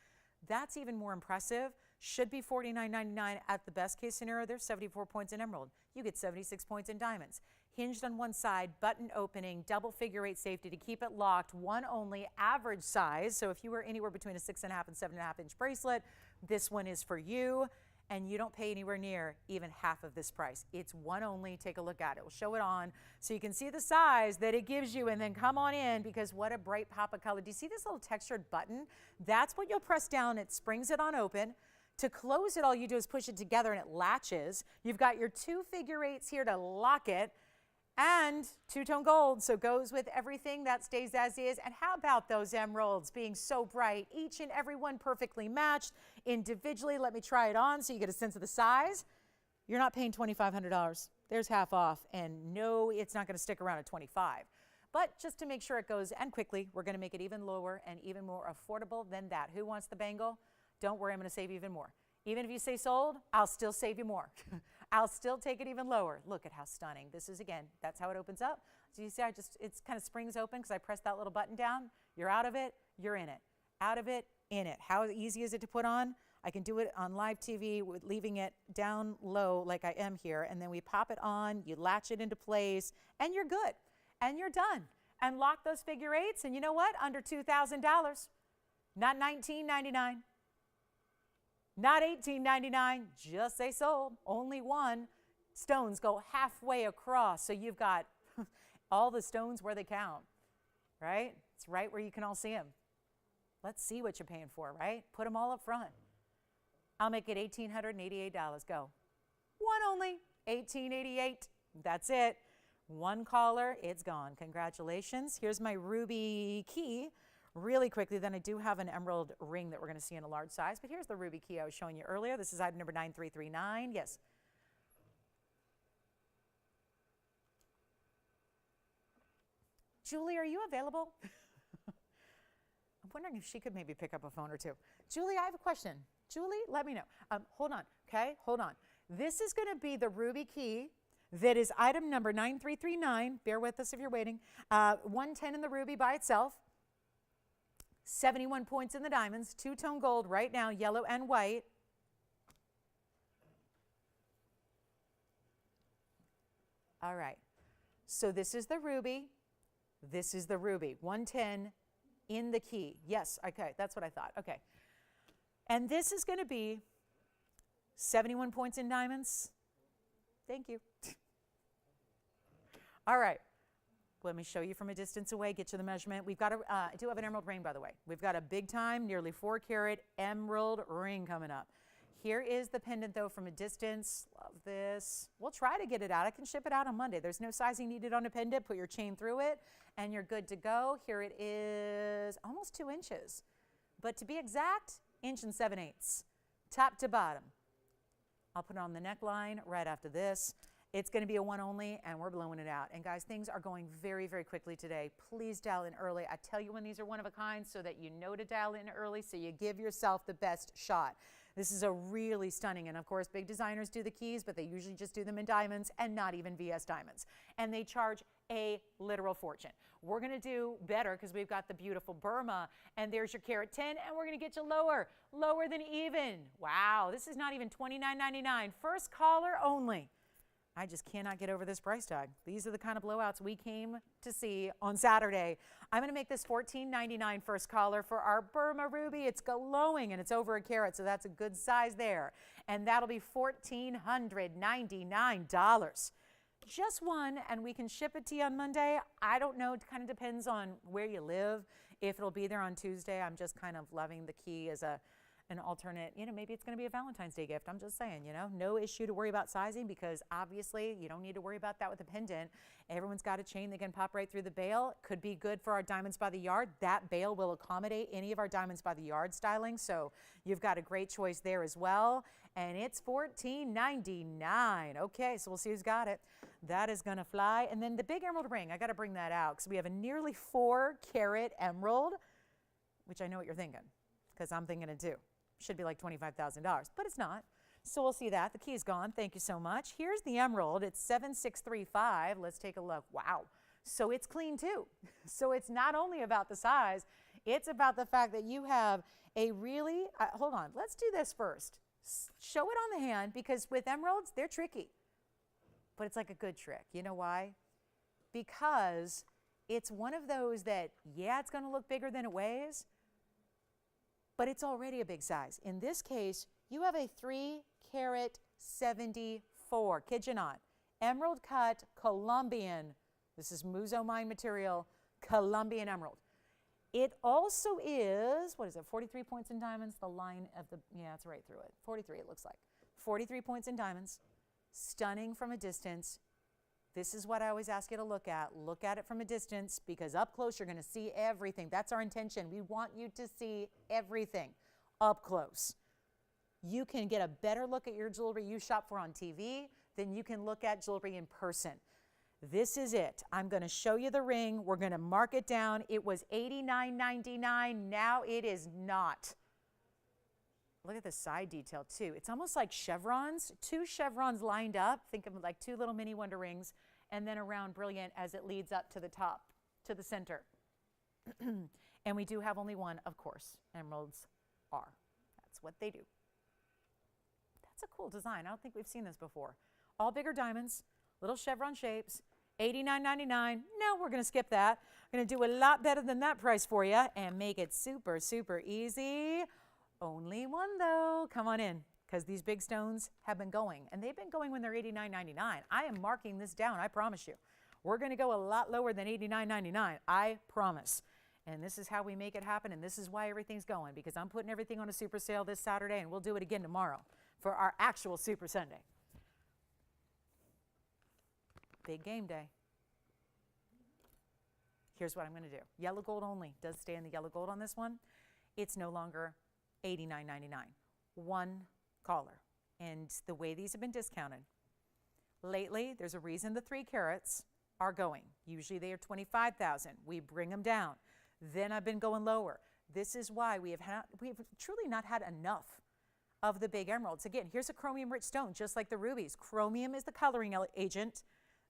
that's even more impressive. Should be $49.99 at the best case scenario. There's 74 points in emerald. You get 76 points in diamonds. Hinged on one side, button opening, double figure 8 safety to keep it locked, one only, average size. So if you were anywhere between a 6.5 and 7.5 inch bracelet, this one is for you. And you don't pay anywhere near even half of this price. It's one only. Take a look at it. We'll show it on so you can see the size that it gives you, and then come on in because what a bright pop of color. Do you see this little textured button? That's what you'll press down. It springs it on open. To close it, all you do is push it together and it latches. You've got your 2 figure 8s here to lock it, and 2-tone gold, so goes with everything. That stays as is. And how about those emeralds being so bright, each and every one perfectly matched individually? Let me try it on so you get a sense of the size. You're not paying $2,500. There's half off, and no, it's not going to stick around at $25. But just to make sure it goes, and quickly, we're going to make it even lower and even more affordable than that. Who wants the bangle? Don't worry, I'm going to save you even more. Even if you say sold, I'll still save you more. I'll still take it even lower. Look at how stunning. This is, again, that's how it opens up. So you see, it's kind of springs open because I pressed that little button down. You're out of it, you're in it. Out of it, in it. How easy is it to put on? I can do it on live TV with leaving it down low like I am here, and then we pop it on, you latch it into place, and you're good. And you're done. And lock those figure 8s, and you know what? Under $2,000. Not $19.99. Not $18.99, just say sold. Only one. Stones go halfway across, so you've got all the stones where they count, right? It's right where you can all see them. Let's see what you're paying for, right? Put them all up front. I'll make it $1,888. Go. One only, $1,888. That's it. One caller, it's gone. Congratulations. Here's my ruby key. Really quickly, then I do have an emerald ring that we're going to see in a large size, but here's the ruby key I was showing you earlier. This is item number 9339. Yes. Julie, are you available? I'm wondering if she could maybe pick up a phone or two. Julie, I have a question. Julie, let me know. Hold on, okay? Hold on. This is going to be the ruby key That is item number 9339. Bear with us if you're waiting. 110 in the ruby by itself. 71 points in the diamonds. Two-tone gold right now, yellow and white. All right. So this is the ruby. This is the ruby. 110 in the key. Yes, okay, that's what I thought. Okay. And this is going to be 71 points in diamonds. Thank you. All right. Let me show you from a distance away, get you the measurement. We've got I do have an emerald ring, by the way. We've got a big time, nearly 4-carat emerald ring coming up. Here is the pendant, though, from a distance. Love this. We'll try to get it out. I can ship it out on Monday. There's no sizing needed on a pendant. Put your chain through it, and you're good to go. Here it is, almost 2 inches. But to be exact, 1 7/8, top to bottom. I'll put it on the neckline right after this. It's going to be a one only, and we're blowing it out. And guys, things are going very, very quickly today. Please dial in early. I tell you when these are one of a kind so that you know to dial in early so you give yourself the best shot. This is a really stunning, and of course, big designers do the keys, but they usually just do them in diamonds and not even VS diamonds. And they charge a literal fortune. We're going to do better because we've got the beautiful Burma, and there's your carat 10, and we're going to get you lower than even. Wow, this is not even $29.99. First caller only. I just cannot get over this price tag. These are the kind of blowouts we came to see on Saturday. I'm going to make this $14.99 first caller for our Burma Ruby. It's glowing and it's over a carat, so that's a good size there. And that'll be $1,499. Just one, and we can ship it to you on Monday. I don't know. It kind of depends on where you live. If it'll be there on Tuesday, I'm just kind of loving the key as an alternate, maybe it's going to be a Valentine's Day gift. I'm just saying, no issue to worry about sizing because obviously you don't need to worry about that with a pendant. Everyone's got a chain they can pop right through the bail. Could be good for our diamonds by the yard. That bail will accommodate any of our diamonds by the yard styling. So you've got a great choice there as well. And it's $14.99. Okay, so we'll see who's got it. That is going to fly. And then the big emerald ring, I got to bring that out because we have a nearly 4-carat emerald, which I know what you're thinking because I'm thinking it too. Should be like $25,000, but it's not. So we'll see that. The key is gone. Thank you so much. Here's the emerald. It's 7635. Let's take a look. Wow. So it's clean too. So it's not only about the size, it's about the fact that you have a really, hold on, let's do this first. Show it on the hand because with emeralds, they're tricky, but it's like a good trick. You know why? Because it's one of those that, yeah, it's going to look bigger than it weighs, but it's already a big size. In this case, you have a 3-carat 74, kid you not, emerald cut Colombian. This is Muzo Mine material, Colombian emerald. It also is, 43 points in diamonds? The line of the, yeah, it's right through it. 43 it looks like. 43 points in diamonds, stunning from a distance. This is what I always ask you to look at. Look at it from a distance because up close you're going to see everything. That's our intention. We want you to see everything up close. You can get a better look at your jewelry you shop for on TV than you can look at jewelry in person. This is it. I'm going to show you the ring. We're going to mark it down. It was $89.99. Now it is not. Look at the side detail too. It's almost like chevrons, 2 chevrons lined up. Think of like 2 little mini wonder rings and then a round brilliant as it leads up to the top, to the center. And we do have only one, of course. Emeralds are. That's what they do. That's a cool design. I don't think we've seen this before. All bigger diamonds, little chevron shapes, $89.99. No, we're going to skip that. I'm going to do a lot better than that price for you and make it super, super easy. Only one though. Come on in because these big stones have been going and they've been going when they're $89.99. I am marking this down. I promise you. We're going to go a lot lower than $89.99. I promise. And this is how we make it happen. And this is why everything's going because I'm putting everything on a super sale this Saturday and we'll do it again tomorrow for our actual Super Sunday. Big game day. Here's what I'm going to do. Yellow gold only. Does stay in the yellow gold on this one. It's no longer $89.99. One caller. And the way these have been discounted, lately there's a reason the 3 carats are going. Usually they are $25,000. We bring them down. Then I've been going lower. This is why we've truly not had enough of the big emeralds. Again, here's a chromium-rich stone, just like the rubies. Chromium is the coloring agent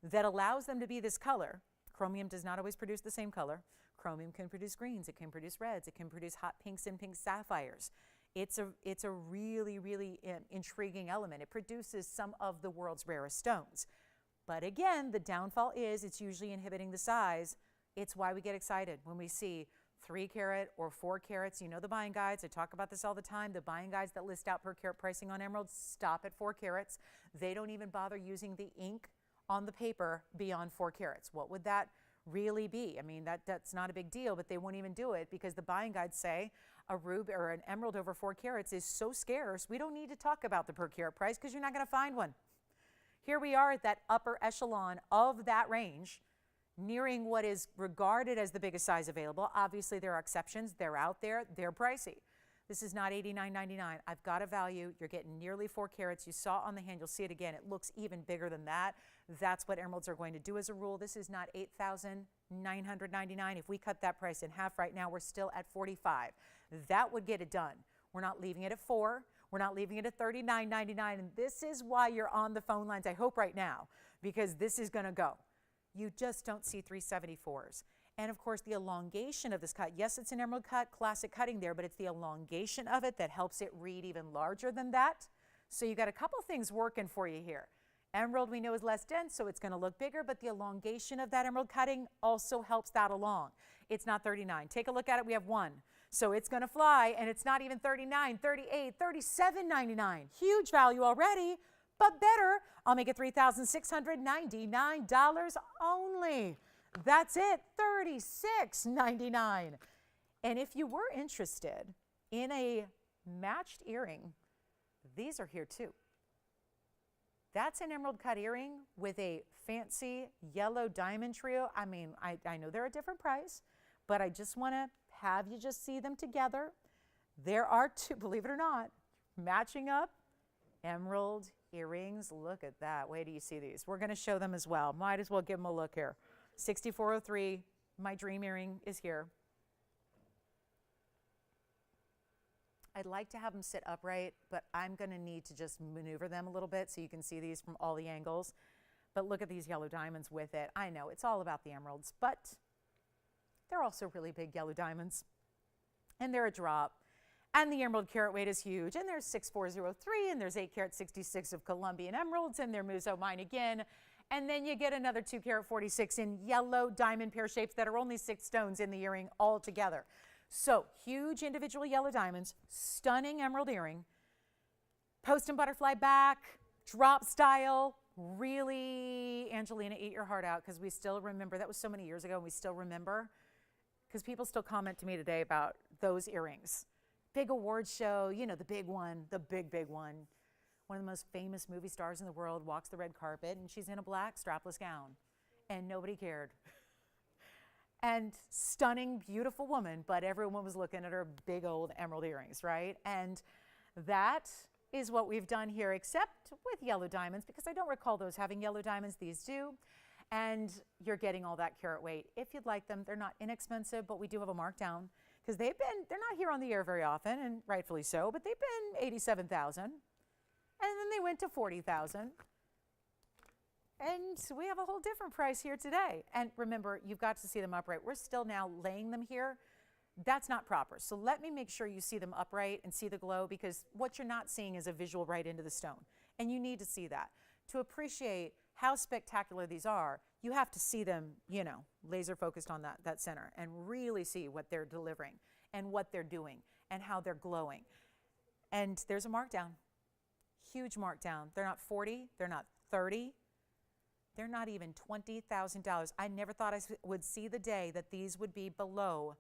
that allows them to be this color. Chromium does not always produce the same color. Chromium can produce greens, it can produce reds, it can produce hot pinks and pink sapphires. It's a really, really intriguing element. It produces some of the world's rarest stones. But again, the downfall is it's usually inhibiting the size. It's why we get excited when we see 3 carat or 4 carats. You know the buying guides. I talk about this all the time. The buying guides that list out per carat pricing on emeralds stop at 4 carats. They don't even bother using the ink on the paper beyond 4 carats. What would that really be? I mean, that's not a big deal, but they won't even do it because the buying guides say a ruby or an emerald over 4 carats is so scarce, we don't need to talk about the per carat price because you're not going to find one. Here we are at that upper echelon of that range, nearing what is regarded as the biggest size available. Obviously, there are exceptions. They're out there. They're pricey. This is not $89.99. I've got a value. You're getting nearly 4 carats. You saw on the hand. You'll see it again. It looks even bigger than that. That's what emeralds are going to do as a rule. This is not $8,999. If we cut that price in half right now, we're still at $45. That would get it done. We're not leaving it at 4. We're not leaving it at $39.99. And this is why you're on the phone lines, I hope right now, because this is going to go. You just don't see 374s. And of course, the elongation of this cut, yes, it's an emerald cut, classic cutting there, but it's the elongation of it that helps it read even larger than that. So you got a couple things working for you here. Emerald we know is less dense, so it's going to look bigger, but the elongation of that emerald cutting also helps that along. It's not 39. Take a look at it. We have 1. So it's going to fly, and it's not even 39, 38, 37.99. Huge value already, but better. I'll make it $3,699 only. That's it, $36.99. And if you were interested in a matched earring, these are here too. That's an emerald cut earring with a fancy yellow diamond trio. I mean, I know they're a different price, but I just want to have you just see them together. There are 2, believe it or not, matching up emerald earrings. Look at that. Wait till you see these. We're going to show them as well. Might as well give them a look here. 6403, my dream earring is here. I'd like to have them sit upright, but I'm going to need to just maneuver them a little bit so you can see these from all the angles. But look at these yellow diamonds with it. I know it's all about the emeralds, but they're also really big yellow diamonds. And they're a drop. And the emerald carat weight is huge. And there's 6403, and there's 8 carat 66 of Colombian emeralds, and they're Muso mine again. And then you get another 2 carat 46 in yellow diamond pear shapes that are only 6 stones in the earring all together. So huge individual yellow diamonds, stunning emerald earring, post and butterfly back, drop style. Really, Angelina, eat your heart out because we still remember. That was so many years ago, and we still remember because people still comment to me today about those earrings. Big award show, you know, the big one, the big, big one. One of the most famous movie stars in the world walks the red carpet, and she's in a black strapless gown, and nobody cared. And stunning, beautiful woman, but everyone was looking at her big old emerald earrings, right? And that is what we've done here, except with yellow diamonds, because I don't recall those having yellow diamonds. These do. And you're getting all that carat weight. If you'd like them, they're not inexpensive, but we do have a markdown because they're not here on the air very often, and rightfully so, but they've been $87,000. And then they went to $40,000. And we have a whole different price here today. And remember, you've got to see them upright. We're still now laying them here. That's not proper. So let me make sure you see them upright and see the glow, because what you're not seeing is a visual right into the stone. And you need to see that. To appreciate how spectacular these are, you have to see them, you know, laser focused on that center and really see what they're delivering and what they're doing and how they're glowing. And there's a markdown, huge markdown. They're not 40, they're not 30, they're not even $20,000. I never thought I would see the day that these would be below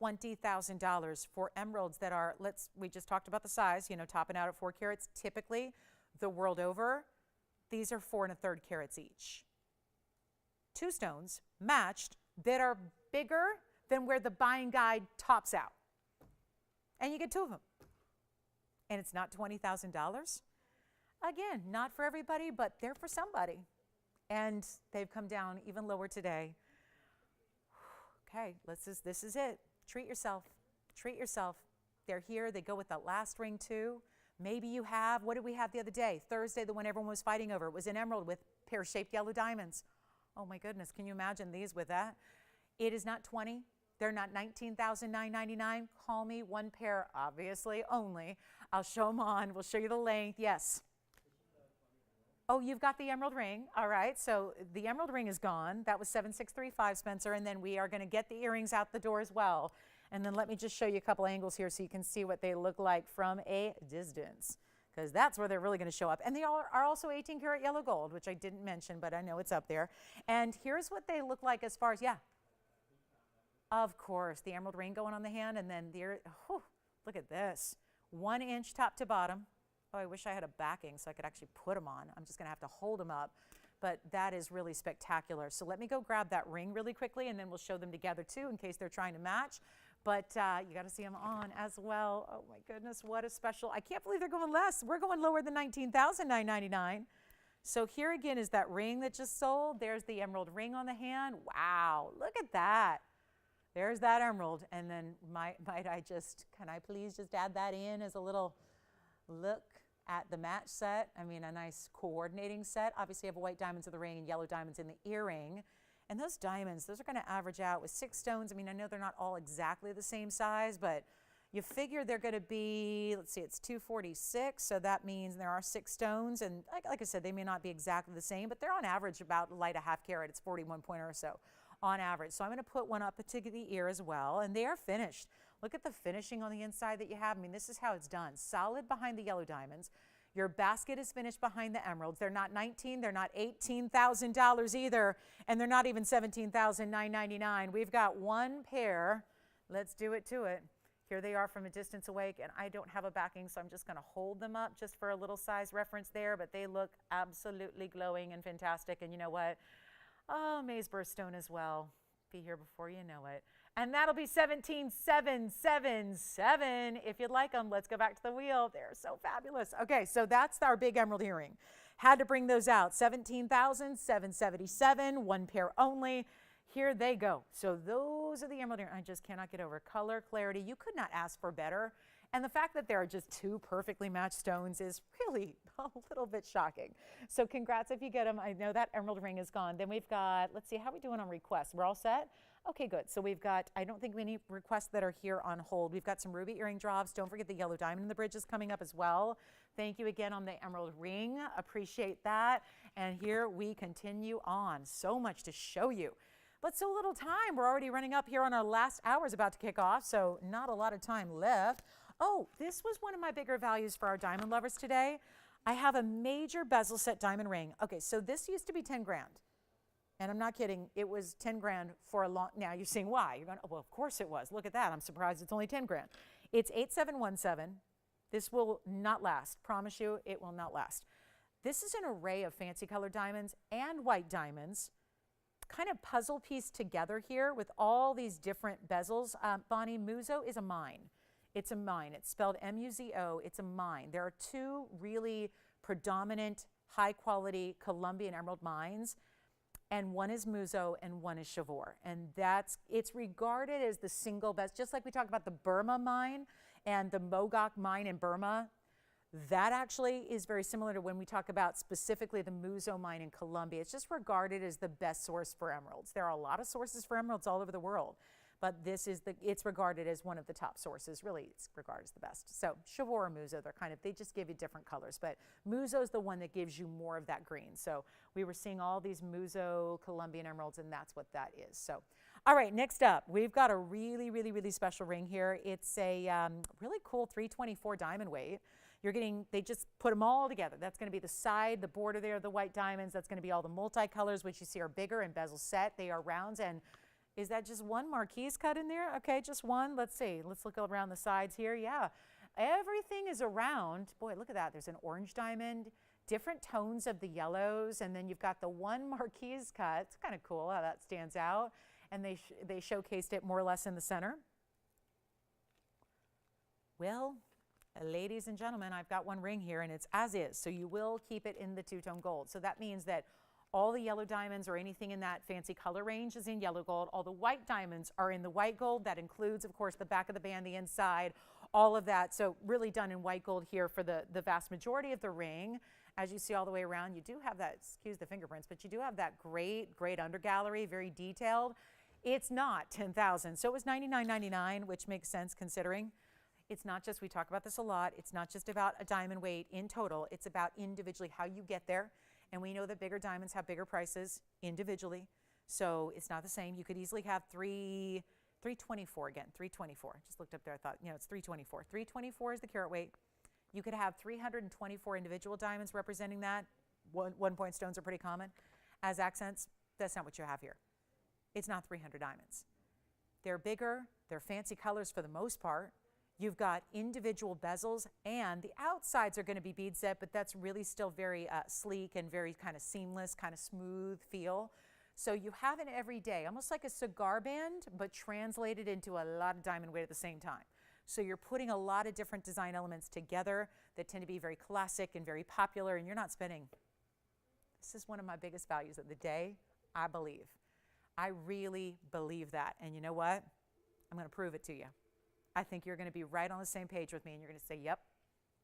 $20,000 for emeralds that are, we just talked about the size, you know, topping out at 4 carats. Typically, the world over, these are 4 1/3 carats each. 2 stones matched that are bigger than where the buying guide tops out. And you get 2 of them. And it's not $20,000. Again, not for everybody, but they're for somebody. And they've come down even lower today. Okay, this is it. Treat yourself. Treat yourself. They're here. They go with that last ring too. Maybe you have, what did we have the other day? Thursday, the one everyone was fighting over. It was an emerald with pear-shaped yellow diamonds. Oh my goodness, can you imagine these with that? It is not 20. They're not $19,999. Call me, one pair, obviously, only. I'll show them on. We'll show you the length. Yes. Oh, you've got the emerald ring. All right, so the emerald ring is gone. That was 7635, Spencer, and then we are going to get the earrings out the door as well. And then let me just show you a couple angles here so you can see what they look like from a distance, because that's where they're really going to show up. And they are also 18 karat yellow gold, which I didn't mention, but I know it's up there. And here's what they look like as far as, yeah. Of course, the emerald ring going on the hand, and then look at this. 1 inch top to bottom. Oh, I wish I had a backing so I could actually put them on. I'm just going to have to hold them up, but that is really spectacular. So let me go grab that ring really quickly, and then we'll show them together too in case they're trying to match. But you got to see them on as well. Oh my goodness, what a special. I can't believe they're going less. We're going lower than $19,999. So here again is that ring that just sold. There's the emerald ring on the hand. Wow, look at that. There's that emerald. And then can I please just add that in as a little look at the match set? I mean, a nice coordinating set. Obviously, you have white diamonds in the ring and yellow diamonds in the earring. And those diamonds, those are going to average out with 6 stones. I mean, I know they're not all exactly the same size, but you figure they're going to be, let's see, it's 246. So that means there are 6 stones. And like I said, they may not be exactly the same, but they're on average about light a half carat. It's 41 pointer or so on average. So I'm going to put one up to the ear as well. And they are finished. Look at the finishing on the inside that you have. I mean, this is how it's done. Solid behind the yellow diamonds. Your basket is finished behind the emeralds. They're not $19,000, they're not $18,000 either, and they're not even $17,999. We've got one pair. Let's do it to it. Here they are from a distance away, and I don't have a backing, so I'm just going to hold them up just for a little size reference there, but they look absolutely glowing and fantastic. And you know what? Oh, Maze birthstone as well. Be here before you know it. And that'll be 17,777. If you'd like them, let's go back to the wheel. They're so fabulous. Okay, so that's our big emerald earring. Had to bring those out. 17,777, one pair only. Here they go. So those are the emerald earrings. I just cannot get over color, clarity. You could not ask for better. And the fact that there are just 2 perfectly matched stones is really a little bit shocking. So congrats if you get them. I know that emerald ring is gone. Then we've got, let's see, how are we doing on requests? We're all set? Okay, good. So we've got, I don't think any requests that are here on hold. We've got some ruby earring drops. Don't forget the yellow diamond in the bridge is coming up as well. Thank you again on the emerald ring. Appreciate that. And here we continue on. So much to show you. But so little time. We're already running up here on our last hour is about to kick off, so not a lot of time left. Oh, this was one of my bigger values for our diamond lovers today. I have a major bezel set diamond ring. Okay, so this used to be 10 grand. And I'm not kidding, it was 10 grand for a long, now you're seeing why. You're going, oh, well, of course it was. Look at that, I'm surprised it's only 10 grand. It's 8717. This will not last, promise you, it will not last. This is an array of fancy colored diamonds and white diamonds, kind of puzzle pieced together here with all these different bezels. Bonnie, Muzo is a mine. It's a mine. It's spelled M-U-Z-O. It's a mine. There are 2 really predominant high-quality Colombian emerald mines, and one is Muzo and one is Chivor. And it's regarded as the single best, just like we talked about the Burma mine and the Mogok mine in Burma. That actually is very similar to when we talk about specifically the Muzo mine in Colombia. It's just regarded as the best source for emeralds. There are a lot of sources for emeralds all over the world, but it's regarded as one of the top sources. Really, it's regarded as the best. So Chivor or Muzo, they just give you different colors, but Muzo is the one that gives you more of that green. So we were seeing all these Muzo Colombian emeralds, and that's what that is. So, all right, next up, we've got a really, really, really special ring here. It's a really cool 324 diamond weight. They just put them all together. That's going to be the side, the border there, the white diamonds. That's going to be all the multicolors, which you see are bigger and bezel set. They are rounds. And is that just one marquise cut in there? Okay, just one. Let's see. Let's look around the sides here. Yeah, everything is around. Boy, look at that. There's an orange diamond, different tones of the yellows, and then you've got the one marquise cut. It's kind of cool how that stands out. And they showcased it more or less in the center. Well, ladies and gentlemen, I've got one ring here, and it's as is. So you will keep it in the 2-tone gold. So that means that all the yellow diamonds or anything in that fancy color range is in yellow gold. All the white diamonds are in the white gold. That includes, of course, the back of the band, the inside, all of that. So really done in white gold here for the vast majority of the ring. As you see all the way around, you do have that, excuse the fingerprints, but you do have that great undergallery, very detailed. It's not $10,000. So it was $99.99, which makes sense considering it's not just, we talk about this a lot, it's not just about a diamond weight in total, it's about individually how you get there. And we know that bigger diamonds have bigger prices individually. So it's not the same. You could easily have 324 again, 324. Just looked up there, I thought, you know, it's 324. 324 is the carat weight. You could have 324 individual diamonds representing that. One point stones are pretty common as accents. That's not what you have here. It's not 300 diamonds. They're bigger, they're fancy colors for the most part. You've got individual bezels, and the outsides are going to be bead set, but that's really still very sleek and very kind of seamless, kind of smooth feel. So you have it every day, almost like a cigar band, but translated into a lot of diamond weight at the same time. So you're putting a lot of different design elements together that tend to be very classic and very popular, and you're not spending. This is one of my biggest values of the day, I believe. I really believe that. And you know what? I'm going to prove it to you. I think you're going to be right on the same page with me, and you're going to say, yep,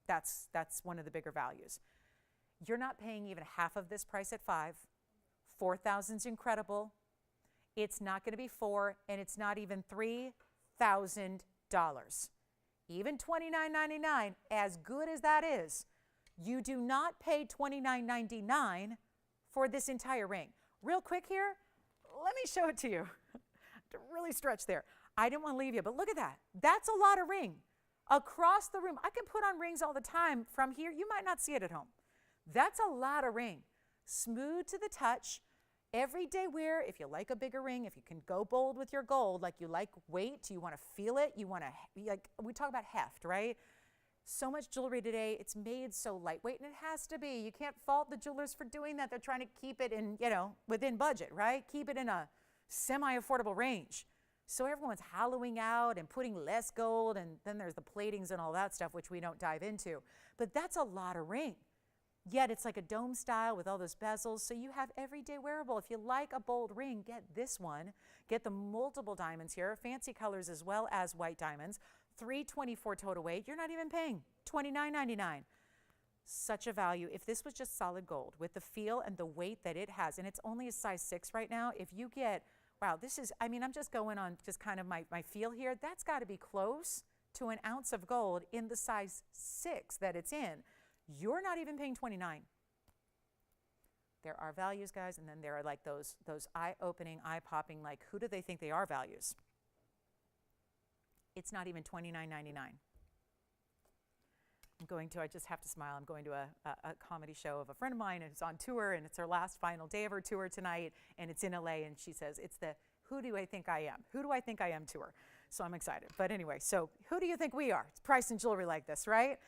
that's one of the bigger values. You're not paying even half of this price at $5,000. $4,000's incredible. It's not going to be $4,000, and it's not even $3,000. Even $29.99, as good as that is, you do not pay $29.99 for this entire ring. Real quick here, let me show it to you. To really stretch there. I didn't want to leave you, but look at that. That's a lot of ring. Across the room, I can put on rings all the time from here. You might not see it at home. That's a lot of ring. Smooth to the touch. Everyday wear, if you like a bigger ring, if you can go bold with your gold, like you like weight, you want to feel it, you want to, like we talk about heft, right? So much jewelry today, it's made so lightweight, and it has to be. You can't fault the jewelers for doing that. They're trying to keep it in, you know, within budget, right? Keep it in a semi-affordable range. So everyone's hollowing out and putting less gold, and then there's the platings and all that stuff, which we don't dive into. But that's a lot of ring. Yet it's like a dome style with all those bezels, so you have everyday wearable. If you like a bold ring, get this one. Get the multiple diamonds here, fancy colors as well as white diamonds. 324 total weight. You're not even paying $29.99. Such a value. If this was just solid gold with the feel and the weight that it has, and it's only a size 6 right now, if you get, wow, this is, I mean, I'm just going on just kind of my feel here. That's got to be close to an ounce of gold in the size 6 that it's in. You're not even paying $29. There are values, guys, and then there are like those eye-opening, eye-popping, like who do they think they are values? It's not even $29.99. I just have to smile. I'm going to a comedy show of a friend of mine who's on tour, and it's her last final day of her tour tonight, and it's in LA, and she says, it's the who do I think I am? Who do I think I am tour? So I'm excited. But anyway, so who do you think we are? It's price and jewelry like this, right?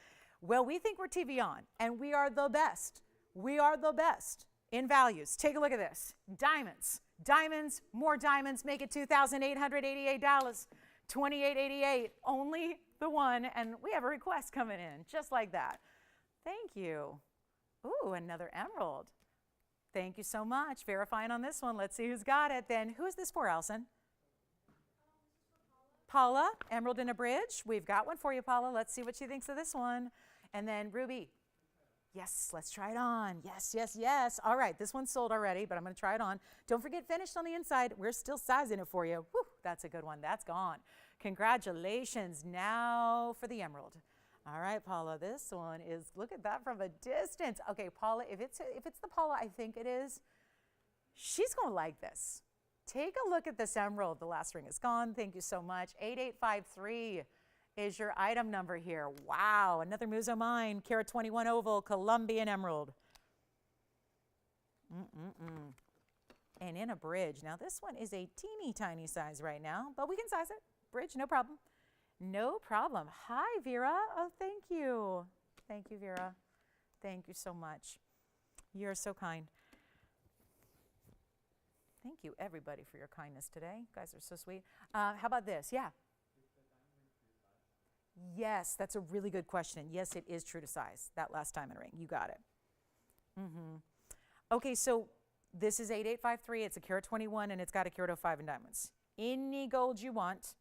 Well, we think we're TVON, and we are the best. We are the best in values. Take a look at this. Diamonds. Diamonds, more diamonds, make it $2,888. $28.88, only the one, and we have a request coming in, just like that. Thank you. Ooh, another emerald. Thank you so much. Verifying on this one. Let's see who's got it then. Who is this for, Allison? Paula, emerald in a bridge. We've got one for you, Paula. Let's see what she thinks of this one. And then Ruby. Yes, let's try it on. Yes, yes, yes. All right, this one's sold already, but I'm going to try it on. Don't forget, finished on the inside. We're still sizing it for you. Woo, that's a good one. That's gone. Congratulations. Now for the emerald. All right, Paula, this one is, look at that from a distance. Okay, Paula, if it's the Paula I think it is, she's going to like this. Take a look at this emerald. The last ring is gone. Thank you so much. 8853 is your item number here. Wow, another Muso Mine, carat 21 oval, Colombian emerald. And in a bridge. Now this one is a teeny tiny size right now, but we can size it. Bridge, no problem. No problem. Hi, Vera. Oh, thank you. Thank you, Vera. Thank you so much. You're so kind. Thank you, everybody, for your kindness today. You guys are so sweet. How about this? Yeah. Yes, that's a really good question. Yes, it is true to size, that last diamond ring. You got it. Okay, so this is 8853. It's a carat 21, and it's got a carat 05 in diamonds. Any gold you want.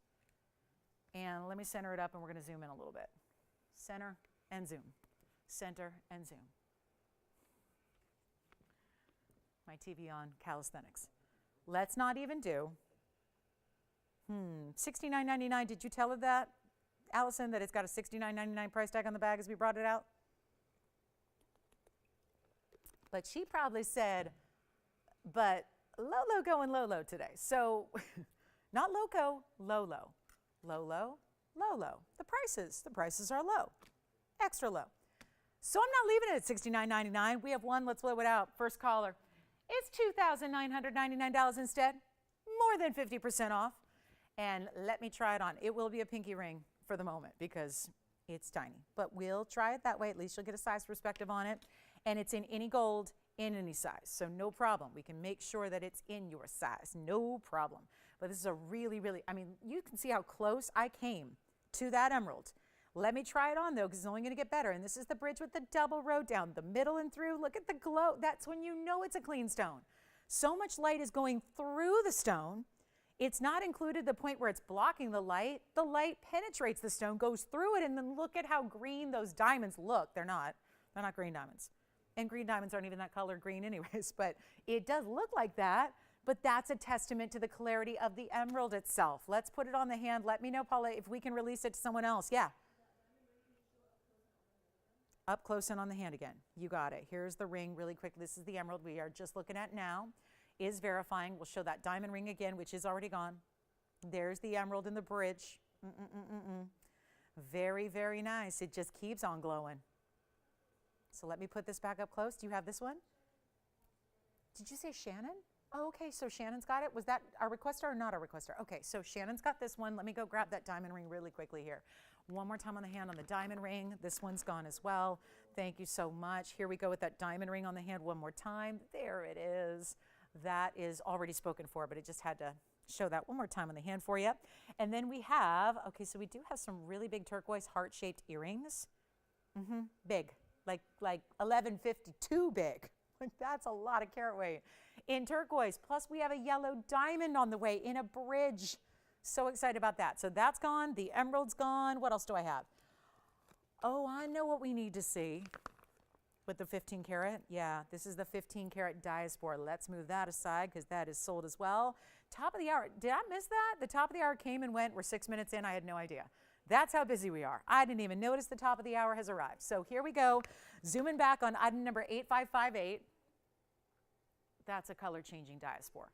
And let me center it up, and we're going to zoom in a little bit. Center and zoom. Center and zoom. My TVON calisthenics. Let's not even do $69.99. Did you tell her that, Allison, that it's got a $69.99 price tag on the bag as we brought it out? But she probably said, but Lolo going low today. So not loco, low. Low. The prices are low, extra low. So I'm not leaving it at $69.99. We have one, let's blow it out. First caller. It's $2,999 instead, more than 50% off. And let me try it on. It will be a pinky ring for the moment because it's tiny, but we'll try it that way. At least you'll get a size perspective on it. And it's in any gold, in any size, so no problem. We can make sure that it's in your size, no problem. But this is a really, I mean, you can see how close I came to that emerald. Let me try it on though, because it's only going to get better. And this is the bridge with the double row down the middle and through. Look at the glow. That's when you know it's a clean stone. So much light is going through the stone. It's not included the point where it's blocking the light. The light penetrates the stone, goes through it, and then look at how green those diamonds look. They're not green diamonds. And green diamonds aren't even that color green anyways, but it does look like that. But that's a testament to the clarity of the emerald itself. Let's put it on the hand. Let me know, Paula, if we can release it to someone else. Yeah. Up close and on the hand again. You got it. Here's the ring really quick. This is the emerald we are just looking at now. Is verifying. We'll show that diamond ring again, which is already gone. There's the emerald in the bridge. Very nice. It just keeps on glowing. So let me put this back up close. Do you have this one? Did you say Shannon? Oh, okay, so Shannon's got it. Was that our requester or not our requester? Okay, so Shannon's got this one. Let me go grab that diamond ring really quickly here. One more time on the hand on the diamond ring. This one's gone as well. Thank you so much. Here we go with that diamond ring on the hand one more time. There it is. That is already spoken for, but it just had to show that one more time on the hand for you. And then we have, okay, so we do have some really big turquoise heart-shaped earrings. Big, like 1152 big. Like that's a lot of carat weight in turquoise. Plus we have a yellow diamond on the way in a bridge. So excited about that. So that's gone. The emerald's gone. What else do I have? Oh, I know what we need to see with the 15 karat. Yeah, this is the 15 karat diaspora. Let's move that aside because that is sold as well. Top of the hour. Did I miss that? The top of the hour came and went. We're 6 minutes in. I had no idea. That's how busy we are. I didn't even notice the top of the hour has arrived. So here we go. Zooming back on item number 8558. That's a color-changing diaspora.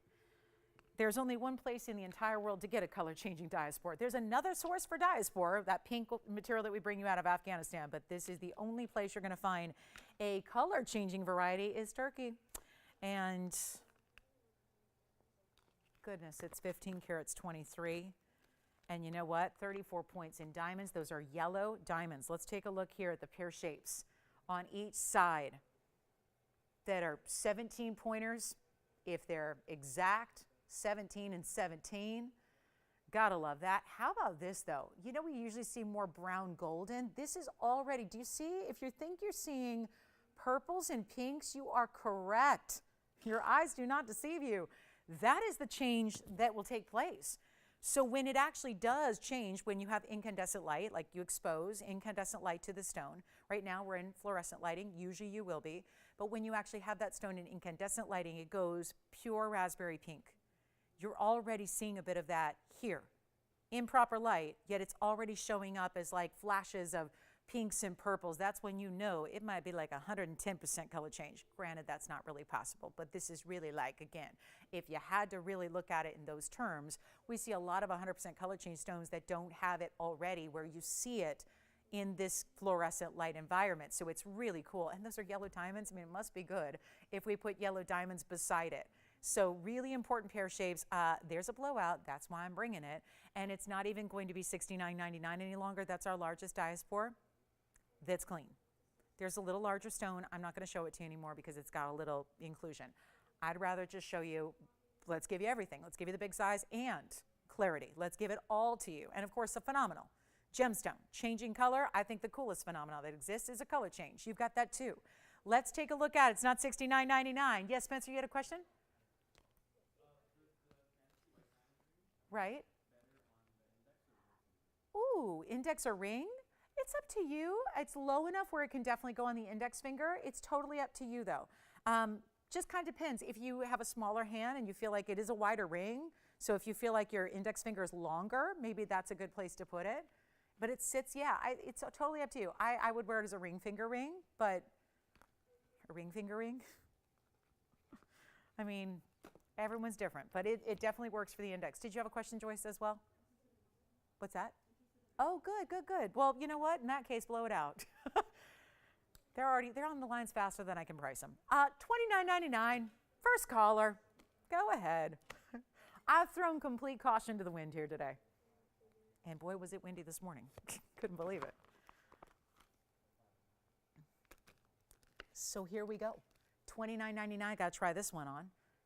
There's only one place in the entire world to get a color-changing diaspora. There's another source for diaspora, that pink material that we bring you out of Afghanistan, but this is the only place you're going to find a color-changing variety is Turkey. And goodness, it's 15 carats 23. And you know what? 34 points in diamonds. Those are yellow diamonds. Let's take a look here at the pear shapes on each side that are 17 pointers. If they're exact, 17 and 17. Gotta love that. How about this though? You know, we usually see more brown golden. This is already, do you see? If you think you're seeing purples and pinks, you are correct. Your eyes do not deceive you. That is the change that will take place. So when it actually does change, when you have incandescent light, like you expose incandescent light to the stone, right now we're in fluorescent lighting, usually you will be, but when you actually have that stone in incandescent lighting, it goes pure raspberry pink. You're already seeing a bit of that here in proper light, yet it's already showing up as like flashes of pinks and purples. That's when you know it might be like 110% color change. Granted, that's not really possible, but this is really like, again, if you had to really look at it in those terms, we see a lot of 100% color change stones that don't have it already, where you see it in this fluorescent light environment. So it's really cool. And those are yellow diamonds. I mean, it must be good if we put yellow diamonds beside it. So really important pear shapes. There's a blowout. That's why I'm bringing it. And it's not even going to be $69.99 any longer. That's our largest diaspora. That's clean. There's a little larger stone. I'm not going to show it to you anymore because it's got a little inclusion. I'd rather just show you, let's give you everything. Let's give you the big size and clarity. Let's give it all to you. And of course, a phenomenal gemstone. Changing color, I think the coolest phenomenon that exists is a color change. You've got that too. Let's take a look at it. It's not $69.99. Yes, Spencer, you had a question? Right. Ooh, index or ring? It's up to you. It's low enough where it can definitely go on the index finger. It's totally up to you though. Just kind of depends. If you have a smaller hand and you feel like it is a wider ring, so if you feel like your index finger is longer, maybe that's a good place to put it. But it sits, yeah, it's totally up to you. I would wear it as a ring finger ring, but a ring finger ring? I mean, everyone's different, but it definitely works for the index. Did you have a question, Joyce, as well? What's that? Oh, good. Well, you know what? In that case, blow it out. They're on the lines faster than I can price them. $29.99, first caller. Go ahead. I've thrown complete caution to the wind here today. And boy, was it windy this morning. Couldn't believe it. So here we go. $29.99, gotta try this one on.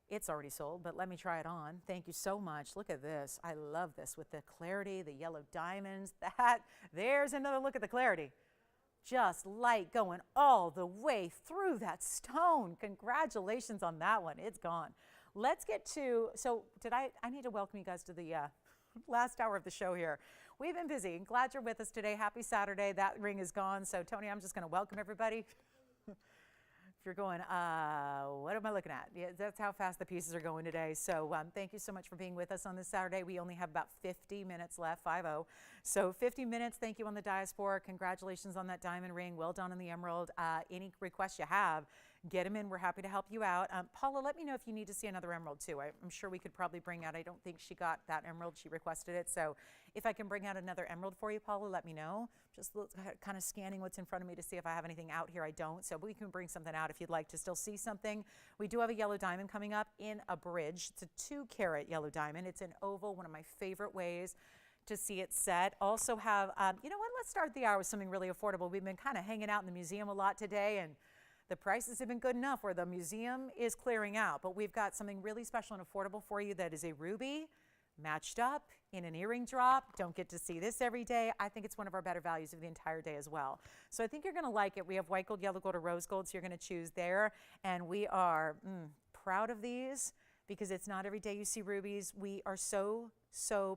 It's already sold, but let me try it on. Thank you so much. Look at this. I love this with the clarity, the yellow diamonds. There's another look at the clarity. Just light going all the way through that stone. Congratulations on that one. It's gone. Let's get to, I need to welcome you guys to the last hour of the show here. We've been busy. Glad you're with us today. Happy Saturday. That ring is gone. So Tony, I'm just going to welcome everybody. If you're going, what am I looking at? Yeah, that's how fast the pieces are going today. So thank you so much for being with us on this Saturday. We only have about 50 minutes left, 50. So 50 minutes. Thank you on the diaspora. Congratulations on that diamond ring. Well done on the emerald. Any requests you have, get them in. We're happy to help you out. Paula, let me know if you need to see another emerald too. I'm sure we could probably bring out, I don't think she got that emerald. She requested it. So if I can bring out another emerald for you, Paula, let me know. Just kind of scanning what's in front of me to see if I have anything out here. I don't. So we can bring something out if you'd like to still see something. We do have a yellow diamond coming up in a bridge. It's a 2-carat yellow diamond. It's an oval, one of my favorite ways to see it set. Also have, you know what, let's start the hour with something really affordable. We've been kind of hanging out in the museum a lot today, and the prices have been good enough where the museum is clearing out. But we've got something really special and affordable for you that is a ruby matched up in an earring drop. Don't get to see this every day. I think it's one of our better values of the entire day as well. So I think you're going to like it. We have white gold, yellow gold, or rose gold, so you're going to choose there. And we are proud of these because it's not every day you see rubies. We are so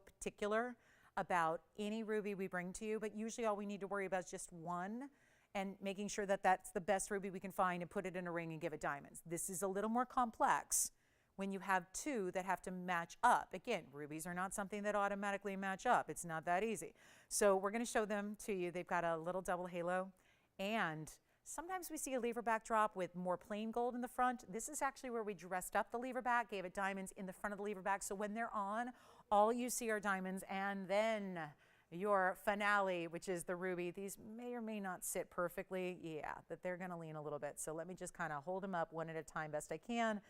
particular about any ruby we bring to you, but usually all we need to worry about is just one and making sure that that's the best ruby we can find and put it in a ring and give it diamonds. This is a little more complex when you have two that have to match up. Again, rubies are not something that automatically match up. It's not that easy. So we're going to show them to you. They've got a little double halo, and sometimes we see a lever back drop with more plain gold in the front. This is actually where we dressed up the lever back, gave it diamonds in the front of the lever back. So when they're on, all you see are diamonds, and then your finale, which is the ruby. These may or may not sit perfectly. Yeah, but they're going to lean a little bit. So let me just kind of hold them up one at a time best I can.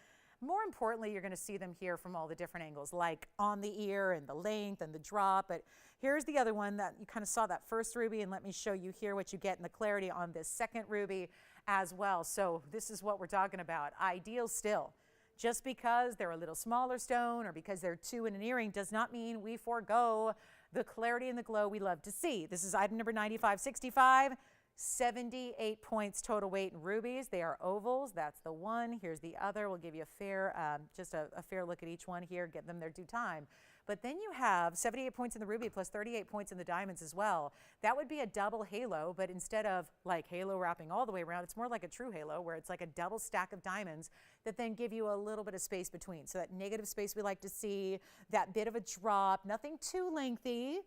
More importantly, you're going to see them here from all the different angles, like on the ear and the length and the drop. But here's the other one that you kind of saw that first ruby, and let me show you here what you get in the clarity on this second ruby as well. So this is what we're talking about. Ideal still. Just because they're a little smaller stone or because they're two in an earring does not mean we forego the clarity and the glow we love to see. This is item number 9565. 78 points total weight in rubies. They are ovals. That's the one. Here's the other. We'll give you a fair, just a fair look at each one here, get them their due time. But then you have 78 points in the ruby plus 38 points in the diamonds as well. That would be a double halo, but instead of like halo wrapping all the way around, it's more like a true halo where it's like a double stack of diamonds that then give you a little bit of space between. So that negative space we like to see, that bit of a drop, nothing too lengthy.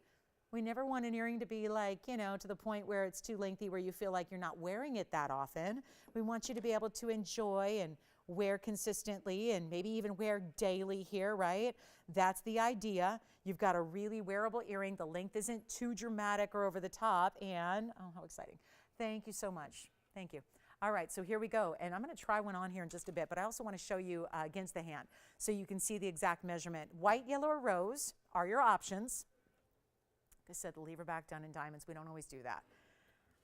We never want an earring to be like, you know, to the point where it's too lengthy where you feel like you're not wearing it that often. We want you to be able to enjoy and wear consistently and maybe even wear daily here, right? That's the idea. You've got a really wearable earring. The length isn't too dramatic or over the top. And, oh, how exciting. Thank you so much. Thank you. All right, so here we go. And I'm going to try one on here in just a bit, but I also want to show you against the hand so you can see the exact measurement. White, yellow, or rose are your options. Like I said, the lever back done in diamonds. We don't always do that.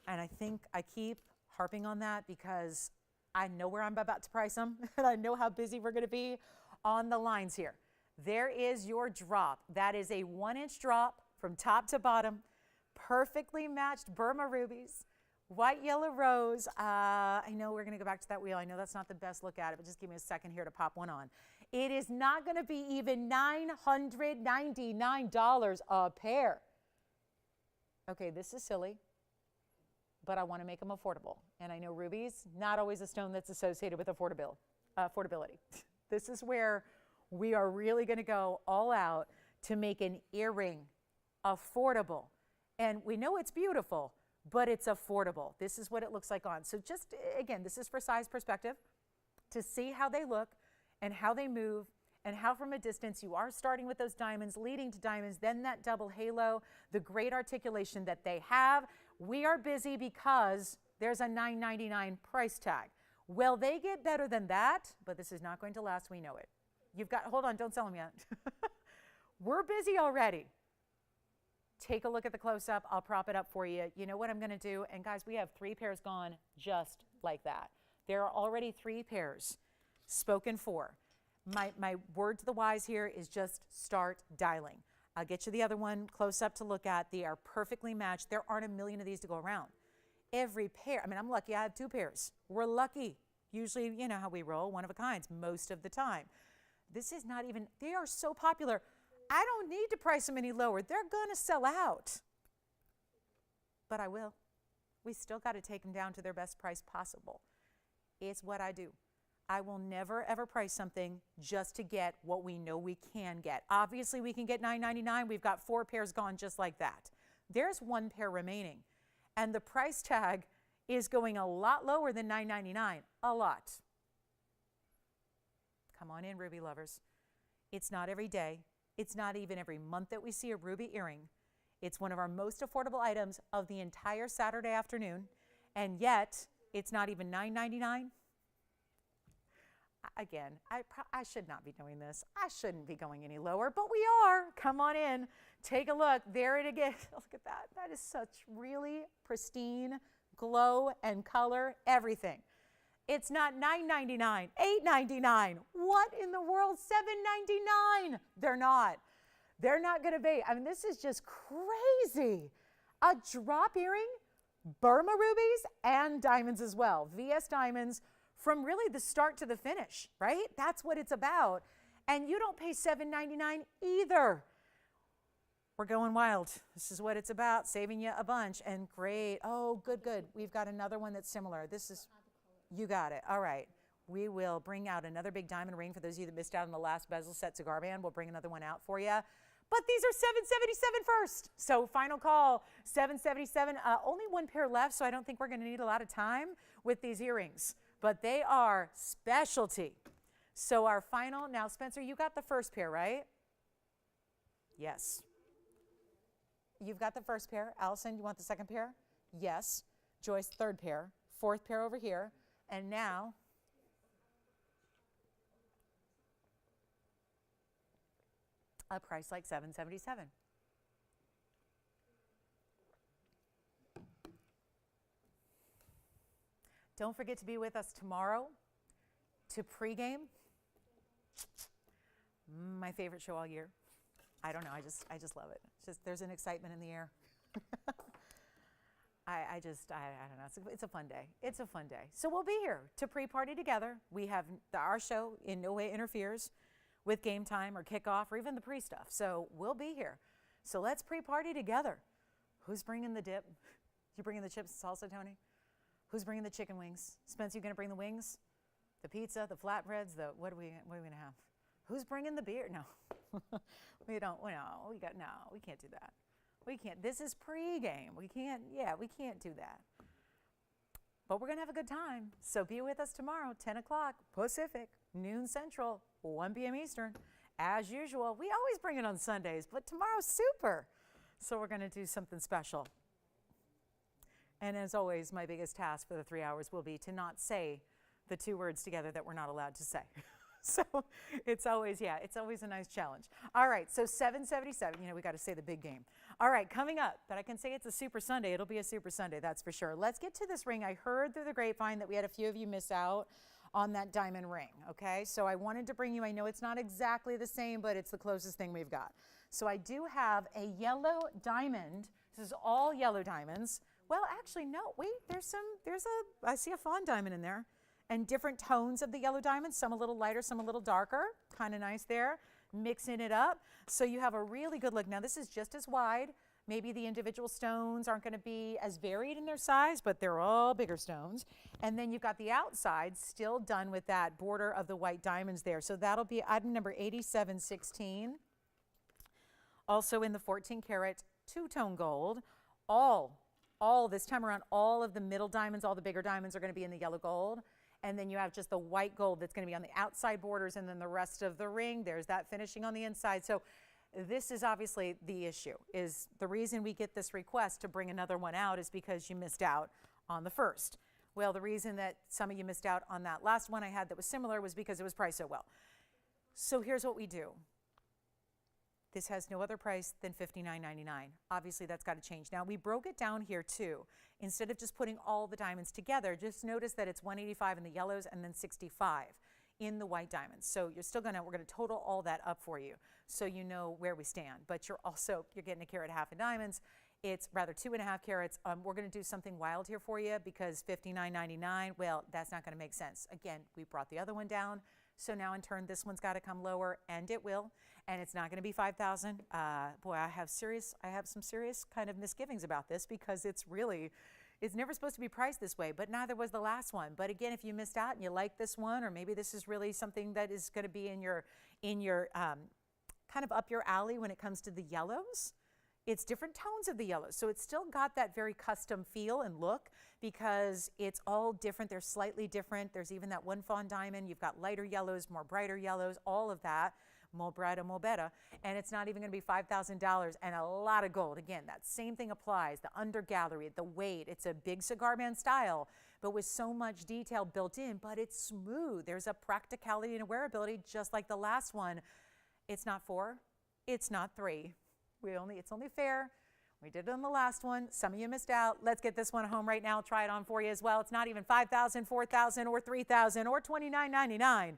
And I think I keep harping on that because I know where I'm about to price them, and I know how busy we're going to be on the lines here. There is your drop. That is a 1-inch drop from top to bottom, perfectly matched Burma rubies, white, yellow, rose. I know we're going to go back to that wheel. I know that's not the best look at it, but just give me a second here to pop one on. It is not going to be even $999 a pair. Okay, this is silly, but I want to make them affordable. And I know rubies, not always a stone that's associated with affordability. This is where we are really going to go all out to make an earring affordable. And we know it's beautiful, but it's affordable. This is what it looks like on. So just, again, this is for size perspective, to see how they look and how they move and how from a distance you are starting with those diamonds, leading to diamonds, then that double halo, the great articulation that they have. We are busy because there's a $9.99 price tag. Well, they get better than that, but this is not going to last. We know it. You've got, hold on, don't sell them yet. We're busy already. Take a look at the close-up. I'll prop it up for you. You know what I'm going to do? And guys, we have 3 pairs gone just like that. There are already 3 pairs spoken for. My word to the wise here is just start dialing. I'll get you the other one close up to look at. They are perfectly matched. There aren't a million of these to go around. Every pair, I mean, I'm lucky I have 2 pairs. We're lucky. Usually, you know how we roll, one of a kinds most of the time. This is not even, they are so popular. I don't need to price them any lower. They're going to sell out. But I will. We still got to take them down to their best price possible. It's what I do. I will never, ever price something just to get what we know we can get. Obviously, we can get $9.99. We've got 4 pairs gone just like that. There's 1 pair remaining. And the price tag is going a lot lower than $9.99. A lot. Come on in, ruby lovers. It's not every day. It's not even every month that we see a ruby earring. It's one of our most affordable items of the entire Saturday afternoon. And yet, it's not even $9.99. Again, I should not be doing this. I shouldn't be going any lower, but we are. Come on in. Take a look. There it again. Look at that. That is such really pristine glow and color, everything. It's not $9.99, $8.99. What in the world? $7.99. They're not. They're not going to be. I mean, this is just crazy. A drop earring, Burma rubies, and diamonds as well. VS diamonds from really the start to the finish, right? That's what it's about. And you don't pay $7.99 either. We're going wild. This is what it's about, saving you a bunch. And great. Oh, good, good. We've got another one that's similar. This is, you got it. All right. We will bring out another big diamond ring for those of you that missed out on the last bezel set cigar band. We'll bring another one out for you. But these are $777 first. So final call, $777. Only 1 pair left, so I don't think we're going to need a lot of time with these earrings. But they are specialty. So our final, now Spencer, you got the first pair, right? Yes. You've got the first pair. Allison, you want the second pair? Yes. Joyce, 3rd pair. 4th pair over here. And now, a price like $777. Don't forget to be with us tomorrow to pregame. My favorite show all year. I don't know, I just love it. It's just, there's an excitement in the air. I don't know, it's a fun day. It's a fun day. So we'll be here to pre-party together. We have, our show in no way interferes with game time or kickoff or even the pre-stuff. So we'll be here. So let's pre-party together. Who's bringing the dip? You bringing the chips and salsa, Tony? Who's bringing the chicken wings? Spence, you gonna bring the wings? The pizza, the flatbreads, what are we gonna have? Who's bringing the beer? No, we don't, no, we can't do that. We can't, this is pregame. We can't do that. But we're gonna have a good time. So be with us tomorrow, 10 o'clock Pacific, noon Central, 1 p.m. Eastern. As usual, we always bring it on Sundays, but tomorrow's super. So we're gonna do something special. And as always, my biggest task for the 3 hours will be to not say the 2 words together that we're not allowed to say. So it's always a nice challenge. All right, so $777, we got to say the big game. All right, coming up, but I can say it's a Super Sunday. It'll be a Super Sunday, that's for sure. Let's get to this ring. I heard through the grapevine that we had a few of you miss out on that diamond ring, okay? So I wanted to bring you, I know it's not exactly the same, but it's the closest thing we've got. So I do have a yellow diamond. This is all yellow diamonds. Well, actually, no, wait, I see a fawn diamond in there. And different tones of the yellow diamonds, some a little lighter, some a little darker, kind of nice there, mixing it up. So you have a really good look. Now this is just as wide Maybe the individual stones aren't going to be as varied in their size, but they're all bigger stones. And then you've got the outside still done with that border of the white diamonds there. So that'll be item number 8716. Also in the 14 karat two-tone gold. All this time around, all of the middle diamonds, all the bigger diamonds are going to be in the yellow gold. And then you have just the white gold that's going to be on the outside borders, and then the rest of the ring, there's that finishing on the inside. So this is obviously the issue, is the reason we get this request to bring another one out is because you missed out on the first. Well, the reason that some of you missed out on that last one I had that was similar was because it was priced so well. So here's what we do. This has no other price than $59.99. Obviously, that's got to change. Now, we broke it down here, too. Instead of just putting all the diamonds together, just notice that it's $185 in the yellows and then $65 in the white diamonds. So you're still we're going to total all that up for you so you know where we stand. But you're getting a carat half in diamonds. It's rather 2.5 carats. We're going to do something wild here for you because $59.99, well, that's not going to make sense. Again, we brought the other one down. So now in turn, this one's got to come lower, and it will. And it's not going to be $5,000. Boy, I have some serious kind of misgivings about this because it's never supposed to be priced this way, but neither was the last one. But again, if you missed out and you like this one, or maybe this is really something that is going to be in your kind of up your alley when it comes to the yellows. It's different tones of the yellows. So it's still got that very custom feel and look because it's all different. They're slightly different. There's even that one fawn diamond. You've got lighter yellows, more brighter yellows, all of that. More brighter, more better. And it's not even going to be $5,000 and a lot of gold. Again, that same thing applies. The under gallery, the weight. It's a big cigar band style, but with so much detail built in, but it's smooth. There's a practicality and a wearability just like the last one. It's not 4. It's not 3. It's only fair. We did it on the last one. Some of you missed out. Let's get this one home right now. Try it on for you as well. It's not even $5,000, $4,000, or $3,000, or $29.99.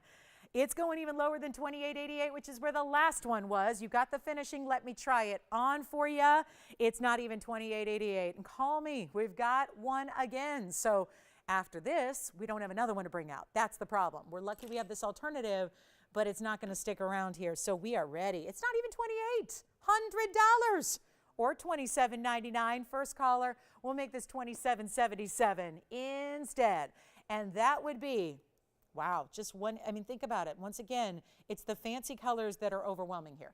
It's going even lower than $28.88, which is where the last one was. You got the finishing. Let me try it on for you. It's not even $28.88. And call me. We've got one again. So after this, we don't have another one to bring out. That's the problem. We're lucky we have this alternative, but it's not going to stick around here. So we are ready. It's not even $2,800 or $27.99. First caller, we'll make this $27.77 instead. And that would be, wow, just one. I mean, think about it. Once again, it's the fancy colors that are overwhelming here.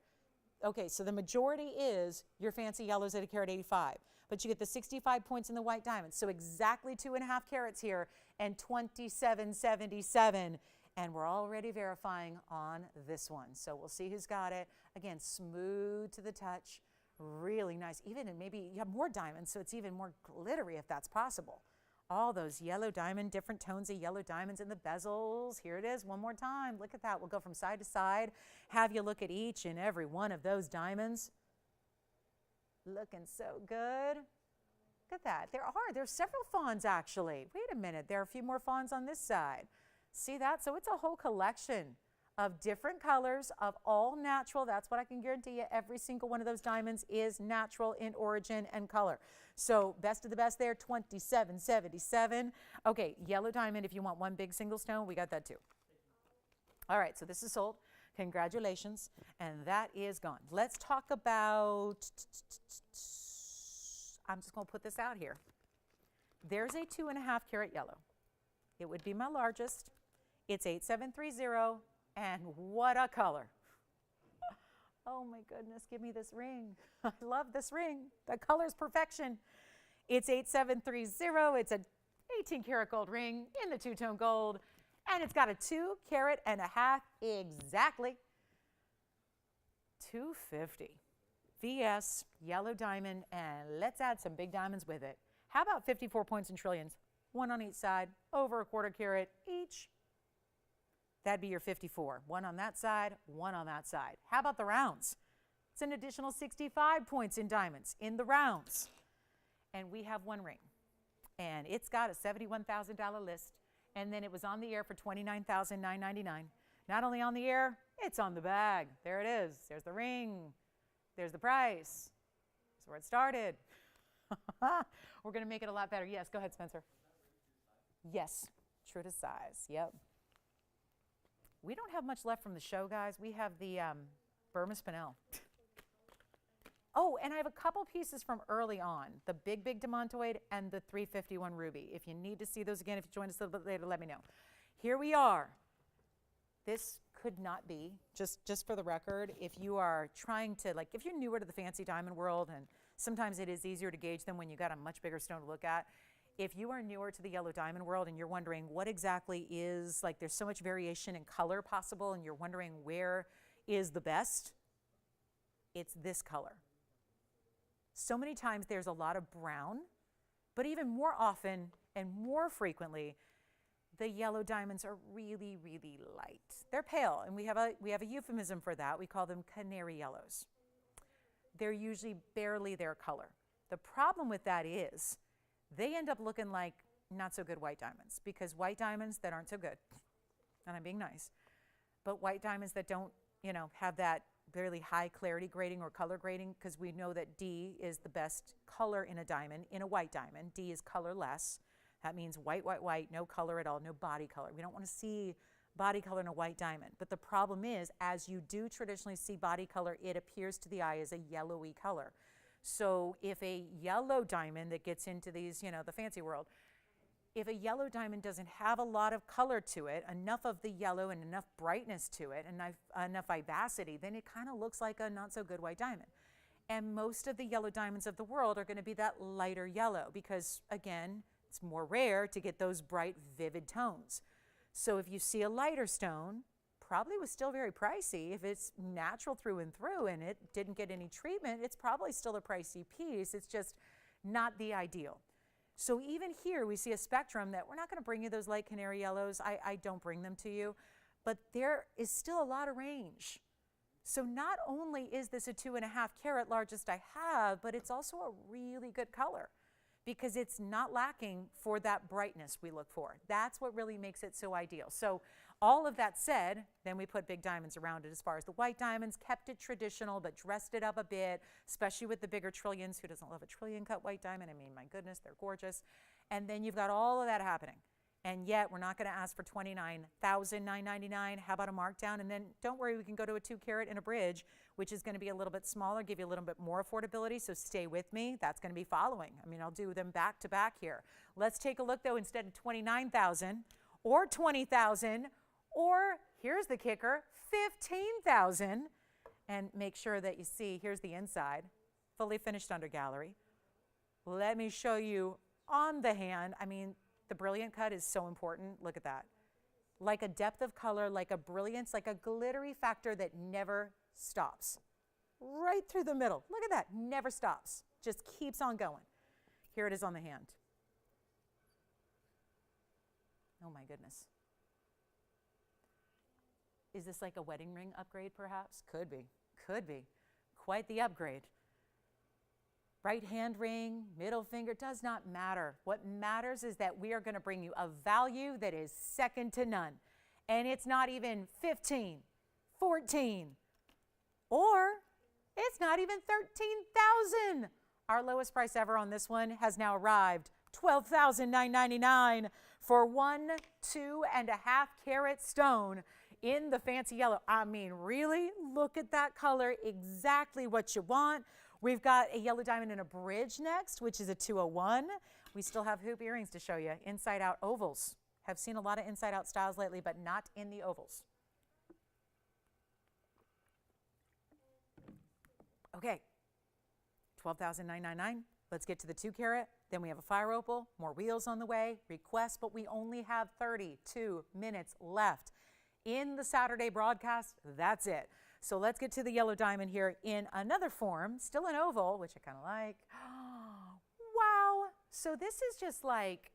Okay, so the majority is your fancy yellows at a carat 85, but you get the 65 points in the white diamonds. So exactly 2.5 carats here and $27.77. And we're already verifying on this one. So we'll see who's got it. Again, smooth to the touch, really nice. Even, and maybe you have more diamonds, so it's even more glittery if that's possible. All those yellow diamond, different tones of yellow diamonds in the bezels. Here it is one more time. Look at that. We'll go from side to side. Have you look at each and every one of those diamonds. Looking so good. Look at that. There's several fawns actually. Wait a minute. There are a few more fawns on this side. See that? So it's a whole collection of different colors of all natural. That's what I can guarantee you. Every single one of those diamonds is natural in origin and color. So best of the best there, $27.77. Okay, yellow diamond, if you want one big single stone, we got that too. All right, so this is sold. Congratulations. And that is gone. Let's talk about, I'm just going to put this out here. There's a 2.5 carat yellow. It would be my largest. It's 8730. And what a color. Oh my goodness, give me this ring. I love this ring. The color's perfection. It's 8730. It's a 18 karat gold ring in the two-tone gold. And it's got a 2.5 carat exactly. $250. VS, yellow diamond, and let's add some big diamonds with it. How about 54 points in trillions? One on each side, over 1/4 carat each. That'd be your 54. One on that side, one on that side. How about the rounds? It's an additional 65 points in diamonds in the rounds. And we have one ring. And it's got a $71,000 list. And then it was on the air for $29,999. Not only on the air, it's on the bag. There it is. There's the ring. There's the price. That's where it started. We're going to make it a lot better. Yes, go ahead, Spencer. Yes, true to size. Yep. We don't have much left from the show, guys. We have the Burma Spinel. Oh, and I have a couple pieces from early on, the big demantoid and the 351 ruby. If you need to see those again, if you join us a little bit later, let me know. Here we are. This could not be, just for the record, if you are trying to, like, if you're newer to the fancy diamond world, and sometimes it is easier to gauge them when you got a much bigger stone to look at. If you are newer to the yellow diamond world and you're wondering what exactly is, like, there's so much variation in color possible, and you're wondering where is the best, it's this color. So many times there's a lot of brown, but even more often and more frequently, the yellow diamonds are really, really light. They're pale, and we have a euphemism for that. We call them canary yellows. They're usually barely their color. The problem with that is they end up looking like not so good white diamonds, because white diamonds that aren't so good, and I'm being nice, but white diamonds that don't, have that really high clarity grading or color grading, because we know that D is the best color in a diamond, in a white diamond. D is colorless. That means white, no color at all, no body color. We don't want to see body color in a white diamond. But the problem is, as you do traditionally see body color, it appears to the eye as a yellowy color. So if a yellow diamond that gets into these, the fancy world, if a yellow diamond doesn't have a lot of color to it, enough of the yellow and enough brightness to it, and enough vivacity, then it kind of looks like a not so good white diamond. And most of the yellow diamonds of the world are going to be that lighter yellow because, again, it's more rare to get those bright, vivid tones. So if you see a lighter stone, probably was still very pricey. If it's natural through and through and it didn't get any treatment, it's probably still a pricey piece. It's just not the ideal. So even here, we see a spectrum that we're not going to bring you those light canary yellows. I don't bring them to you, but there is still a lot of range. So not only is this a 2.5 carat largest I have, but it's also a really good color, because it's not lacking for that brightness we look for. That's what really makes it so ideal. So all of that said, then we put big diamonds around it as far as the white diamonds, kept it traditional, but dressed it up a bit, especially with the bigger trillions. Who doesn't love a trillion cut white diamond? I mean, my goodness, they're gorgeous. And then you've got all of that happening. And yet we're not going to ask for $29,999. How about a markdown? And then don't worry, we can go to a 2 carat in a bridge, which is going to be a little bit smaller, give you a little bit more affordability. So stay with me. That's going to be following. I mean, I'll do them back to back here. Let's take a look though, instead of $29,000 or $20,000, or here's the kicker, $15,000. And make sure that you see, here's the inside, fully finished under gallery. Let me show you on the hand. I mean, the brilliant cut is so important. Look at that. Like a depth of color, like a brilliance, like a glittery factor that never stops. Right through the middle. Look at that. Never stops. Just keeps on going. Here it is on the hand. Oh my goodness. Is this like a wedding ring upgrade perhaps? Could be. Could be. Quite the upgrade. Right hand ring, middle finger, does not matter. What matters is that we are going to bring you a value that is second to none. And it's not even 15, 14, or it's not even 13,000. Our lowest price ever on this one has now arrived, $12,999 for 1 2.5 carat stone in the fancy yellow. I mean, really, look at that color, exactly what you want. We've got a yellow diamond in a bridge next, which is a 201. We still have hoop earrings to show you. Inside out ovals. Have seen a lot of inside out styles lately, but not in the ovals. Okay, $12,999. Let's get to the 2 carat. Then we have a fire opal, more wheels on the way, requests, but we only have 32 minutes left in the Saturday broadcast. That's it. So let's get to the yellow diamond here in another form, still an oval, which I kind of like. Wow. So this is just like,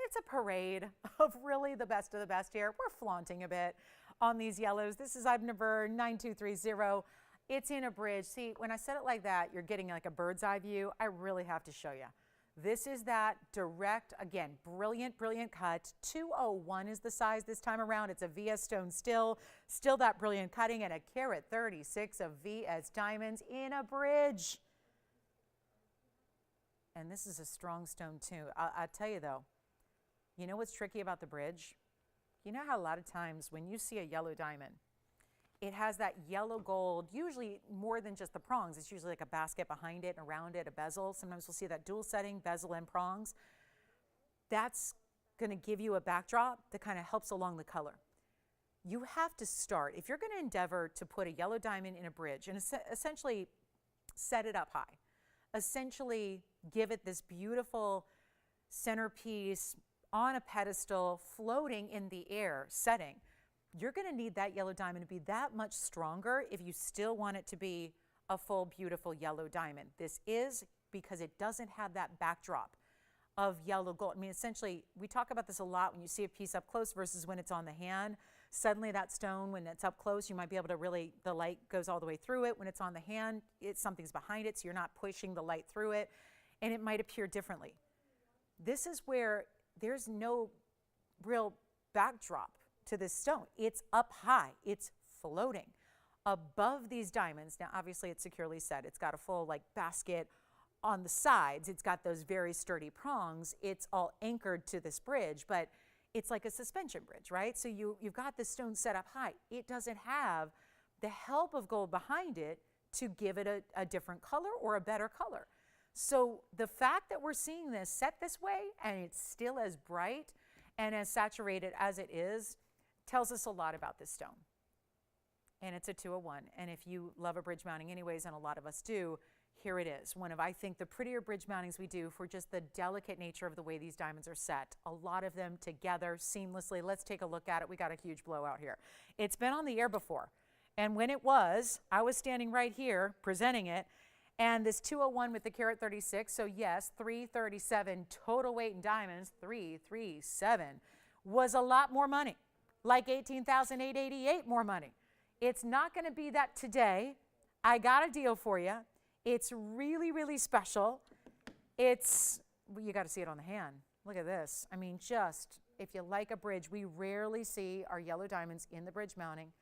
it's a parade of really the best of the best here. We're flaunting a bit on these yellows. This is item number 9230. It's in a bridge. See, when I said it like that, you're getting like a bird's eye view. I really have to show you. This is that direct, again, brilliant, brilliant cut. 201 is the size this time around. It's a VS stone still that brilliant cutting, and a carat 36 of VS diamonds in a bridge. And this is a strong stone too. I'll tell you though, you know what's tricky about the bridge? You know how a lot of times when you see a yellow diamond, it has that yellow gold, usually more than just the prongs. It's usually like a basket behind it and around it, a bezel. Sometimes we'll see that dual setting, bezel and prongs. That's going to give you a backdrop that kind of helps along the color. You have to start, if you're going to endeavor to put a yellow diamond in a bridge and essentially set it up high, essentially give it this beautiful centerpiece on a pedestal, floating in the air setting, you're going to need that yellow diamond to be that much stronger if you still want it to be a full, beautiful yellow diamond. This is because it doesn't have that backdrop of yellow gold. I mean, essentially, we talk about this a lot when you see a piece up close versus when it's on the hand. Suddenly that stone, when it's up close, you might be able to really, the light goes all the way through it. When it's on the hand, something's behind it, so you're not pushing the light through it, and it might appear differently. This is where there's no real backdrop to this stone. It's up high, it's floating above these diamonds. Now, obviously it's securely set. It's got a full like basket on the sides. It's got those very sturdy prongs. It's all anchored to this bridge, but it's like a suspension bridge, right? So you've got this stone set up high. It doesn't have the help of gold behind it to give it a different color or a better color. So the fact that we're seeing this set this way and it's still as bright and as saturated as it is tells us a lot about this stone. And it's a 201. And if you love a bridge mounting anyways, and a lot of us do, here it is. One of, I think, the prettier bridge mountings we do for just the delicate nature of the way these diamonds are set. A lot of them together seamlessly. Let's take a look at it. We got a huge blowout here. It's been on the air before. And when it was, I was standing right here presenting it. And this 201 with the carat 36, so yes, 337 total weight in diamonds, 337, was a lot more money, like 18,888 more money. It's not going to be that today. I got a deal for you. It's really, really special. It's, well, you got to see it on the hand. Look at this. I mean, just, if you like a bridge, we rarely see our yellow diamonds in the bridge mounting.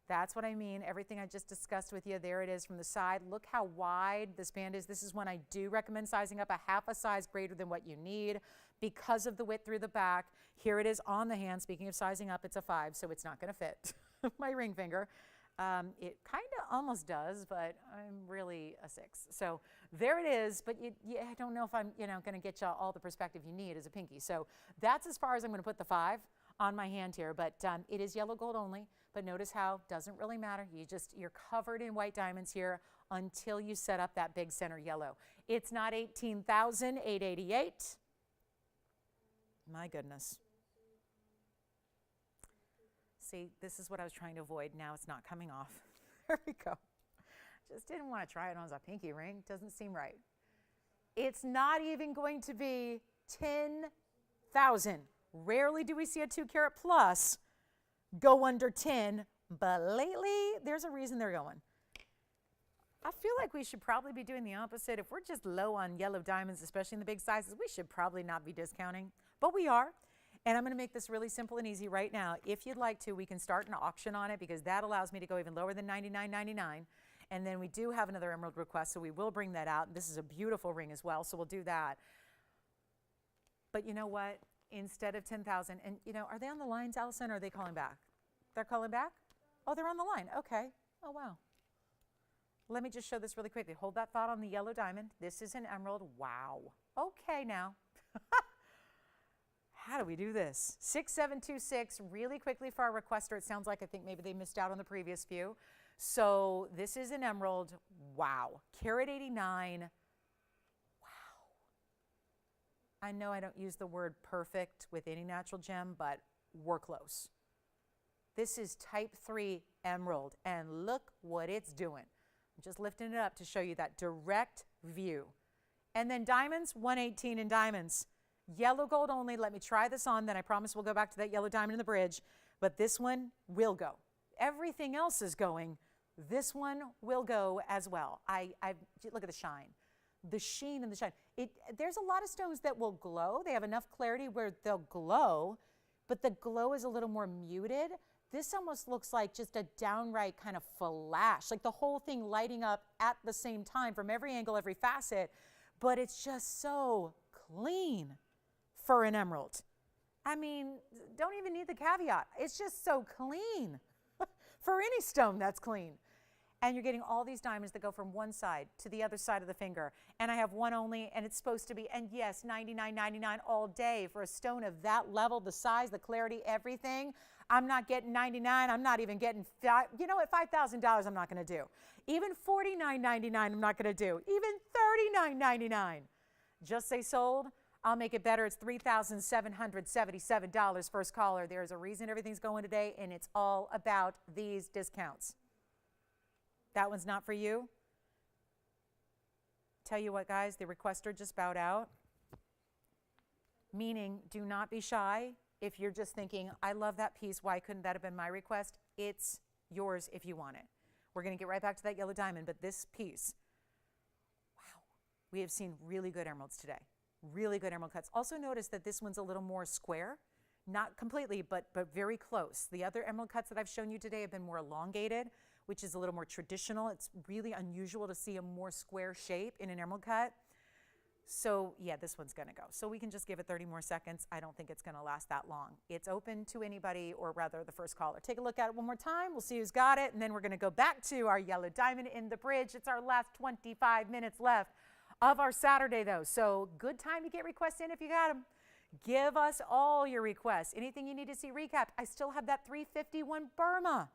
That's what I mean. Everything I just discussed with you, there it is from the side. Look how wide this band is. This is when I do recommend sizing up a half a size greater than what you need because of the width through the back. Here it is on the hand. Speaking of sizing up, it's a 5, so it's not going to fit my ring finger. It kind of almost does, but I'm really a 6. So there it is, but I don't know if I'm going to get you all the perspective you need as a pinky. So that's as far as I'm going to put the 5 on my hand here, but it is yellow gold only. But notice how doesn't really matter. You're covered in white diamonds here until you set up that big center yellow. It's not 18,888. My goodness. See, this is what I was trying to avoid. Now it's not coming off. There we go. Just didn't want to try it on as a pinky ring. Doesn't seem right. It's not even going to be 10,000. Rarely do we see a 2 carat plus go under 10, but lately there's a reason they're going. I feel like we should probably be doing the opposite. If we're just low on yellow diamonds, especially in the big sizes, we should probably not be discounting, but we are. And I'm going to make this really simple and easy right now. If you'd like to, we can start an auction on it because that allows me to go even lower than $99.99. And then we do have another emerald request, so we will bring that out. This is a beautiful ring as well, so we'll do that. But you know what? Instead of 10,000, and are they on the lines, Allison, or are they calling back? They're calling back? Oh, they're on the line. Okay. Oh, wow. Let me just show this really quickly. Hold that thought on the yellow diamond. This is an emerald. Wow. Okay, now. How do we do this? 6726, really quickly for our requester. It sounds like I think maybe they missed out on the previous few. So this is an emerald. Wow. Carat 89. I know I don't use the word perfect with any natural gem, but we're close. This is type 3 emerald, and look what it's doing. I'm just lifting it up to show you that direct view. And then diamonds, 118 in diamonds. Yellow gold only. Let me try this on, then I promise we'll go back to that yellow diamond in the bridge, but this one will go. Everything else is going. This one will go as well. Look at the shine. The sheen and the shine. There's a lot of stones that will glow. They have enough clarity where they'll glow, but the glow is a little more muted. This almost looks like just a downright kind of flash, like the whole thing lighting up at the same time from every angle, every facet, but it's just so clean for an emerald. I mean, don't even need the caveat. It's just so clean for any stone that's clean. And you're getting all these diamonds that go from one side to the other side of the finger. And I have one only, and it's supposed to be, and yes, $99.99 all day for a stone of that level, the size, the clarity, everything. I'm not getting $99. I'm not even getting, you know what, $5,000 I'm not going to do. Even $49.99 I'm not going to do. Even $39.99. Just say sold. I'll make it better. It's $3,777 first caller. There's a reason everything's going today, and it's all about these discounts. That one's not for you. Tell you what, guys, the requester just bowed out. Meaning, do not be shy. If you're just thinking, I love that piece, why couldn't that have been my request? It's yours if you want it. We're going to get right back to that yellow diamond, but this piece, wow, we have seen really good emeralds today. Really good emerald cuts. Also notice that this one's a little more square. Not completely, but very close. The other emerald cuts that I've shown you today have been more elongated, which is a little more traditional. It's really unusual to see a more square shape in an emerald cut. So yeah, this one's gonna go. So we can just give it 30 more seconds. I don't think it's gonna last that long. It's open to anybody, or rather the first caller. Take a look at it one more time. We'll see who's got it, and then we're gonna go back to our yellow diamond in the bridge. It's our last 25 minutes left of our Saturday though. So good time to get requests in if you got them. Give us all your requests. Anything you need to see recapped. I still have that 351 Burma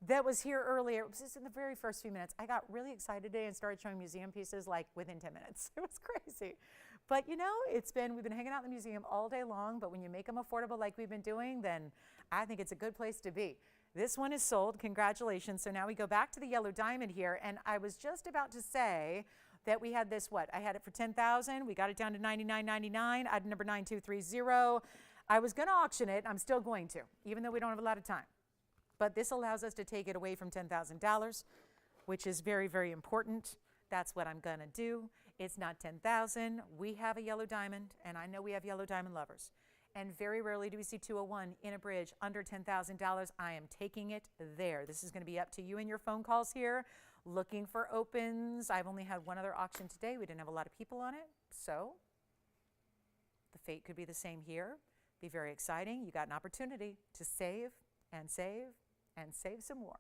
that was here earlier. It was just in the very first few minutes. I got really excited today and started showing museum pieces like within 10 minutes. It was crazy. But you know, we've been hanging out in the museum all day long, but when you make them affordable like we've been doing, then I think it's a good place to be. This one is sold. Congratulations. So now we go back to the yellow diamond here, and I was just about to say that we had this, I had it for $10,000. We got it down to $99.99. Item number 9230. I was going to auction it. I'm still going to, even though we don't have a lot of time. But this allows us to take it away from $10,000, which is very, very important. That's what I'm going to do. It's not $10,000. We have a yellow diamond, and I know we have yellow diamond lovers. And very rarely do we see 201 in a bridge under $10,000. I am taking it there. This is going to be up to you and your phone calls here. Looking for opens. I've only had one other auction today. We didn't have a lot of people on it, so the fate could be the same here. Be very exciting. You got an opportunity to save and save and save some more.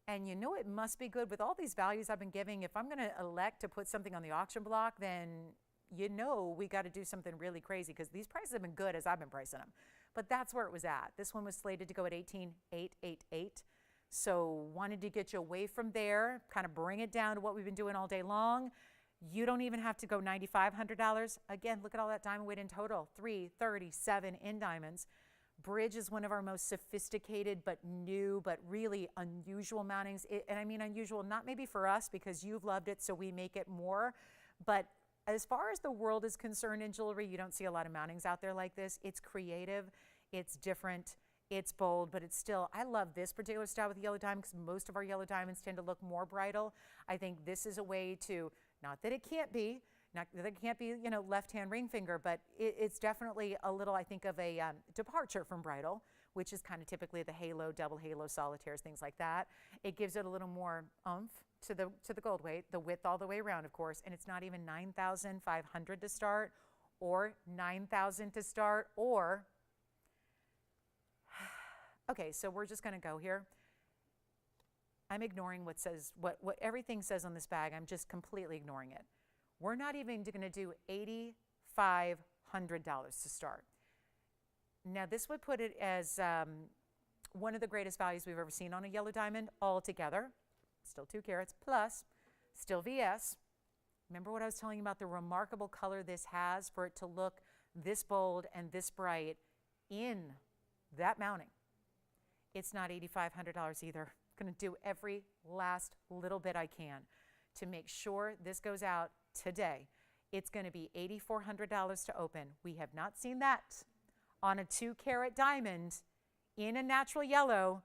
And you know it must be good with all these values I've been giving. If I'm going to elect to put something on the auction block, then you know we got to do something really crazy, because these prices have been good as I've been pricing them. But that's where it was at. This one was slated to go at $18,888. So wanted to get you away from there, kind of bring it down to what we've been doing all day long. You don't even have to go $9,500. Again, look at all that diamond weight in total, $337 in diamonds. Bridge is one of our most sophisticated but new but really unusual mountings. And I mean unusual, not maybe for us because you've loved it, so we make it more. But as far as the world is concerned in jewelry, you don't see a lot of mountings out there like this. It's creative, it's different. It's bold, but it's still, I love this particular style with yellow diamond because most of our yellow diamonds tend to look more bridal. I think this is a way to, not that it can't be, you know, left-hand ring finger, but it's definitely a little, I think, of a departure from bridal, which is kind of typically the halo, double halo, solitaires, things like that. It gives it a little more oomph to the gold weight, the width all the way around, of course, and it's not even $9,500 to start, or $9,000 to start, or okay, so we're just going to go here. I'm ignoring what everything says on this bag. I'm just completely ignoring it. We're not even going to do $8,500 to start. Now, this would put it as one of the greatest values we've ever seen on a yellow diamond altogether. Still 2 carats, plus still VS. Remember what I was telling you about the remarkable color this has for it to look this bold and this bright in that mounting. It's not $8,500 either. I'm going to do every last little bit I can to make sure this goes out today. It's going to be $8,400 to open. We have not seen that on a 2-carat diamond in a natural yellow.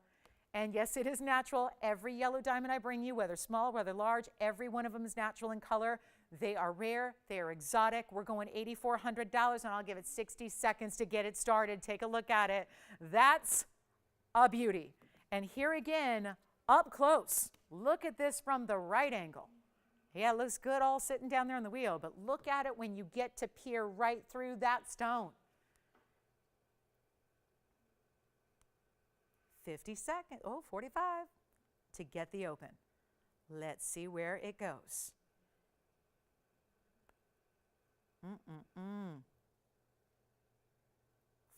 And yes, it is natural. Every yellow diamond I bring you, whether small, whether large, every one of them is natural in color. They are rare. They are exotic. We're going $8,400, and I'll give it 60 seconds to get it started. Take a look at it. That's a beauty. And here again, up close, look at this from the right angle. Yeah, it looks good all sitting down there on the wheel, but look at it when you get to peer right through that stone. 50 seconds, 45, to get the open. Let's see where it goes.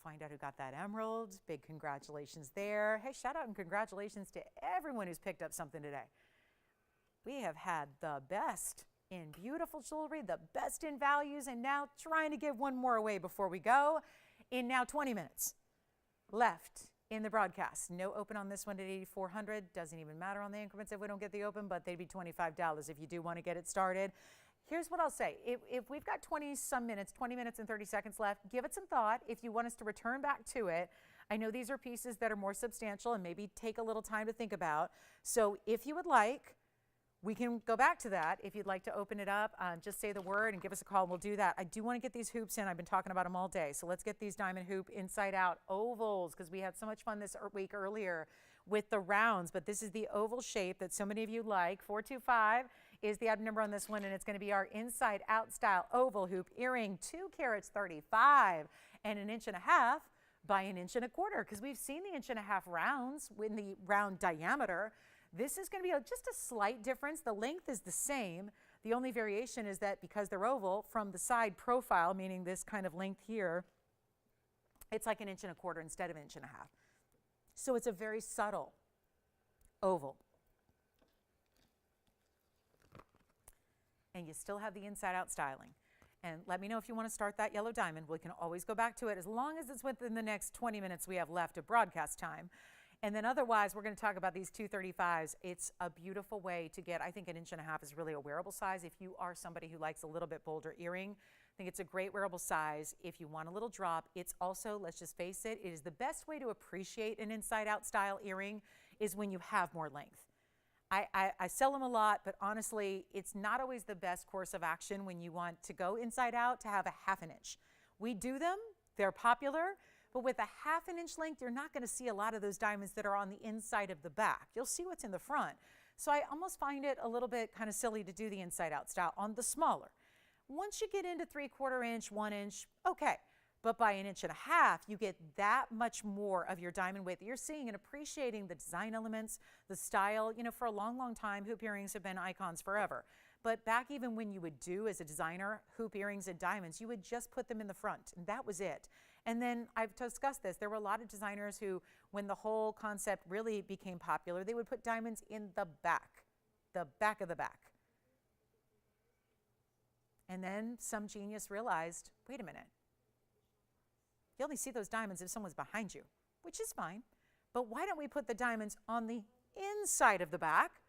Find out who got that emerald. Big congratulations there. Hey, shout out and congratulations to everyone who's picked up something today. We have had the best in beautiful jewelry, the best in values, and now trying to give one more away before we go in now 20 minutes left in the broadcast. No open on this one at 8,400. Doesn't even matter on the increments if we don't get the open, but they'd be $25 if you do want to get it started. Here's what I'll say. If we've got 20 minutes and 30 seconds left, give it some thought. If you want us to return back to it, I know these are pieces that are more substantial and maybe take a little time to think about. So if you would like, we can go back to that. If you'd like to open it up, just say the word and give us a call and we'll do that. I do want to get these hoops in. I've been talking about them all day. So let's get these diamond hoop inside out ovals, because we had so much fun this week earlier with the rounds, but this is the oval shape that so many of you like. 425 is the item number on this one, and it's going to be our inside out style oval hoop earring, 2 carats 35 and 1.5 inches by 1 1/4 inches, because we've seen the 1.5 inch rounds in the round diameter. This is going to be just a slight difference. The length is the same. The only variation is that because they're oval, from the side profile, meaning this kind of length here, it's like 1 1/4 inches instead of 1.5 inches. So it's a very subtle oval. And you still have the inside out styling. And let me know if you want to start that yellow diamond. We can always go back to it as long as it's within the next 20 minutes we have left of broadcast time. And then otherwise, we're going to talk about these 235s. It's a beautiful way to get, I think 1.5 inches is really a wearable size. If you are somebody who likes a little bit bolder earring, I think it's a great wearable size. If you want a little drop, it's also, let's just face it, it is the best way to appreciate an inside out style earring is when you have more length. I sell them a lot, but honestly, it's not always the best course of action when you want to go inside out to have a 1/2 inch. We do them, they're popular, but with a 1/2 inch length, you're not going to see a lot of those diamonds that are on the inside of the back. You'll see what's in the front. So I almost find it a little bit kind of silly to do the inside out style on the smaller. Once you get into 3/4 inch, 1 inch, okay. But by 1.5 inches, you get that much more of your diamond weight that you're seeing and appreciating the design elements, the style. You know, for a long, long time, hoop earrings have been icons forever. But back even when you would do, as a designer, hoop earrings and diamonds, you would just put them in the front, and that was it. And then I've discussed this. There were a lot of designers who, when the whole concept really became popular, they would put diamonds in the back of the back. And then some genius realized, wait a minute. You only see those diamonds if someone's behind you, which is fine. But why don't we put the diamonds on the inside of the back?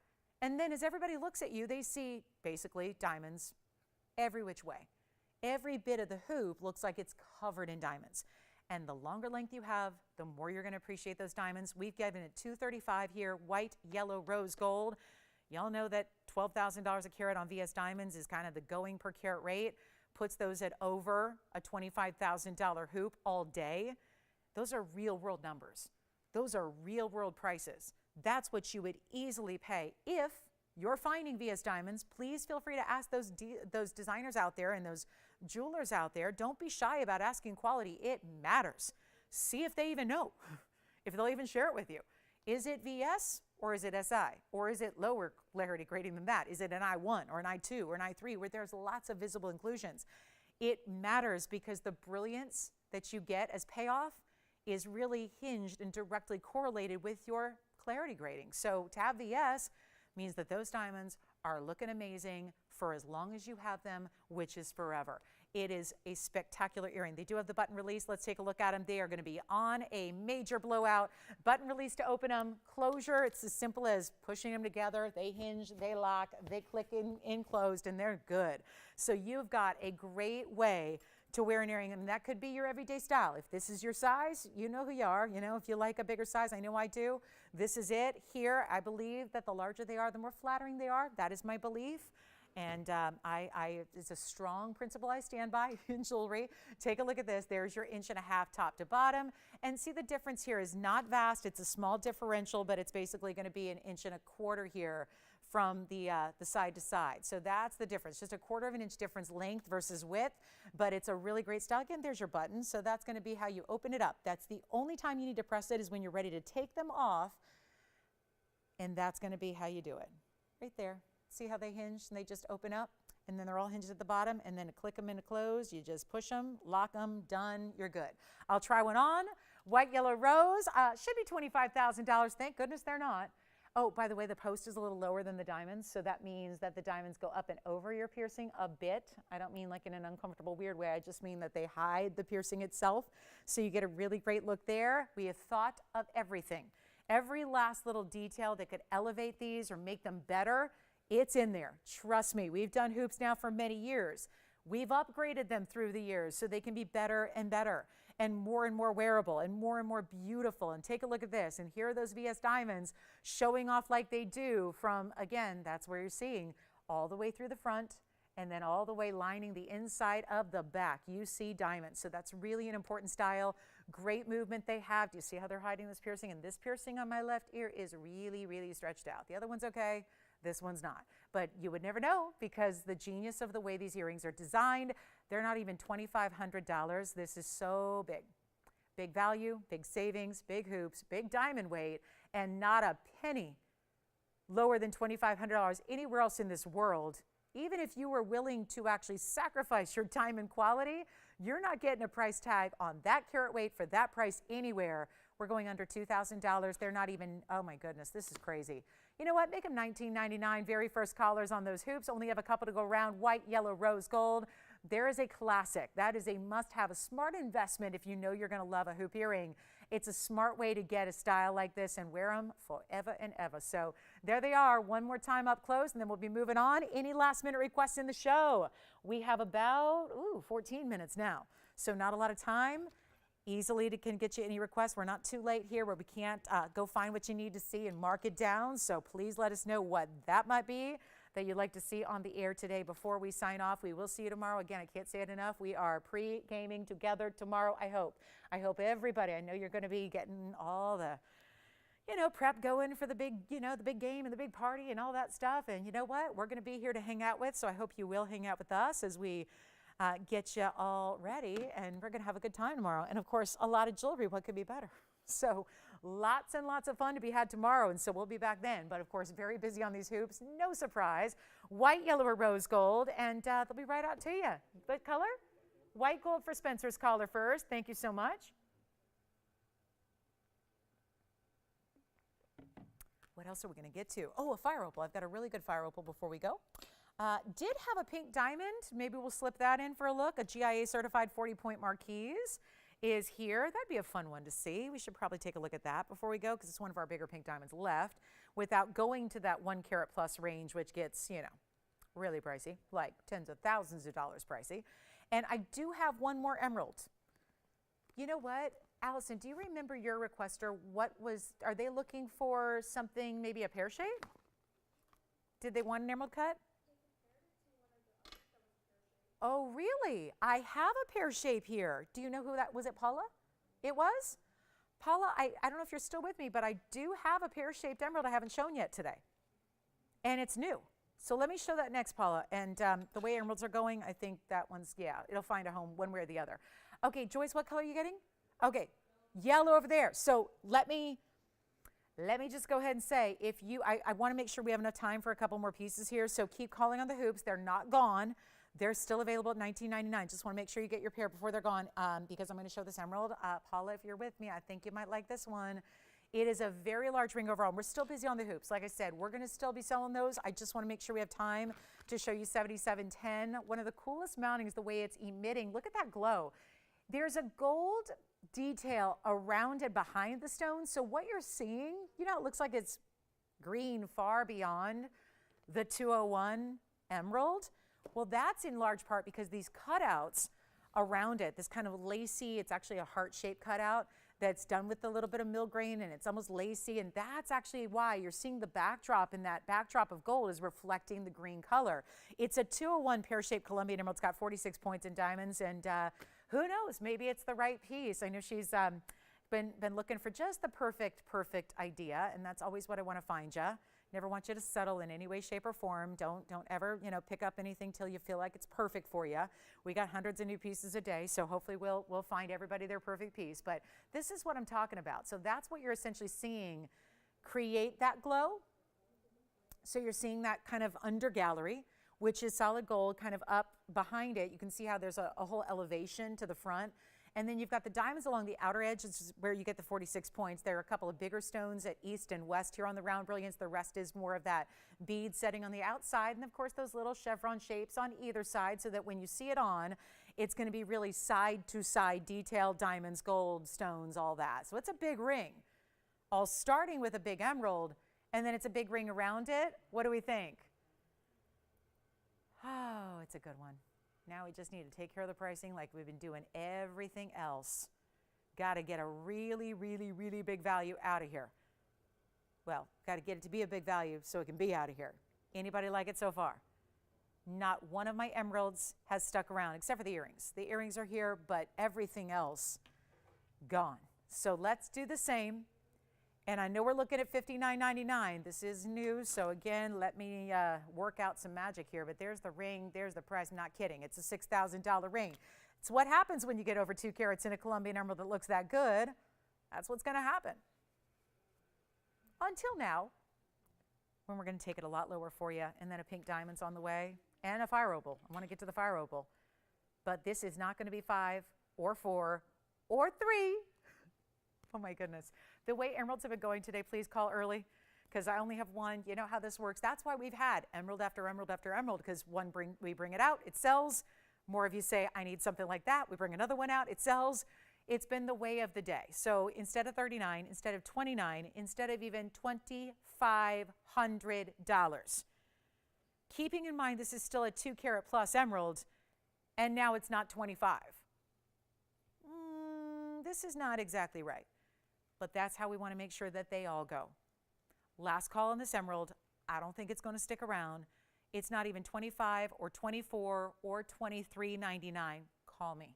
And then as everybody looks at you, they see basically diamonds every which way. Every bit of the hoop looks like it's covered in diamonds. And the longer length you have, the more you're going to appreciate those diamonds. We've given it $235 here, white, yellow, rose gold. Y'all know that $12,000 a carat on VS Diamonds is kind of the going per carat rate. Puts those at over a $25,000 hoop all day. Those are real world numbers. Those are real world prices. That's what you would easily pay. If you're finding VS Diamonds, please feel free to ask those designers out there and those jewelers out there. Don't be shy about asking quality. It matters. See if they even know, if they'll even share it with you. Is it VS or is it SI? Or is it lower clarity grading than that? Is it an I1 or an I2 or an I3 where there's lots of visible inclusions? It matters because the brilliance that you get as payoff is really hinged and directly correlated with your clarity grading. So to have VS means that those diamonds are looking amazing for as long as you have them, which is forever. It is a spectacular earring. They do have the button release. Let's take a look at them. They are going to be on a major blowout. Button release to open them. Closure, it's as simple as pushing them together. They hinge, they lock, they click in closed, and they're good. So you've got a great way to wear an earring, and that could be your everyday style. If this is your size, you know who you are. You know, if you like a bigger size, I know I do. This is it. Here, I believe that the larger they are, the more flattering they are. That is my belief. And it's a strong principle I stand by in jewelry. Take a look at this. There's your 1.5 inches top to bottom. And see the difference here is not vast. It's a small differential, but it's basically going to be 1.25 inches here from the side to side. So that's the difference. Just a 1/4 inch difference length versus width, but it's a really great style. Again, there's your button. So that's going to be how you open it up. That's the only time you need to press it is when you're ready to take them off And that's going to be how you do it. Right there. See how they hinge and they just open up? And then they're all hinged at the bottom, and then to click them into close, you just push them, lock them, done, you're good. I'll try one on. White, yellow, rose, should be $25,000. Thank goodness they're not. Oh, by the way, the post is a little lower than the diamonds, so that means that the diamonds go up and over your piercing a bit. I don't mean like in an uncomfortable, weird way. I just mean that they hide the piercing itself, so you get a really great look there. We have thought of everything. Every last little detail that could elevate these or make them better, it's in there. Trust me, we've done hoops now for many years. We've upgraded them through the years so they can be better and better and more wearable and more beautiful. And take a look at this. And here are those VS diamonds showing off like they do from, again, that's where you're seeing all the way through the front and then all the way lining the inside of the back. You see diamonds. So that's really an important style. Great movement they have. Do you see how they're hiding this piercing? And this piercing on my left ear is really stretched out. The other one's okay. This one's not. But you would never know because the genius of the way these earrings are designed, they're not even $2,500. This is so big. Big value, big savings, big hoops, big diamond weight, and not a penny lower than $2,500 anywhere else in this world. Even if you were willing to actually sacrifice your diamond quality, you're not getting a price tag on that carat weight for that price anywhere. We're going under $2,000. They're not even, oh my goodness, this is crazy. You know what? Make them $19.99. Very first collars on those hoops. Only have a couple to go around. White, yellow, rose gold. There is a classic. That is a must-have, a smart investment if you know you're going to love a hoop earring. It's a smart way to get a style like this and wear them forever and ever. So there they are. One more time up close, and then we'll be moving on. Any last-minute requests in the show? We have about 14 minutes now, so not a lot of time. Easily can get you any requests. We're not too late here where we can't go find what you need to see and mark it down. So please let us know what that might be that you'd like to see on the air today before we sign off. We will see you tomorrow. Again, I can't say it enough. We are pre-gaming together tomorrow, I hope. I hope everybody, I know you're going to be getting all the, prep going for the big, the big game and the big party and all that stuff. And you know what? We're going to be here to hang out with. So I hope you will hang out with us as we get you all ready, and we're going to have a good time tomorrow. And of course, a lot of jewelry. What could be better? So lots and lots of fun to be had tomorrow, and so we'll be back then. But of course, very busy on these hoops. No surprise. White, yellow, or rose gold, and they'll be right out to you. What color? White gold for Spencer's caller first. Thank you so much. What else are we going to get to? Oh, a fire opal. I've got a really good fire opal before we go. Did have a pink diamond. Maybe we'll slip that in for a look. A GIA certified 40-point marquise is here. That'd be a fun one to see. We should probably take a look at that before we go because it's one of our bigger pink diamonds left without going to that 1 carat plus range, which gets, really pricey, like tens of thousands of dollars pricey. And I do have one more emerald. You know what? Allison, do you remember your requester? Are they looking for something, maybe a pear shape? Did they want an emerald cut? Oh, really? I have a pear shape here. Do you know who that was? It Paula? It was? Paula, I don't know if you're still with me, but I do have a pear-shaped emerald I haven't shown yet today. And it's new. So let me show that next, Paula. And the way emeralds are going, I think that one's, it'll find a home one way or the other. Okay, Joyce, what color are you getting? Okay, yellow over there. So let me just go ahead and say, I want to make sure we have enough time for a couple more pieces here. So keep calling on the hoops. They're not gone. They're still available at $19.99. Just want to make sure you get your pair before they're gone because I'm going to show this emerald. Paula, if you're with me, I think you might like this one. It is a very large ring overall. We're still busy on the hoops. Like I said, we're going to still be selling those. I just want to make sure we have time to show you 7710. One of the coolest mountings, the way it's emitting. Look at that glow. There's a gold detail around and behind the stone. So what you're seeing, it looks like it's green far beyond the 201 emerald. Well, that's in large part because these cutouts around it, this kind of lacy, it's actually a heart-shaped cutout that's done with a little bit of mill grain, and it's almost lacy, and that's actually why you're seeing the backdrop, and that backdrop of gold is reflecting the green color. It's a 201 pear-shaped Colombian emerald. It's got 46 points in diamonds, and who knows, maybe it's the right piece. I know she's been looking for just the perfect idea, and that's always what I want to find you. Never want you to settle in any way, shape, or form. Don't ever, pick up anything till you feel like it's perfect for you. We got hundreds of new pieces a day, so hopefully we'll find everybody their perfect piece. But this is what I'm talking about. So that's what you're essentially seeing create that glow. So you're seeing that kind of under gallery, which is solid gold kind of up behind it. You can see how there's a whole elevation to the front. And then you've got the diamonds along the outer edge, which is where you get the 46 points. There are a couple of bigger stones at east and west here on the round brilliance. The rest is more of that bead setting on the outside. And of course, those little chevron shapes on either side so that when you see it on, it's going to be really side to side detailed diamonds, gold, stones, all that. So it's a big ring, all starting with a big emerald, and then it's a big ring around it. What do we think? Oh, it's a good one. Now we just need to take care of the pricing like we've been doing everything else. Got to get a really, really, really big value out of here. Well, got to get it to be a big value so it can be out of here. Anybody like it so far? Not one of my emeralds has stuck around except for the earrings. The earrings are here, but everything else gone. So let's do the same. And I know we're looking at $59.99. This is new, so again, let me work out some magic here. But there's the ring, there's the price. I'm not kidding. It's a $6,000 ring. It's what happens when you get over 2 carats in a Colombian emerald that looks that good. That's what's going to happen. Until now, when we're going to take it a lot lower for you, and then a pink diamond's on the way, and a fire opal. I want to get to the fire opal. But this is not going to be 5 or 4 or 3. Oh my goodness. The way emeralds have been going today, please call early because I only have one. You know how this works. That's why we've had emerald after emerald after emerald, because we bring it out, it sells. More of you say, I need something like that. We bring another one out, it sells. It's been the way of the day. So instead of $39, instead of $29, instead of even $2,500. Keeping in mind this is still a 2 carat plus emerald, and now it's not 25. This is not exactly right. But that's how we want to make sure that they all go. Last call on this emerald. I don't think it's going to stick around. It's not even 25 or 24 or $23.99. Call me.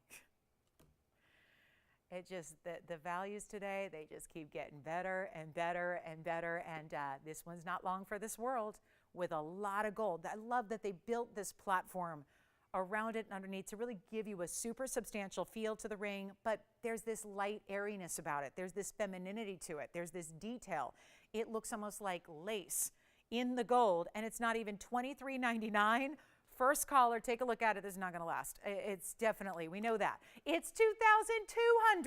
It just, the values today, they just keep getting better and better and better. And this one's not long for this world with a lot of gold. I love that they built this platform around it and underneath to really give you a super substantial feel to the ring, but there's this light airiness about it. There's this femininity to it. There's this detail. It looks almost like lace in the gold, and it's not even $23.99. First caller, take a look at it. This is not going to last. It's definitely, we know that. It's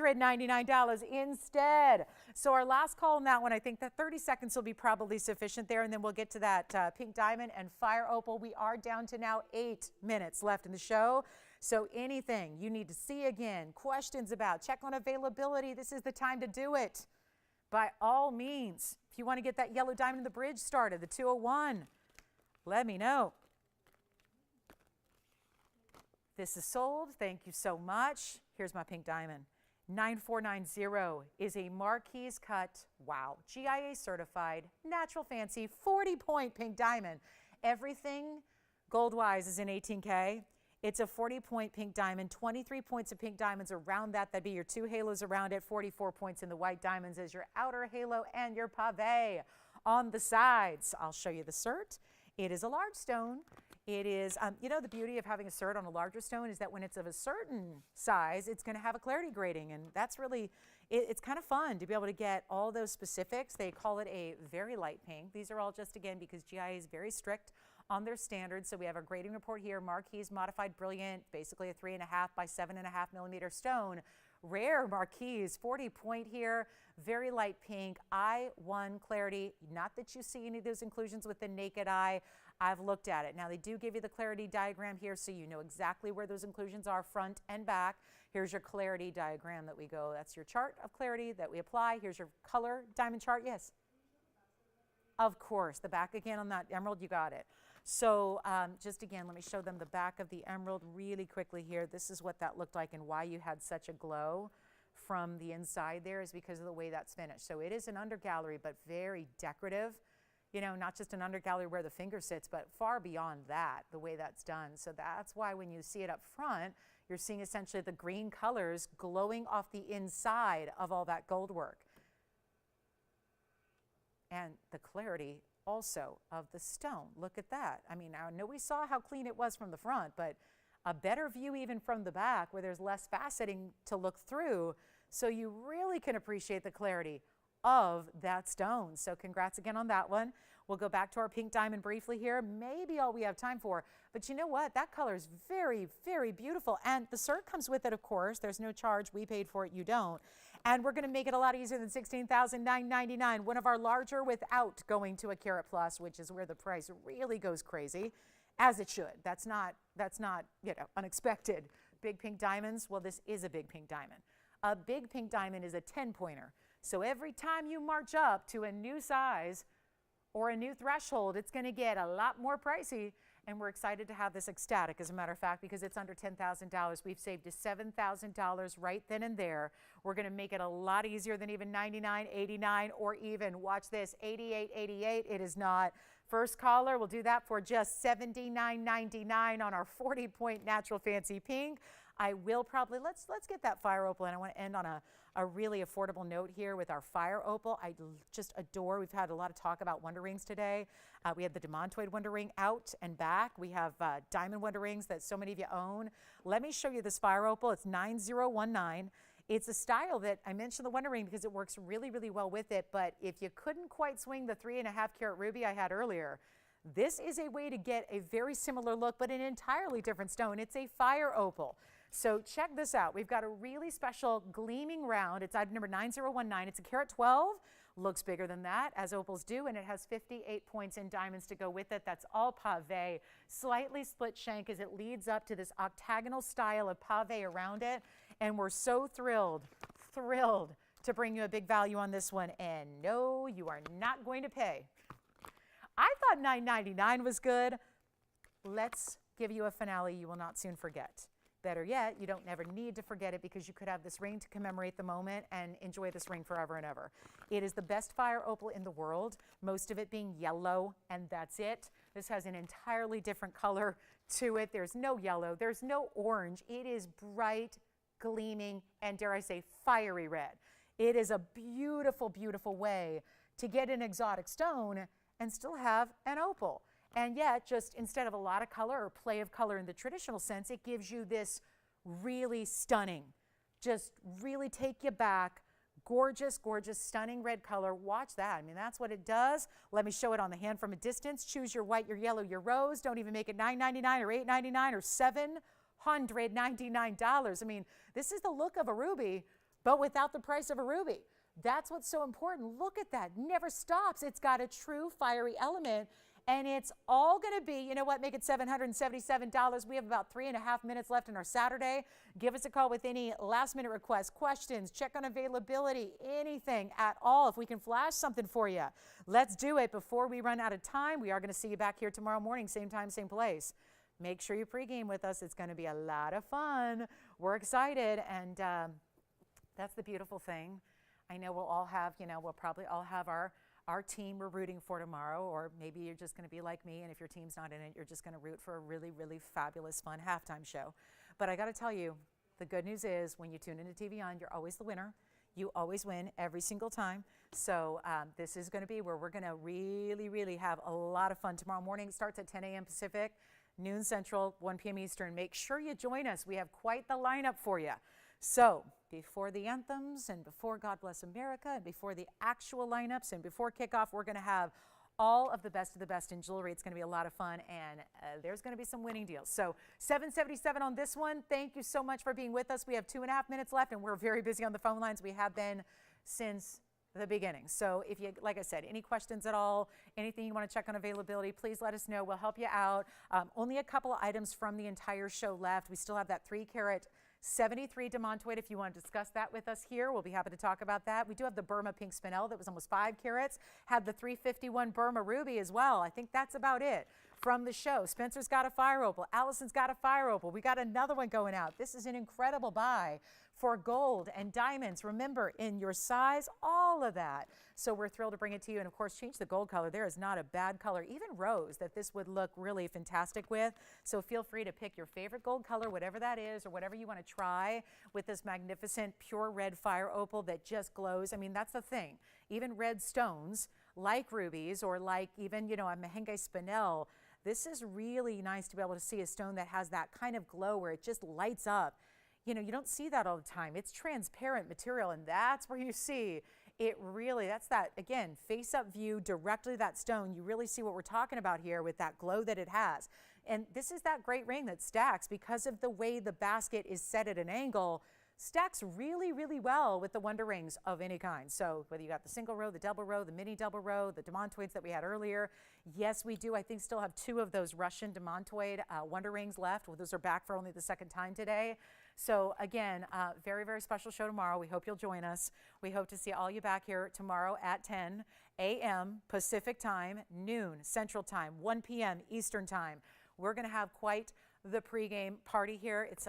$2,299 instead. So our last call on that one, I think that 30 seconds will be probably sufficient there, and then we'll get to that pink diamond and fire opal. We are down to now 8 minutes left in the show. So anything you need to see again, questions about, check on availability, this is the time to do it. By all means, if you want to get that yellow diamond in the bridge started, the 201, let me know. This is sold. Thank you so much. Here's my pink diamond. 9490 is a Marquise cut, wow, GIA certified, natural fancy, 40-point pink diamond. Everything gold-wise is in 18K. It's a 40-point pink diamond, 23 points of pink diamonds around that. That'd be your 2 halos around it, 44 points in the white diamonds as your outer halo and your pave on the sides. I'll show you the cert. It is a large stone. It is, you know, the beauty of having a cert on a larger stone is that when it's of a certain size, it's going to have a clarity grading. And that's really, it's kind of fun to be able to get all those specifics. They call it a very light pink. These are all just, again, because GIA is very strict on their standards. So we have our grading report here, Marquise Modified Brilliant, basically a 3.5 by 7.5 millimeter stone. Rare Marquise, 40 point here, very light pink, I1 clarity. Not that you see any of those inclusions with the naked eye. I've looked at it. Now they do give you the clarity diagram here so you know exactly where those inclusions are front and back. Here's your clarity diagram that we go. That's your chart of clarity that we apply. Here's your color diamond chart. Yes. Of course, the back again on that emerald, you got it. So just again, let me show them the back of the emerald really quickly here. This is what that looked like and why you had such a glow from the inside there is because of the way that's finished. So it is an under gallery, but very decorative. You know, not just an under gallery where the finger sits, but far beyond that, the way that's done. So that's why when you see it up front, you're seeing essentially the green colors glowing off the inside of all that gold work. And the clarity also of the stone. Look at that. I mean, I know we saw how clean it was from the front, but a better view even from the back where there's less faceting to look through, so you really can appreciate the clarity of that stone. So congrats again on that one. We'll go back to our pink diamond briefly here, maybe all we have time for. But you know what? That color is very, very beautiful. And the cert comes with it, of course. There's no charge. We paid for it. You don't. And we're going to make it a lot easier than $16,999. One of our larger without going to a carat plus, which is where the price really goes crazy, as it should. That's not unexpected. Big pink diamonds. Well, this is a big pink diamond. A big pink diamond is a 10-pointer. So every time you march up to a new size or a new threshold, it's going to get a lot more pricey. And we're excited to have this ecstatic, as a matter of fact, because it's under $10,000. We've saved to $7,000 right then and there. We're going to make it a lot easier than even $99, $89, or even, watch this, $88, $88. It is not. First caller, we'll do that for just $79.99 on our 40-point natural fancy pink. I will probably, let's get that fire opal, and I want to end on a really affordable note here with our fire opal. I just adore, we've had a lot of talk about wonder rings today. We have the demantoid wonder ring out and back. We have diamond wonder rings that so many of you own. Let me show you this fire opal. It's 9019. It's a style that I mentioned the wonder ring because it works really, really well with it. But if you couldn't quite swing the 3.5 carat ruby I had earlier, this is a way to get a very similar look, but an entirely different stone. It's a fire opal. So check this out. We've got a really special gleaming round. It's item number 9019. It's a carat 12. Looks bigger than that, as opals do, and it has 58 points in diamonds to go with it. That's all pave, slightly split shank as it leads up to this octagonal style of pave around it. And we're so thrilled to bring you a big value on this one. And no, you are not going to pay. I thought $9.99 was good. Let's give you a finale you will not soon forget. Better yet, you don't never need to forget it because you could have this ring to commemorate the moment and enjoy this ring forever and ever. It is the best fire opal in the world, most of it being yellow, and that's it. This has an entirely different color to it. There's no yellow, there's no orange. It is bright, gleaming, and dare I say, fiery red. It is a beautiful, beautiful way to get an exotic stone and still have an opal. And yet, just instead of a lot of color or play of color in the traditional sense, it gives you this really stunning, just really take you back, gorgeous, gorgeous, stunning red color. Watch that. I mean, that's what it does. Let me show it on the hand from a distance. Choose your white, your yellow, your rose. Don't even make it $9.99 or $8.99 or $799. I mean, this is the look of a ruby, but without the price of a ruby. That's what's so important. Look at that. Never stops. It's got a true fiery element. And it's all going to be, you know what, make it $777. We have about 3.5 minutes left in our Saturday. Give us a call with any last-minute requests, questions, check on availability, anything at all. If we can flash something for you, let's do it before we run out of time. We are going to see you back here tomorrow morning, same time, same place. Make sure you pregame with us. It's going to be a lot of fun. We're excited, and that's the beautiful thing. I know we'll all have, we'll probably all have our team we're rooting for tomorrow, or maybe you're just going to be like me, and if your team's not in it, you're just going to root for a really, really fabulous, fun halftime show. But I got to tell you, the good news is when you tune into TVON, you're always the winner. You always win every single time. So this is going to be where we're going to really, really have a lot of fun tomorrow morning. It starts at 10 a.m. Pacific, noon Central, 1 p.m. Eastern. Make sure you join us. We have quite the lineup for you. So before the anthems and before God Bless America and before the actual lineups and before kickoff, we're going to have all of the best in jewelry. It's going to be a lot of fun, and there's going to be some winning deals. So $777 on this one. Thank you so much for being with us. We have 2.5 minutes left, and we're very busy on the phone lines. We have been since the beginning. So if you, like I said, any questions at all, anything you want to check on availability, please let us know. We'll help you out. Only a couple of items from the entire show left. We still have that 3 carat 73 demantoid. If you want to discuss that with us here, we'll be happy to talk about that. We do have the Burma pink spinel that was almost 5 carats. Had the 351 Burma ruby as well. I think that's about it from the show. Spencer's got a fire opal. Allison's got a fire opal. We got another one going out. This is an incredible buy for gold and diamonds. Remember, in your size, all of that. So we're thrilled to bring it to you. And of course, change the gold color. There is not a bad color, even rose, that this would look really fantastic with. So feel free to pick your favorite gold color, whatever that is, or whatever you want to try with this magnificent pure red fire opal that just glows. I mean, that's the thing. Even red stones, like rubies, or like even, a Mahenge spinel, this is really nice to be able to see a stone that has that kind of glow where it just lights up. You don't see that all the time. It's transparent material, and that's where you see It really, that's that, again, face up view directly to that stone. You really see what we're talking about here with that glow that it has. And this is that great ring that stacks because of the way the basket is set at an angle. Stacks really, really well with the Wonder Rings of any kind. So whether you got the single row, the double row, the mini double row, the demontoids that we had earlier. Yes, we do. I think still have 2 of those Russian demontoid Wonder Rings left. Well, those are back for only the 2nd time today. So again, very, very special show tomorrow. We hope you'll join us. We hope to see all you back here tomorrow at 10 a.m. Pacific time, noon Central time, 1 p.m. Eastern time. We're going to have quite the pregame party here. It's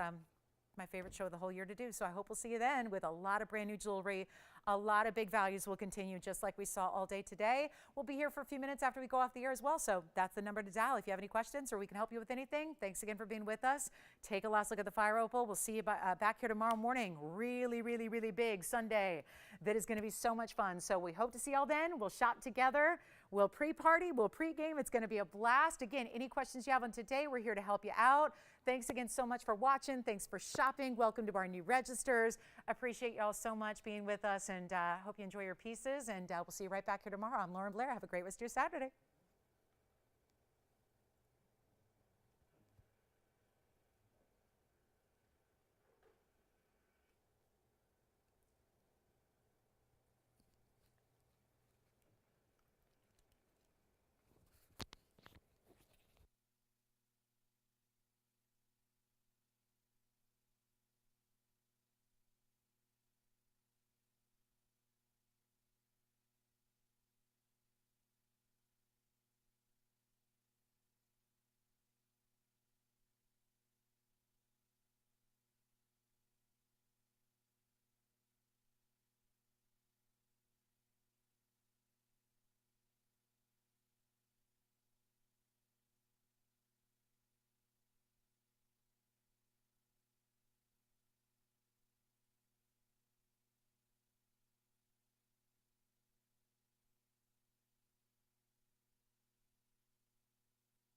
my favorite show of the whole year to do. So I hope we'll see you then with a lot of brand new jewelry. A lot of big values will continue just like we saw all day today. We'll be here for a few minutes after we go off the air as well. So that's the number to dial if you have any questions or we can help you with anything. Thanks again for being with us. Take a last look at the fire opal. We'll see you back here tomorrow morning. Really, really, really big Sunday. That is going to be so much fun. So we hope to see y'all then. We'll shop together. We'll pre-party. We'll pre-game. It's going to be a blast. Again, any questions you have on today, we're here to help you out. Thanks again so much for watching. Thanks for shopping. Welcome to our new registers. Appreciate y'all so much being with us and hope you enjoy your pieces. And we'll see you right back here tomorrow. I'm Lauren Blair. Have a great rest of your Saturday.